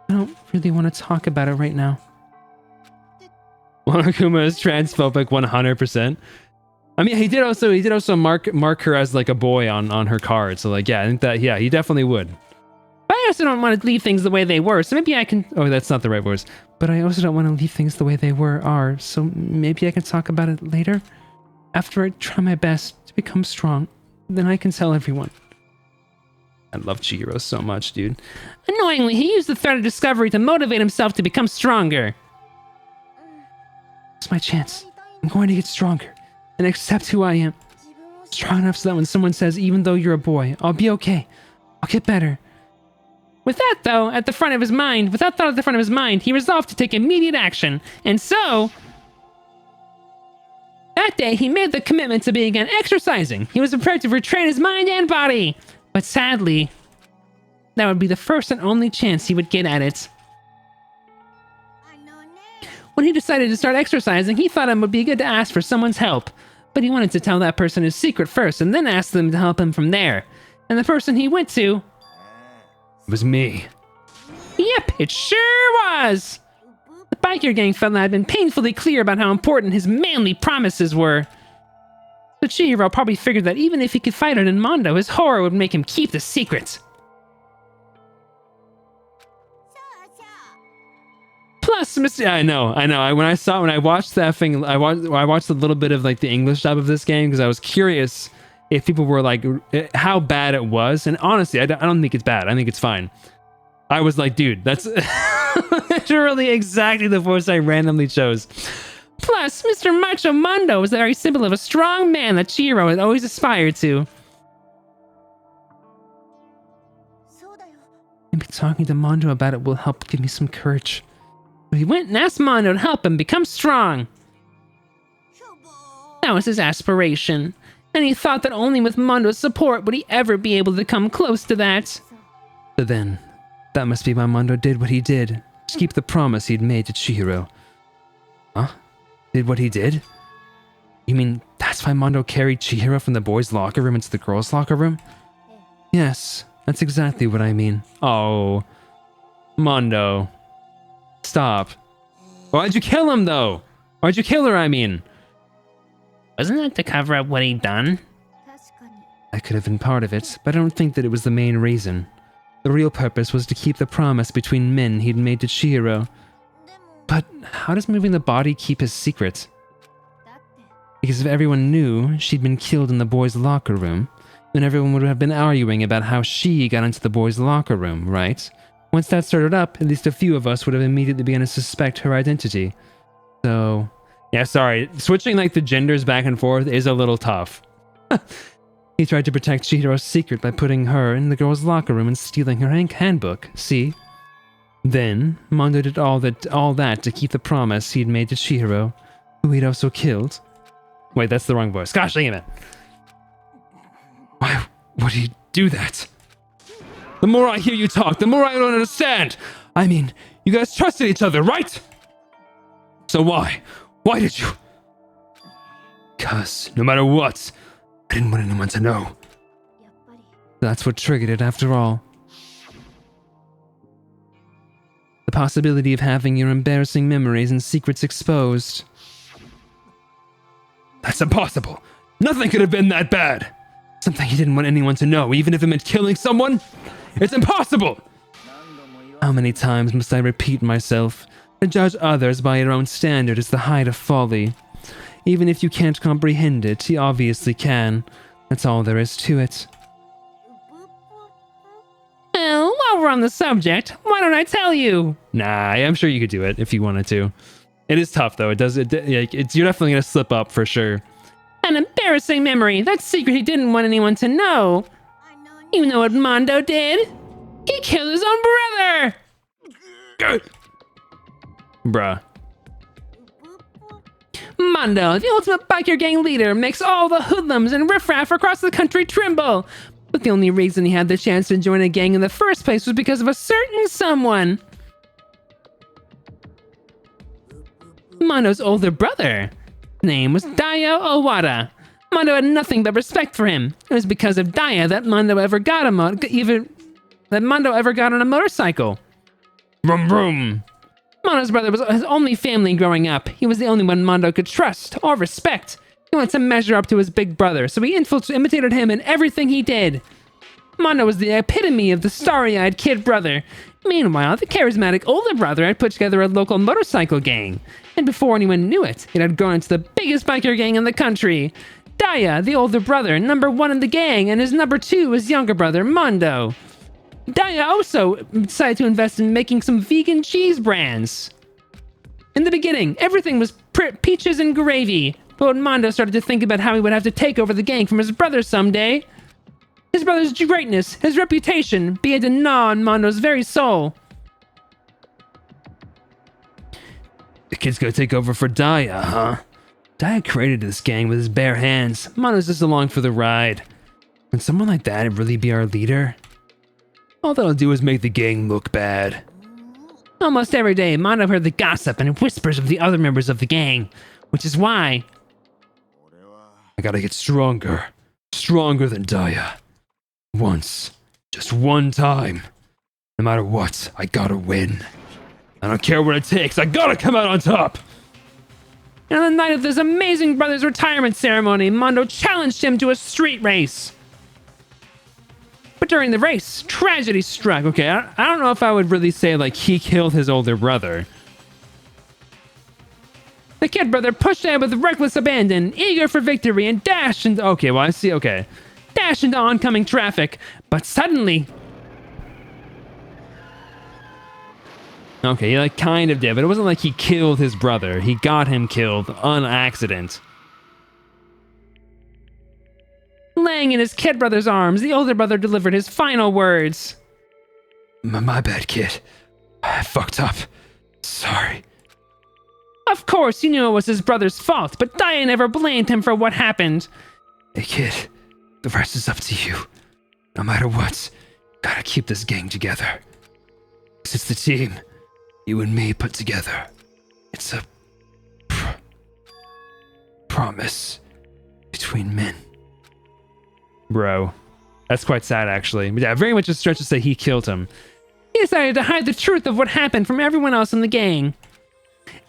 I don't really want to talk about it right now. Monokuma is transphobic 100%. I mean, he did also mark her as like a boy on her card. So like, yeah, I think that, yeah, he definitely would. But I also don't want to leave things the way they were. So maybe I can, oh, that's not the right words. But I also don't want to leave things the way they are. So maybe I can talk about it later. After I try my best to become strong, then I can tell everyone. I love Chihiro so much, dude. Annoyingly, he used the threat of discovery to motivate himself to become stronger. It's my chance. I'm going to get stronger and accept who I am. Strong enough so that when someone says, even though you're a boy, I'll be okay. I'll get better. With that, though, without thought at the front of his mind, he resolved to take immediate action. And so, that day, he made the commitment to begin exercising. He was prepared to retrain his mind and body. But sadly, that would be the first and only chance he would get at it. When he decided to start exercising, he thought it would be good to ask for someone's help. But he wanted to tell that person his secret first and then ask them to help him from there. And the person he went to was me. Yep, it sure was! The biker gang fella had been painfully clear about how important his manly promises were. So Chihiro probably figured that even if he could fight Mondo, his horror would make him keep the secret. Plus, I know. When I watched that thing, I watched a little bit of like the English dub of this game because I was curious if people were like how bad it was. And honestly, I don't think it's bad. I think it's fine. I was like, dude, that's literally exactly the voice I randomly chose. Plus, Mr. Macho Mondo was the very symbol of a strong man that Chihiro had always aspired to. Maybe talking to Mondo about it will help give me some courage. So he went and asked Mondo to help him become strong. That was his aspiration, and he thought that only with Mondo's support would he ever be able to come close to that. But then, that must be why Mondo did what he did, to keep the promise he'd made to Chihiro. Huh? Did what he did? You mean that's why Mondo carried Chihiro from the boys' locker room into the girls' locker room? Yes, that's exactly what I mean. Oh, Mondo. Stop. Why'd you kill him, though? Why'd you kill her, I mean? Wasn't that to cover up what he'd done? That could have been part of it, but I don't think that it was the main reason. The real purpose was to keep the promise between men he'd made to Chihiro. But how does moving the body keep his secret? Because if everyone knew she'd been killed in the boys' locker room, then everyone would have been arguing about how she got into the boys' locker room, right? Once that started up, at least a few of us would have immediately begun to suspect her identity. So, yeah, sorry. Switching like the genders back and forth is a little tough. He tried to protect Chihiro's secret by putting her in the girls' locker room and stealing her handbook, see? Then, Mondo did all that to keep the promise he'd made to Chihiro, who he'd also killed. Wait, that's the wrong voice. Gosh dang it! Why would he do that? The more I hear you talk, the more I don't understand. I mean, you guys trusted each other, right? So why? Why did you? 'Cause no matter what, I didn't want anyone to know. That's what triggered it after all. The possibility of having your embarrassing memories and secrets exposed. That's impossible. Nothing could have been that bad. Something he didn't want anyone to know, even if it meant killing someone? It's impossible! How many times must I repeat myself? To judge others by your own standard is the height of folly. Even if you can't comprehend it, he obviously can. That's all there is to it. Well, while we're on the subject, why don't I tell you? Nah, I'm sure you could do it if you wanted to. It is tough though. You're definitely gonna slip up for sure. An embarrassing memory. That secret he didn't want anyone to know. You know what Mondo did? He killed his own brother! Bruh. Mondo, the ultimate biker gang leader, makes all the hoodlums and riffraff across the country tremble. But the only reason he had the chance to join a gang in the first place was because of a certain someone. Mondo's older brother. His name was Dayo Owada. Mondo had nothing but respect for him. It was because of Daya that Mondo ever got on a motorcycle. Vroom vroom. Mondo's brother was his only family growing up. He was the only one Mondo could trust or respect. He wanted to measure up to his big brother, so he imitated him in everything he did. Mondo was the epitome of the starry-eyed kid brother. Meanwhile, the charismatic older brother had put together a local motorcycle gang. And before anyone knew it, it had grown into the biggest biker gang in the country. Daya, the older brother, number one in the gang, and his number two is younger brother, Mondo. Daya also decided to invest in making some vegan cheese brands. In the beginning, everything was peaches and gravy. But when Mondo started to think about how he would have to take over the gang from his brother someday, his brother's greatness, his reputation, began to gnaw on Mondo's very soul. The kid's gonna take over for Daya, huh? Daya created this gang with his bare hands. Mondo's just along for the ride. Would someone like that really be our leader? All that'll do is make the gang look bad. Almost every day, Mondo heard the gossip and whispers of the other members of the gang, which is why I gotta get stronger. Stronger than Daya. Once. Just one time. No matter what, I gotta win. I don't care what it takes, I gotta come out on top! And on the night of this amazing brother's retirement ceremony, Mondo challenged him to a street race. But during the race, tragedy struck. Okay, I don't know if I would really say, like, he killed his older brother. The kid brother pushed ahead with reckless abandon, eager for victory, and dashed into... Okay, well, I see, okay. Dashed into oncoming traffic. But suddenly... Okay, he, like, kind of did, but it wasn't like he killed his brother. He got him killed on accident. Laying in his kid brother's arms, the older brother delivered his final words. My bad, kid. I fucked up. Sorry. Of course, he knew it was his brother's fault, but Daya never blamed him for what happened. Hey, kid. The rest is up to you. No matter what, gotta keep this gang together. 'Cause it's the team. You and me put together. It's a promise between men. Bro, that's quite sad, actually. But yeah, very much a stretch to say he killed him. He decided to hide the truth of what happened from everyone else in the gang.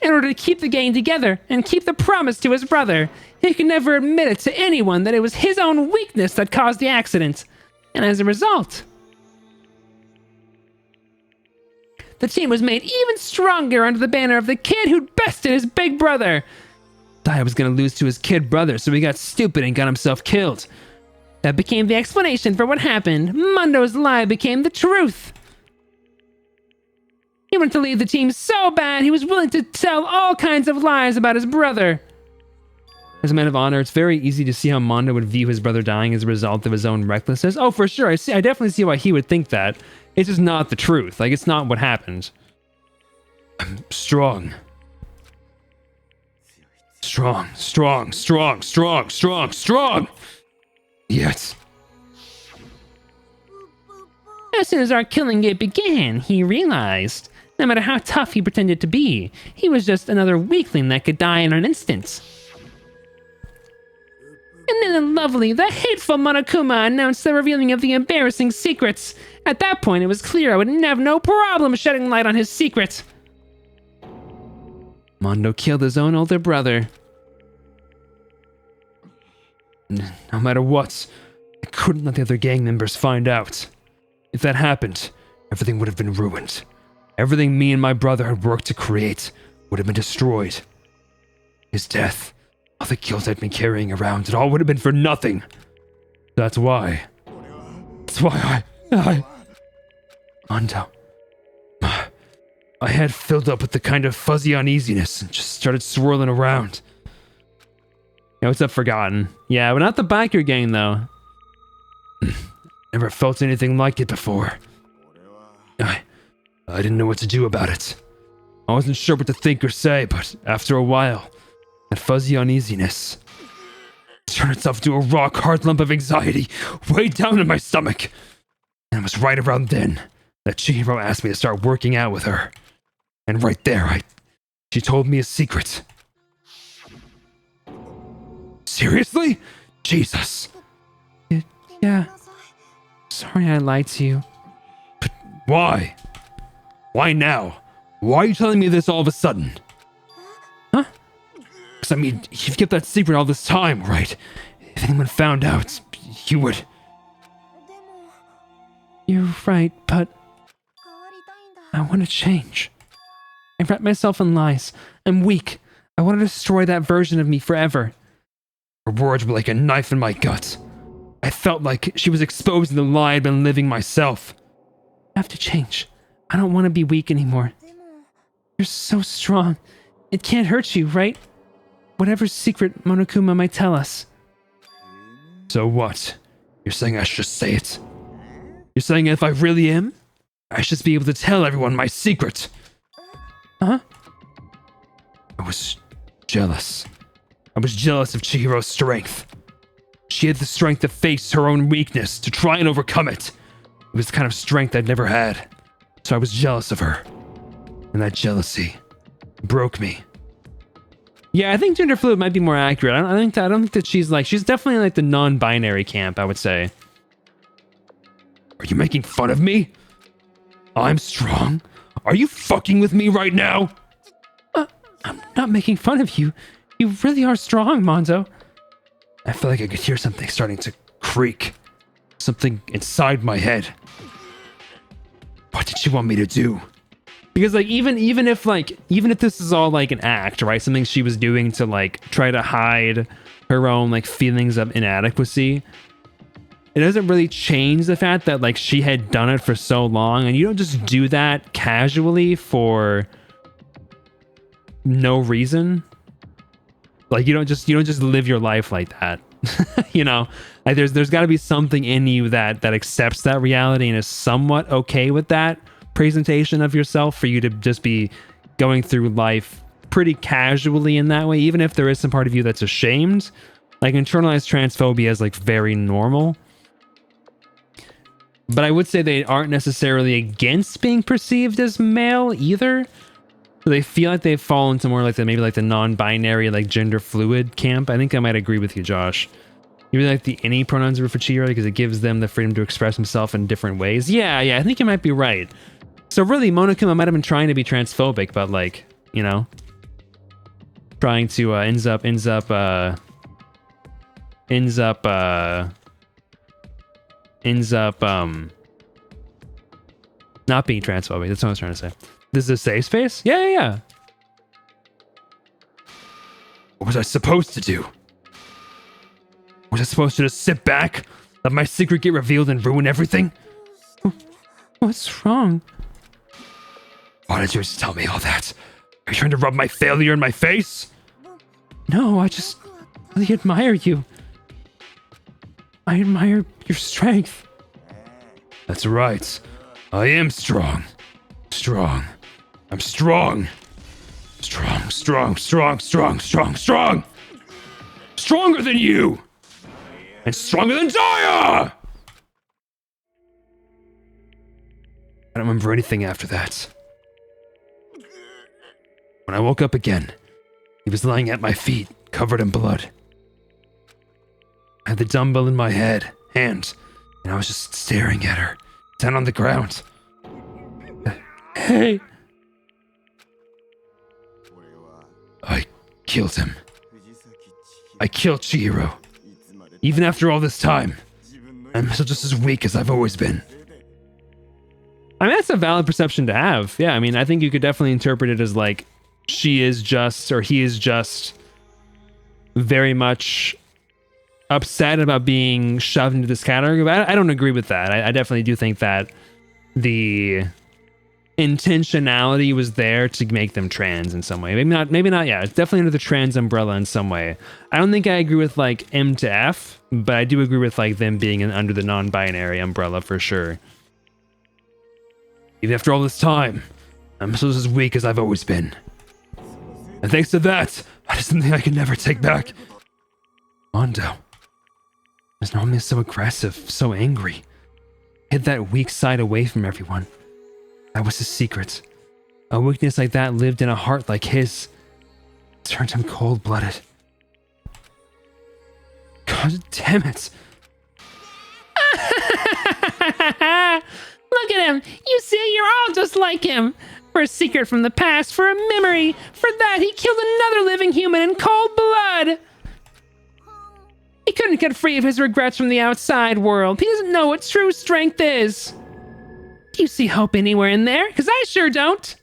In order to keep the gang together and keep the promise to his brother, he could never admit it to anyone that it was his own weakness that caused the accident. And as a result, the team was made even stronger under the banner of the kid who'd bested his big brother. Daya was gonna lose to his kid brother, so he got stupid and got himself killed. That became the explanation for what happened. Mondo's lie became the truth. He wanted to leave the team so bad he was willing to tell all kinds of lies about his brother. As a man of honor, it's very easy to see how Mondo would view his brother dying as a result of his own recklessness. Oh, for sure. I definitely see why he would think that. It's just not the truth. Like, it's not what happened. I'm strong. Strong. Yet. As soon as our killing game began, he realized, no matter how tough he pretended to be, he was just another weakling that could die in an instant. And then the hateful Monokuma announced the revealing of the embarrassing secrets. At that point, it was clear I would have no problem shedding light on his secret. Mondo killed his own older brother. No matter what, I couldn't let the other gang members find out. If that happened, everything would have been ruined. Everything me and my brother had worked to create would have been destroyed. His death, all the guilt I'd been carrying around, it all would have been for nothing. That's why I... Mondo. My head filled up with the kind of fuzzy uneasiness and just started swirling around. Yeah, what's up, Forgotten? Yeah, but not the biker gang, though. Never felt anything like it before. I didn't know what to do about it. I wasn't sure what to think or say, but after a while, that fuzzy uneasiness turned itself into a rock-hard lump of anxiety way down in my stomach. And it was right around then that Chihiro asked me to start working out with her. And right there, she told me a secret. Seriously? Jesus. Yeah. Sorry I lied to you. But why? Why now? Why are you telling me this all of a sudden? Huh? Because, I mean, you've kept that secret all this time, right? If anyone found out, you would... You're right, but... I want to change. I wrapped myself in lies. I'm weak. I want to destroy that version of me forever. Her words were like a knife in my gut. I felt like she was exposing the lie I'd been living myself. I have to change. I don't want to be weak anymore. You're so strong. It can't hurt you, right? whatever secret Monokuma might tell us. So what? You're saying I should just say it? You're saying if I really am, I should be able to tell everyone my secret? Huh? I was jealous. I was jealous of Chihiro's strength. She had the strength to face her own weakness, to try and overcome it. It was the kind of strength I'd never had. So I was jealous of her. And that jealousy broke me. Yeah, I think gender fluid might be more accurate. I don't think that she's definitely like the non-binary camp, I would say. Are you making fun of me? I'm strong. Are you fucking with me right now? I'm not making fun of you. You really are strong, Monzo. I feel like I could hear something starting to creak. Something inside my head. What did she want me to do? Because like even if this is all like an act, right? Something she was doing to like try to hide her own like feelings of inadequacy. It doesn't really change the fact that like she had done it for so long, and you don't just do that casually for no reason. Like you don't just live your life like that. You know, like there's got to be something in you that accepts that reality and is somewhat okay with that presentation of yourself for you to just be going through life pretty casually in that way, even if there is some part of you that's ashamed. Like internalized transphobia is like very normal. But I would say they aren't necessarily against being perceived as male either. So they feel like they've fallen to more like maybe like the non-binary, like gender fluid camp. I think I might agree with you, Josh. You really like the any pronouns for Chihiro because it gives them the freedom to express himself in different ways. Yeah, I think you might be right. So really, Monokuma might have been trying to be transphobic, but like, you know, trying to ends up not being transphobic. That's what I was trying to say. This is a safe space? Yeah. What was I supposed to do? Was I supposed to just sit back, let my secret get revealed and ruin everything? What's wrong? Why did you just tell me all that? Are you trying to rub my failure in my face? No, I just really admire you. I admire your strength. That's right. I am strong. Strong. I'm strong. Strong. Stronger than you. And stronger than Daya! I don't remember anything after that. When I woke up again, he was lying at my feet, covered in blood. I had the dumbbell in my hand, and I was just staring at her, down on the ground. Hey! I killed him. I killed Chihiro. Even after all this time, I'm still just as weak as I've always been. I mean, that's a valid perception to have. Yeah, I mean, I think you could definitely interpret it as like, she is just, or he is just very much upset about being shoved into this category. But I don't agree with that. I definitely do think that the intentionality was there to make them trans in some way. Maybe not. Yeah, it's definitely under the trans umbrella in some way. I don't think I agree with like M to F, but I do agree with like them being under the non-binary umbrella for sure. Even after all this time, I'm still as weak as I've always been. And thanks to that, I did something I could never take back. Mondo was normally so aggressive, so angry. Hid that weak side away from everyone. That was his secret. A weakness like that lived in a heart like his. It turned him cold-blooded. God damn it. Look at him! You see, you're all just like him! For a secret from the past, for a memory! For that, he killed another living human in cold blood! He couldn't get free of his regrets from the outside world. He doesn't know what true strength is. Do you see hope anywhere in there? Because I sure don't.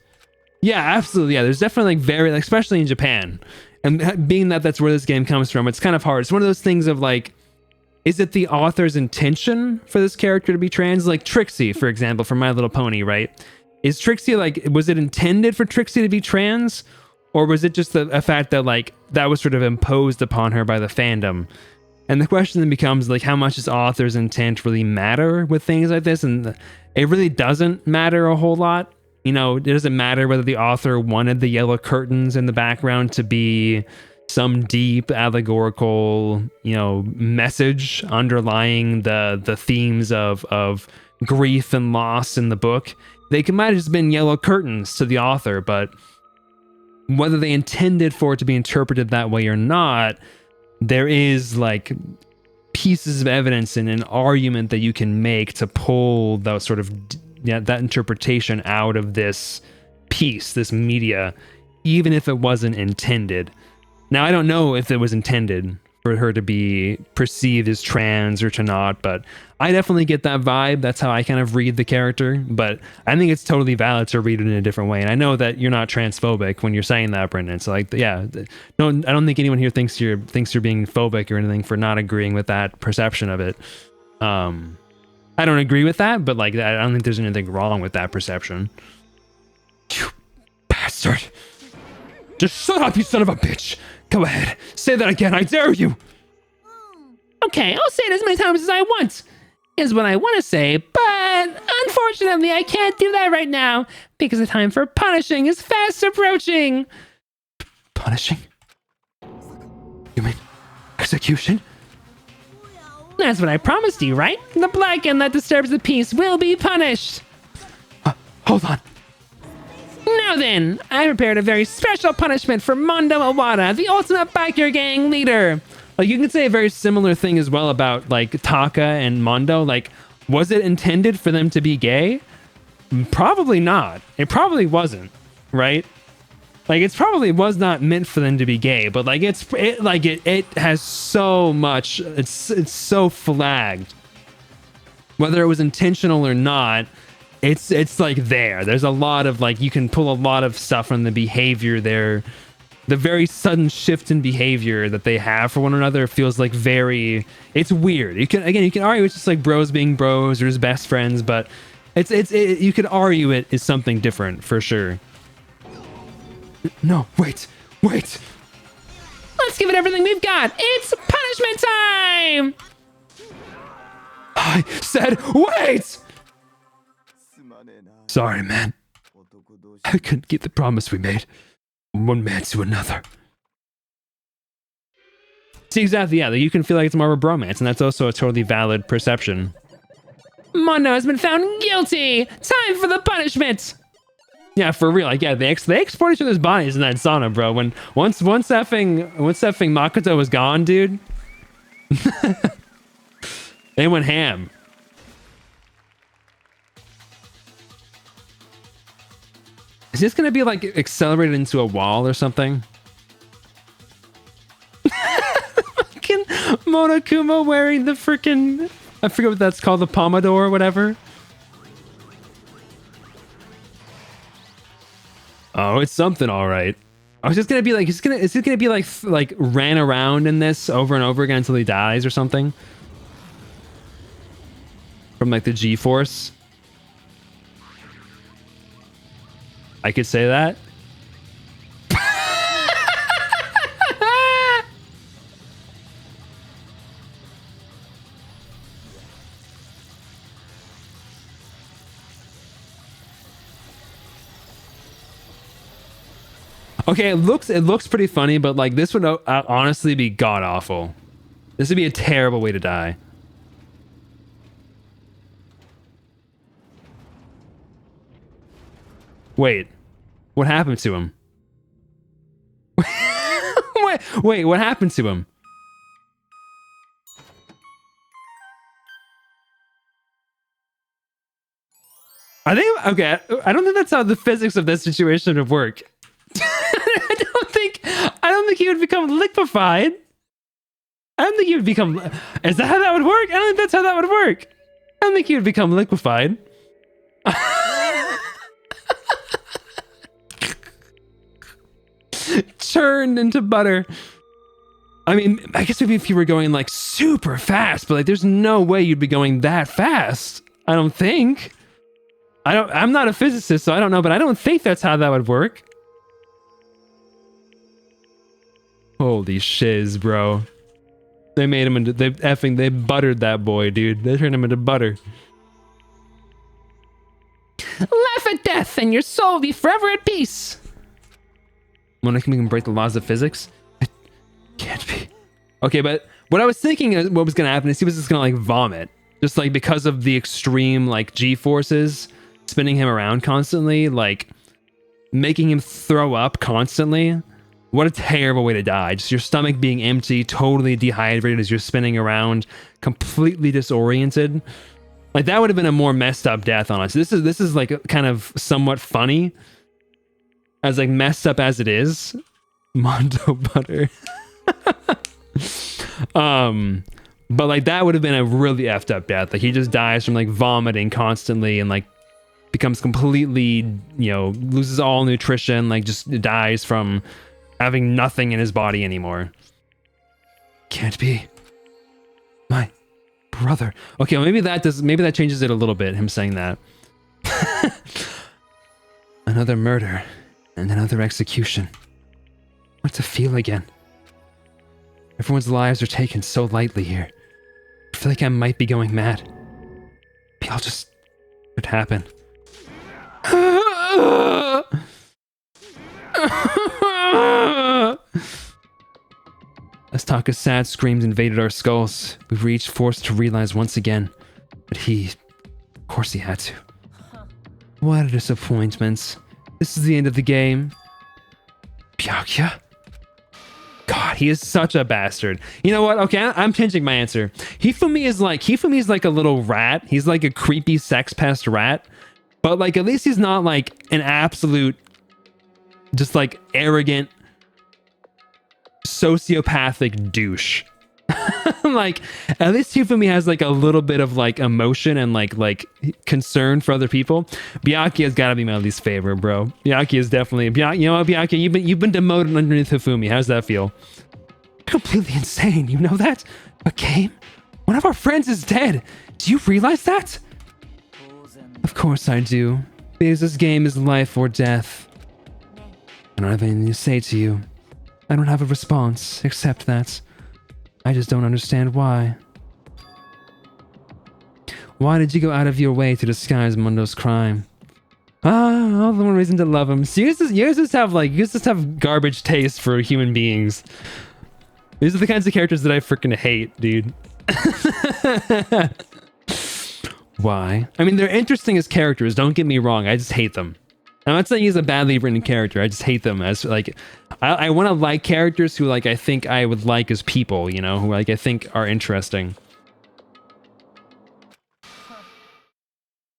Yeah, absolutely. Yeah, there's definitely like very, like, especially in Japan. And being that that's where this game comes from, it's kind of hard. It's one of those things of like, is it the author's intention for this character to be trans? Like Trixie, for example, from My Little Pony, right? Is Trixie like, was it intended for Trixie to be trans? Or was it just a fact that like that was sort of imposed upon her by the fandom? And the question then becomes like, how much does author's intent really matter with things like this? And it really doesn't matter a whole lot. You know, it doesn't matter whether the author wanted the yellow curtains in the background to be some deep allegorical, you know, message underlying the themes of grief and loss in the book. They might have just been yellow curtains to the author, but whether they intended for it to be interpreted that way or not, there is like pieces of evidence and an argument that you can make to pull that sort of that interpretation out of this piece, this media, even if it wasn't intended. Now, I don't know if it was intended for her to be perceived as trans or to not, but I definitely get that vibe. That's how I kind of read the character, but I think it's totally valid to read it in a different way. And I know that you're not transphobic when you're saying that, Brendan. So like, yeah, no, I don't think anyone here thinks you're being phobic or anything for not agreeing with that perception of it. I don't agree with that, but like, I don't think there's anything wrong with that perception. You bastard. Just shut up, you son of a bitch. Go ahead. Say that again. I dare you. Okay, I'll say it as many times as I want, is what I want to say, but unfortunately I can't do that right now because the time for punishing is fast approaching. Punishing? You mean execution? That's what I promised you, right? The Blackened that disturbs the peace will be punished. Hold on. Now then, I prepared a very special punishment for Mondo Awada, the ultimate biker gang leader. Like, you can say a very similar thing as well about like Taka and Mondo. Like, was it intended for them to be gay? Probably not. It probably wasn't, right? Like, it's probably was not meant for them to be gay, but like it has so much, it's so flagged. Whether it was intentional or not, it's like there's a lot of like, you can pull a lot of stuff from the behavior there. The very sudden shift in behavior that they have for one another feels like it's weird. You can argue it's just like bros being bros or as best friends, but you could argue it is something different for sure. No, wait. Let's give it everything we've got. It's punishment time! I said, wait! Sorry, man. I couldn't keep the promise we made. One man to another. See, exactly, yeah. You can feel like it's more of a bromance, and that's also a totally valid perception. Mondo has been found guilty! Time for the punishment! Yeah, for real. Like, yeah, they explored each other's bodies in that sauna, bro. Once effing Makoto was gone, dude, they went ham. Is this gonna be like accelerated into a wall or something? Fucking Monokuma wearing the freaking, I forget what that's called, the pompadour or whatever. Oh, it's something, all right. I was just gonna be like, is it gonna be like ran around in this over and over again until he dies or something? From like the G-force. I could say that. Okay, it looks pretty funny, but like this would honestly be god awful. This would be a terrible way to die. Wait, what happened to him? wait, what happened to him? I don't think that's how the physics of this situation would work. I don't think he would become liquefied. I don't think he would become... Is that how that would work? I don't think that's how that would work. I don't think he would become liquefied. Churned into butter. I mean, I guess maybe if you were going like super fast, but like there's no way you'd be going that fast. I don't think. I'm not a physicist, so I don't know, but I don't think that's how that would work. Holy shiz, bro. They made him into, they buttered that boy, dude. They turned him into butter. Laugh at death, and your soul will be forever at peace. Monokuma can break the laws of physics? It can't be. Okay, but what I was thinking what was gonna happen is he was just gonna like vomit. Just like because of the extreme like G-forces spinning him around constantly, like making him throw up constantly. What a terrible way to die. Just your stomach being empty, totally dehydrated as you're spinning around, completely disoriented. Like that would have been a more messed up death on us. This is like kind of somewhat funny. As like messed up as it is. Mondo butter. But like that would have been a really effed up death. Like he just dies from like vomiting constantly and like becomes completely, you know, loses all nutrition, like just dies from having nothing in his body anymore. Can't be. My brother. Okay, well, maybe that changes it a little bit, him saying that. Another murder and another execution. What's to feel again? Everyone's lives are taken so lightly here. I feel like I might be going mad. Maybe I'll just... What happened? As Taka's sad screams invaded our skulls, we were each forced to realize once again. But of course he had to. What a disappointment. This is the end of the game. Byakuya? God, he is such a bastard. You know what? Okay, I'm changing my answer. Hifumi is like a little rat. He's like a creepy sex pest rat. But like at least he's not like an absolute just like arrogant sociopathic douche. Like at least Hifumi has like a little bit of like emotion and like concern for other people. Byakuya has got to be my least favorite, bro. Byakuya is definitely you know what, Byakuya, you've been demoted underneath Hifumi. How's that feel? Completely insane, you know that? A game? One of our friends is dead. Do you realize that? Of course I do. Because this game is life or death. I don't have anything to say to you. I don't have a response, except that I just don't understand why. Why did you go out of your way to disguise Mundo's crime? All the more reason to love him. So you guys just have garbage taste for human beings. These are the kinds of characters that I freaking hate, dude. Why? I mean, they're interesting as characters, don't get me wrong. I just hate them. I'm not saying he's a badly written character. I just hate them as like, I want to like characters who like I think I would like as people, you know, who like I think are interesting.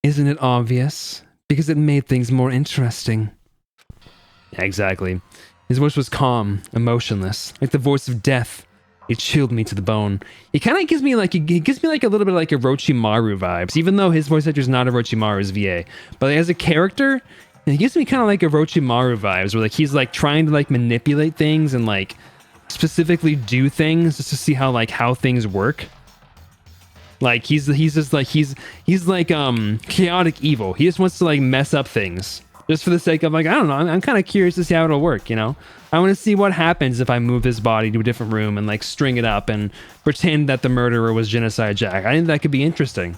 Isn't it obvious? Because it made things more interesting. Yeah, exactly. His voice was calm, emotionless, like the voice of death. It chilled me to the bone. It kind of gives me like a little bit like Orochimaru vibes, even though his voice actor is not Orochimaru's VA. But as a character, it gives me kind of like Orochimaru vibes, where like he's like trying to like manipulate things and like specifically do things just to see how things work. Like he's like chaotic evil. He just wants to like mess up things just for the sake of like, I don't know. I'm kind of curious to see how it'll work. You know, I want to see what happens if I move this body to a different room and like string it up and pretend that the murderer was Genocide Jack. I think that could be interesting.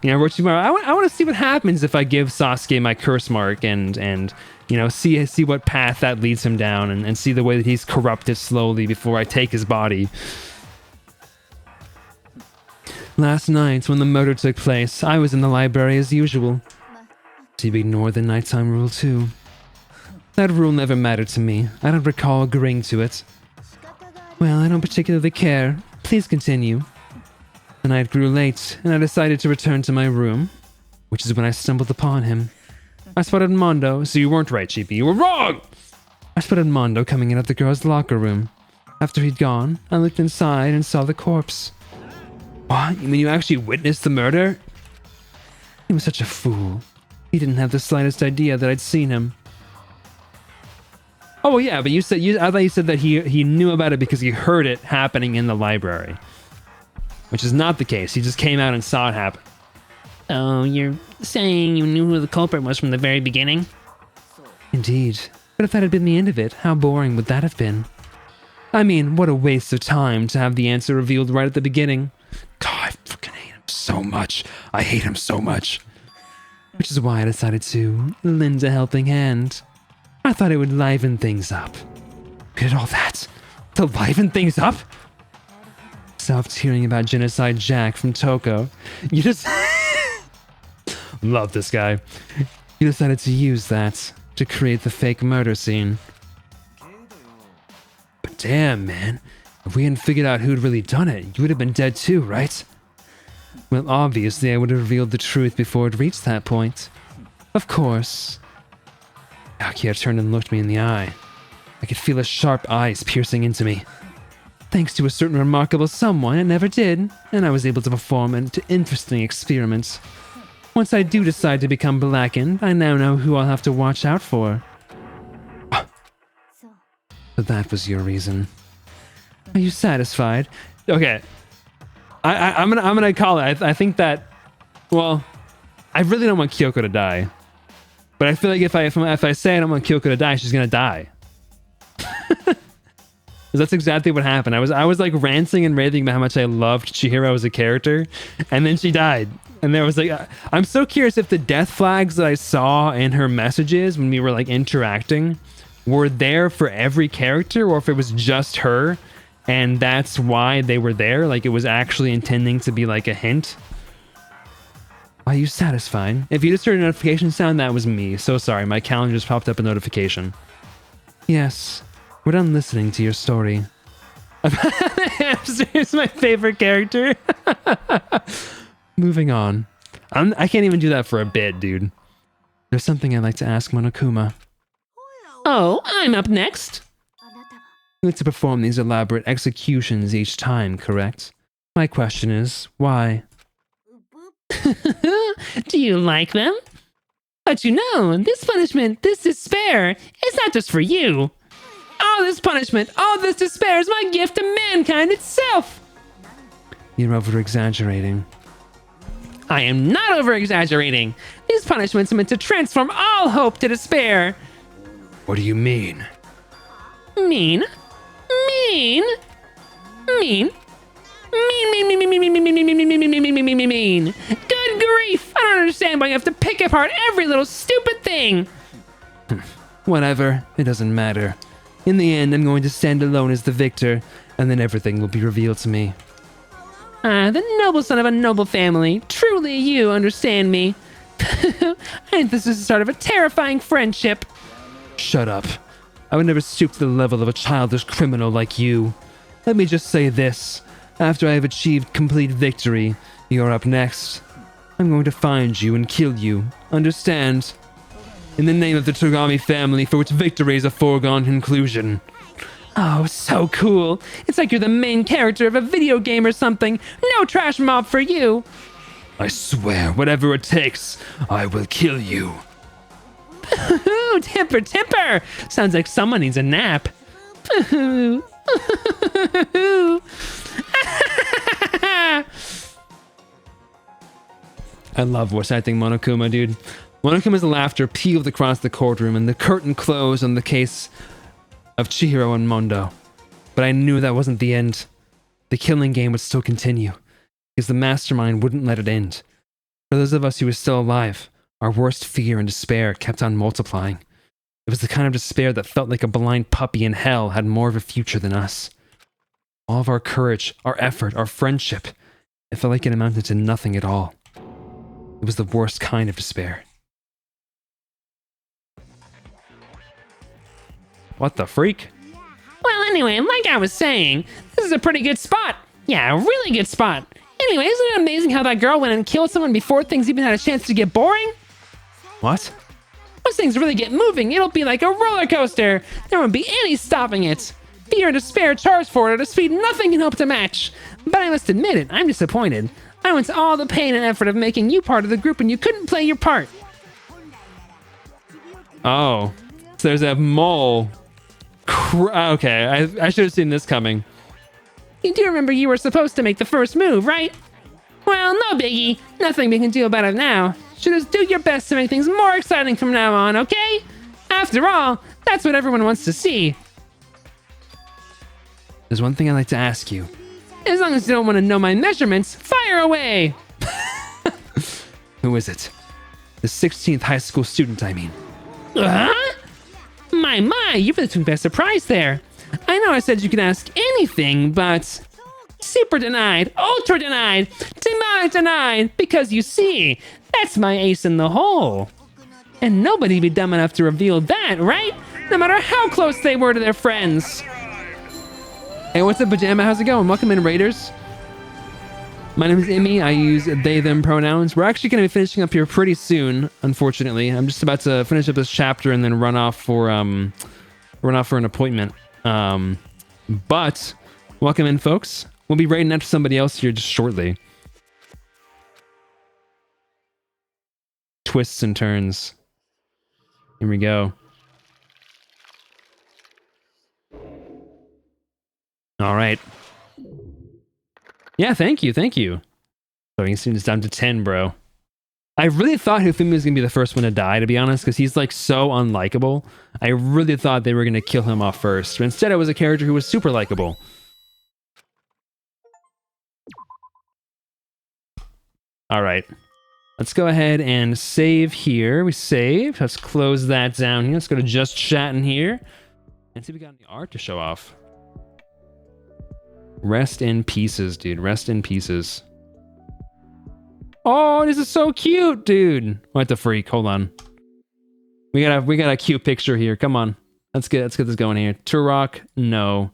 You know, Orochimaru, I want to see what happens if I give Sasuke my curse mark and you know, see what path that leads him down and see the way that he's corrupted slowly before I take his body. Last night, when the murder took place, I was in the library as usual. So you ignore the nighttime rule too. That rule never mattered to me. I don't recall agreeing to it. Well, I don't particularly care. Please continue. The night grew late, and I decided to return to my room, which is when I stumbled upon him. I spotted Mondo, so you weren't right, Chibi. You were wrong! I spotted Mondo coming in at the girls' locker room. After he'd gone, I looked inside and saw the corpse. What? You mean you actually witnessed the murder? He was such a fool. He didn't have the slightest idea that I'd seen him. Oh, well, yeah, but I thought you said that he knew about it because he heard it happening in the library. Which is not the case. He just came out and saw it happen. Oh, you're saying you knew who the culprit was from the very beginning? Indeed. But if that had been the end of it, how boring would that have been? I mean, what a waste of time to have the answer revealed right at the beginning. God, I fucking hate him so much. I hate him so much. Which is why I decided to lend a helping hand. I thought it would liven things up. Look at all that. To liven things up? Stopped hearing about Genocide Jack from Toko. You just... Love this guy. You decided to use that to create the fake murder scene. But damn, man. If we hadn't figured out who'd really done it, you would have been dead too, right? Well, obviously, I would have revealed the truth before it reached that point. Of course. Akia turned and looked me in the eye. I could feel his sharp eyes piercing into me. Thanks to a certain remarkable someone, it never did, and I was able to perform an interesting experiment. Once I do decide to become blackened, I now know who I'll have to watch out for. So that was your reason. Are you satisfied? Okay. I'm gonna call it. I think that, well, I really don't want Kyoko to die. But I feel like if I say I don't want Kyoko to die, she's gonna die. That's exactly what happened. I was like ranting and raving about how much I loved Chihiro as a character, and then she died. And there was like, I'm so curious if the death flags that I saw in her messages when we were like interacting were there for every character, or if it was just her, and that's why they were there. Like it was actually intending to be like a hint. Are you satisfied? If you just heard a notification sound, that was me. So sorry, my calendar just popped up a notification. Yes. We're done listening to your story. Hamster is my favorite character. Moving on. I can't even do that for a bit, dude. There's something I'd like to ask Monokuma. Oh, I'm up next. You like to perform these elaborate executions each time, correct? My question is, why? Do you like them? But you know, this punishment, this despair, it's not just for you. All this punishment, all this despair is my gift to mankind itself. You're over-exaggerating. I am not over-exaggerating. These punishments are meant to transform all hope to despair. What do you mean? Mean? Mean? Mean? Mean. Good grief! I don't understand why you have to pick apart every little stupid thing. Whatever, it doesn't matter. In the end, I'm going to stand alone as the victor, and then everything will be revealed to me. The noble son of a noble family. Truly, you understand me. I think this is the start of a terrifying friendship. Shut up. I would never stoop to the level of a childish criminal like you. Let me just say this. After I have achieved complete victory, you're up next. I'm going to find you and kill you. Understand? In the name of the Togami family, for which victory is a foregone conclusion. Oh, so cool. It's like you're the main character of a video game or something. No trash mob for you. I swear, whatever it takes, I will kill you. Temper. Sounds like someone needs a nap. I love voice acting Monokuma, dude. Monokuma's laughter peeled across the courtroom and the curtain closed on the case of Chihiro and Mondo. But I knew that wasn't the end. The killing game would still continue, because the mastermind wouldn't let it end. For those of us who were still alive, our worst fear and despair kept on multiplying. It was the kind of despair that felt like a blind puppy in hell had more of a future than us. All of our courage, our effort, our friendship, it felt like it amounted to nothing at all. It was the worst kind of despair. What the freak? Well, anyway, like I was saying, this is a pretty good spot. Yeah, a really good spot. Anyway, isn't it amazing how that girl went and killed someone before things even had a chance to get boring? What? Once things really get moving, it'll be like a roller coaster. There won't be any stopping it. Fear and despair charge forward at a speed nothing can hope to match. But I must admit it, I'm disappointed. I went to all the pain and effort of making you part of the group and you couldn't play your part. Oh, so there's a mole. Okay, I should have seen this coming. You do remember you were supposed to make the first move, right? Well, no biggie. Nothing we can do about it now. Should just do your best to make things more exciting from now on, okay? After all, that's what everyone wants to see. There's one thing I'd like to ask you. As long as you don't want to know my measurements, fire away! Who is it? The 16th high school student, I mean. Huh? My, you really took me by surprise there. I know I said you could ask anything, but... Super denied, ultra denied, denied, because you see, that's my ace in the hole. And nobody'd be dumb enough to reveal that, right? No matter how close they were to their friends. Hey, what's up, Pajama? How's it going? Welcome in, Raiders. My name is Emmy. I use they, them pronouns. We're actually going to be finishing up here pretty soon, unfortunately. I'm just about to finish up this chapter and then run off for an appointment. But welcome in, folks. We'll be raiding after somebody else here just shortly. Twists and turns. Here we go. All right. Yeah, thank you. So you can see it's down to 10, bro. I really thought Hifumi was going to be the first one to die, to be honest, because he's like so unlikable. I really thought they were going to kill him off first. But instead, it was a character who was super likable. All right. Let's go ahead and save here. We save. Let's close that down here. Let's go to just chat in here and see if we got any art to show off. Rest in pieces, dude. Rest in pieces. Oh, this is so cute, dude. What the freak? Hold on. We got a cute picture here. Come on. Let's get this going here. Turok, no.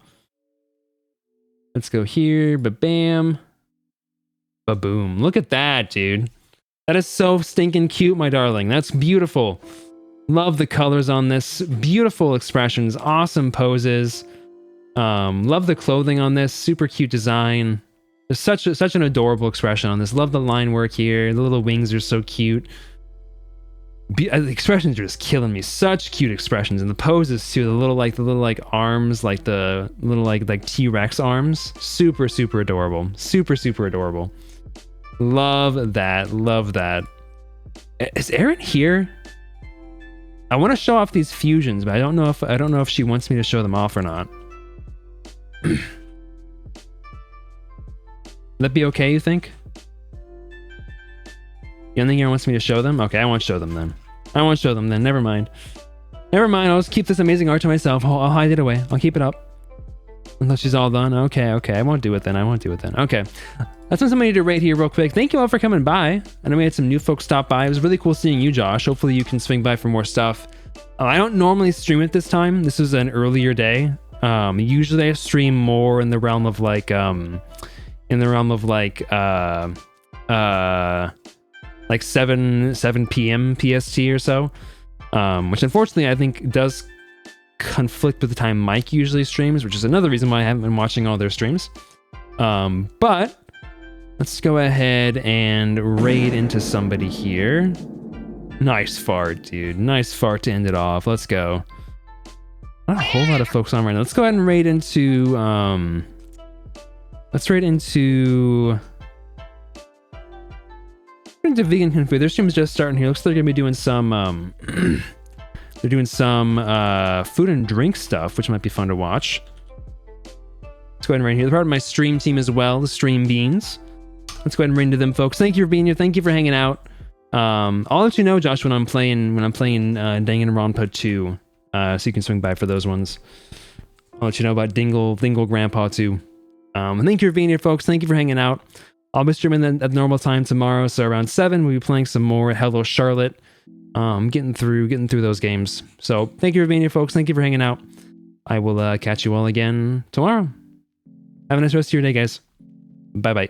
Let's go here. Ba-bam. Ba-boom. Look at that, dude. That is so stinking cute, my darling. That's beautiful. Love the colors on this. Beautiful expressions. Awesome poses. Love the clothing on this. Super cute design. There's such an adorable expression on this. Love the line work here. The little wings are so cute. The expressions are just killing me. Such cute expressions, and the poses too. The little arms, like the little like T-Rex arms. Super adorable. Super adorable. Love that. Love that. Is Erin here? I want to show off these fusions, but I don't know if she wants me to show them off or not. That be okay, you think? You don't think Erin wants me to show them? Okay, I won't show them then. Never mind. I'll just keep this amazing art to myself. I'll hide it away. I'll keep it up until she's all done. Okay. I won't do it then. Okay. That's when somebody to rate here real quick. Thank you all for coming by. I know we had some new folks stop by. It was really cool seeing you, Josh. Hopefully you can swing by for more stuff. I don't normally stream at this time. This was an earlier day. Usually I stream more in the realm of like 7 p.m. PST or so, which unfortunately I think does conflict with the time Mike usually streams, which is another reason why I haven't been watching all their streams. But let's go ahead and raid into somebody here. Nice fart, dude. Nice fart to end it off. Let's go. Not a whole lot of folks on right now. Let's go ahead and raid into Vegan Kung Fu. Their stream is just starting here. Looks like they're gonna be doing some they're doing some food and drink stuff, which might be fun to watch. Let's go ahead and raid here. They're part of my stream team as well, the Stream Beans. Let's go ahead and raid into them, folks. Thank you for being here. Thank you for hanging out. I'll let you know, Josh, when I'm playing Danganronpa 2, so you can swing by for those ones. I'll let you know about Dingle Grandpa 2. Thank you for being here, folks. Thank you for hanging out. I'll be streaming at normal time tomorrow, so around 7 we'll be playing some more Hello Charlotte. Getting through those games. So thank you for being here, folks. Thank you for hanging out. I will catch you all again tomorrow. Have a nice rest of your day, guys. Bye bye.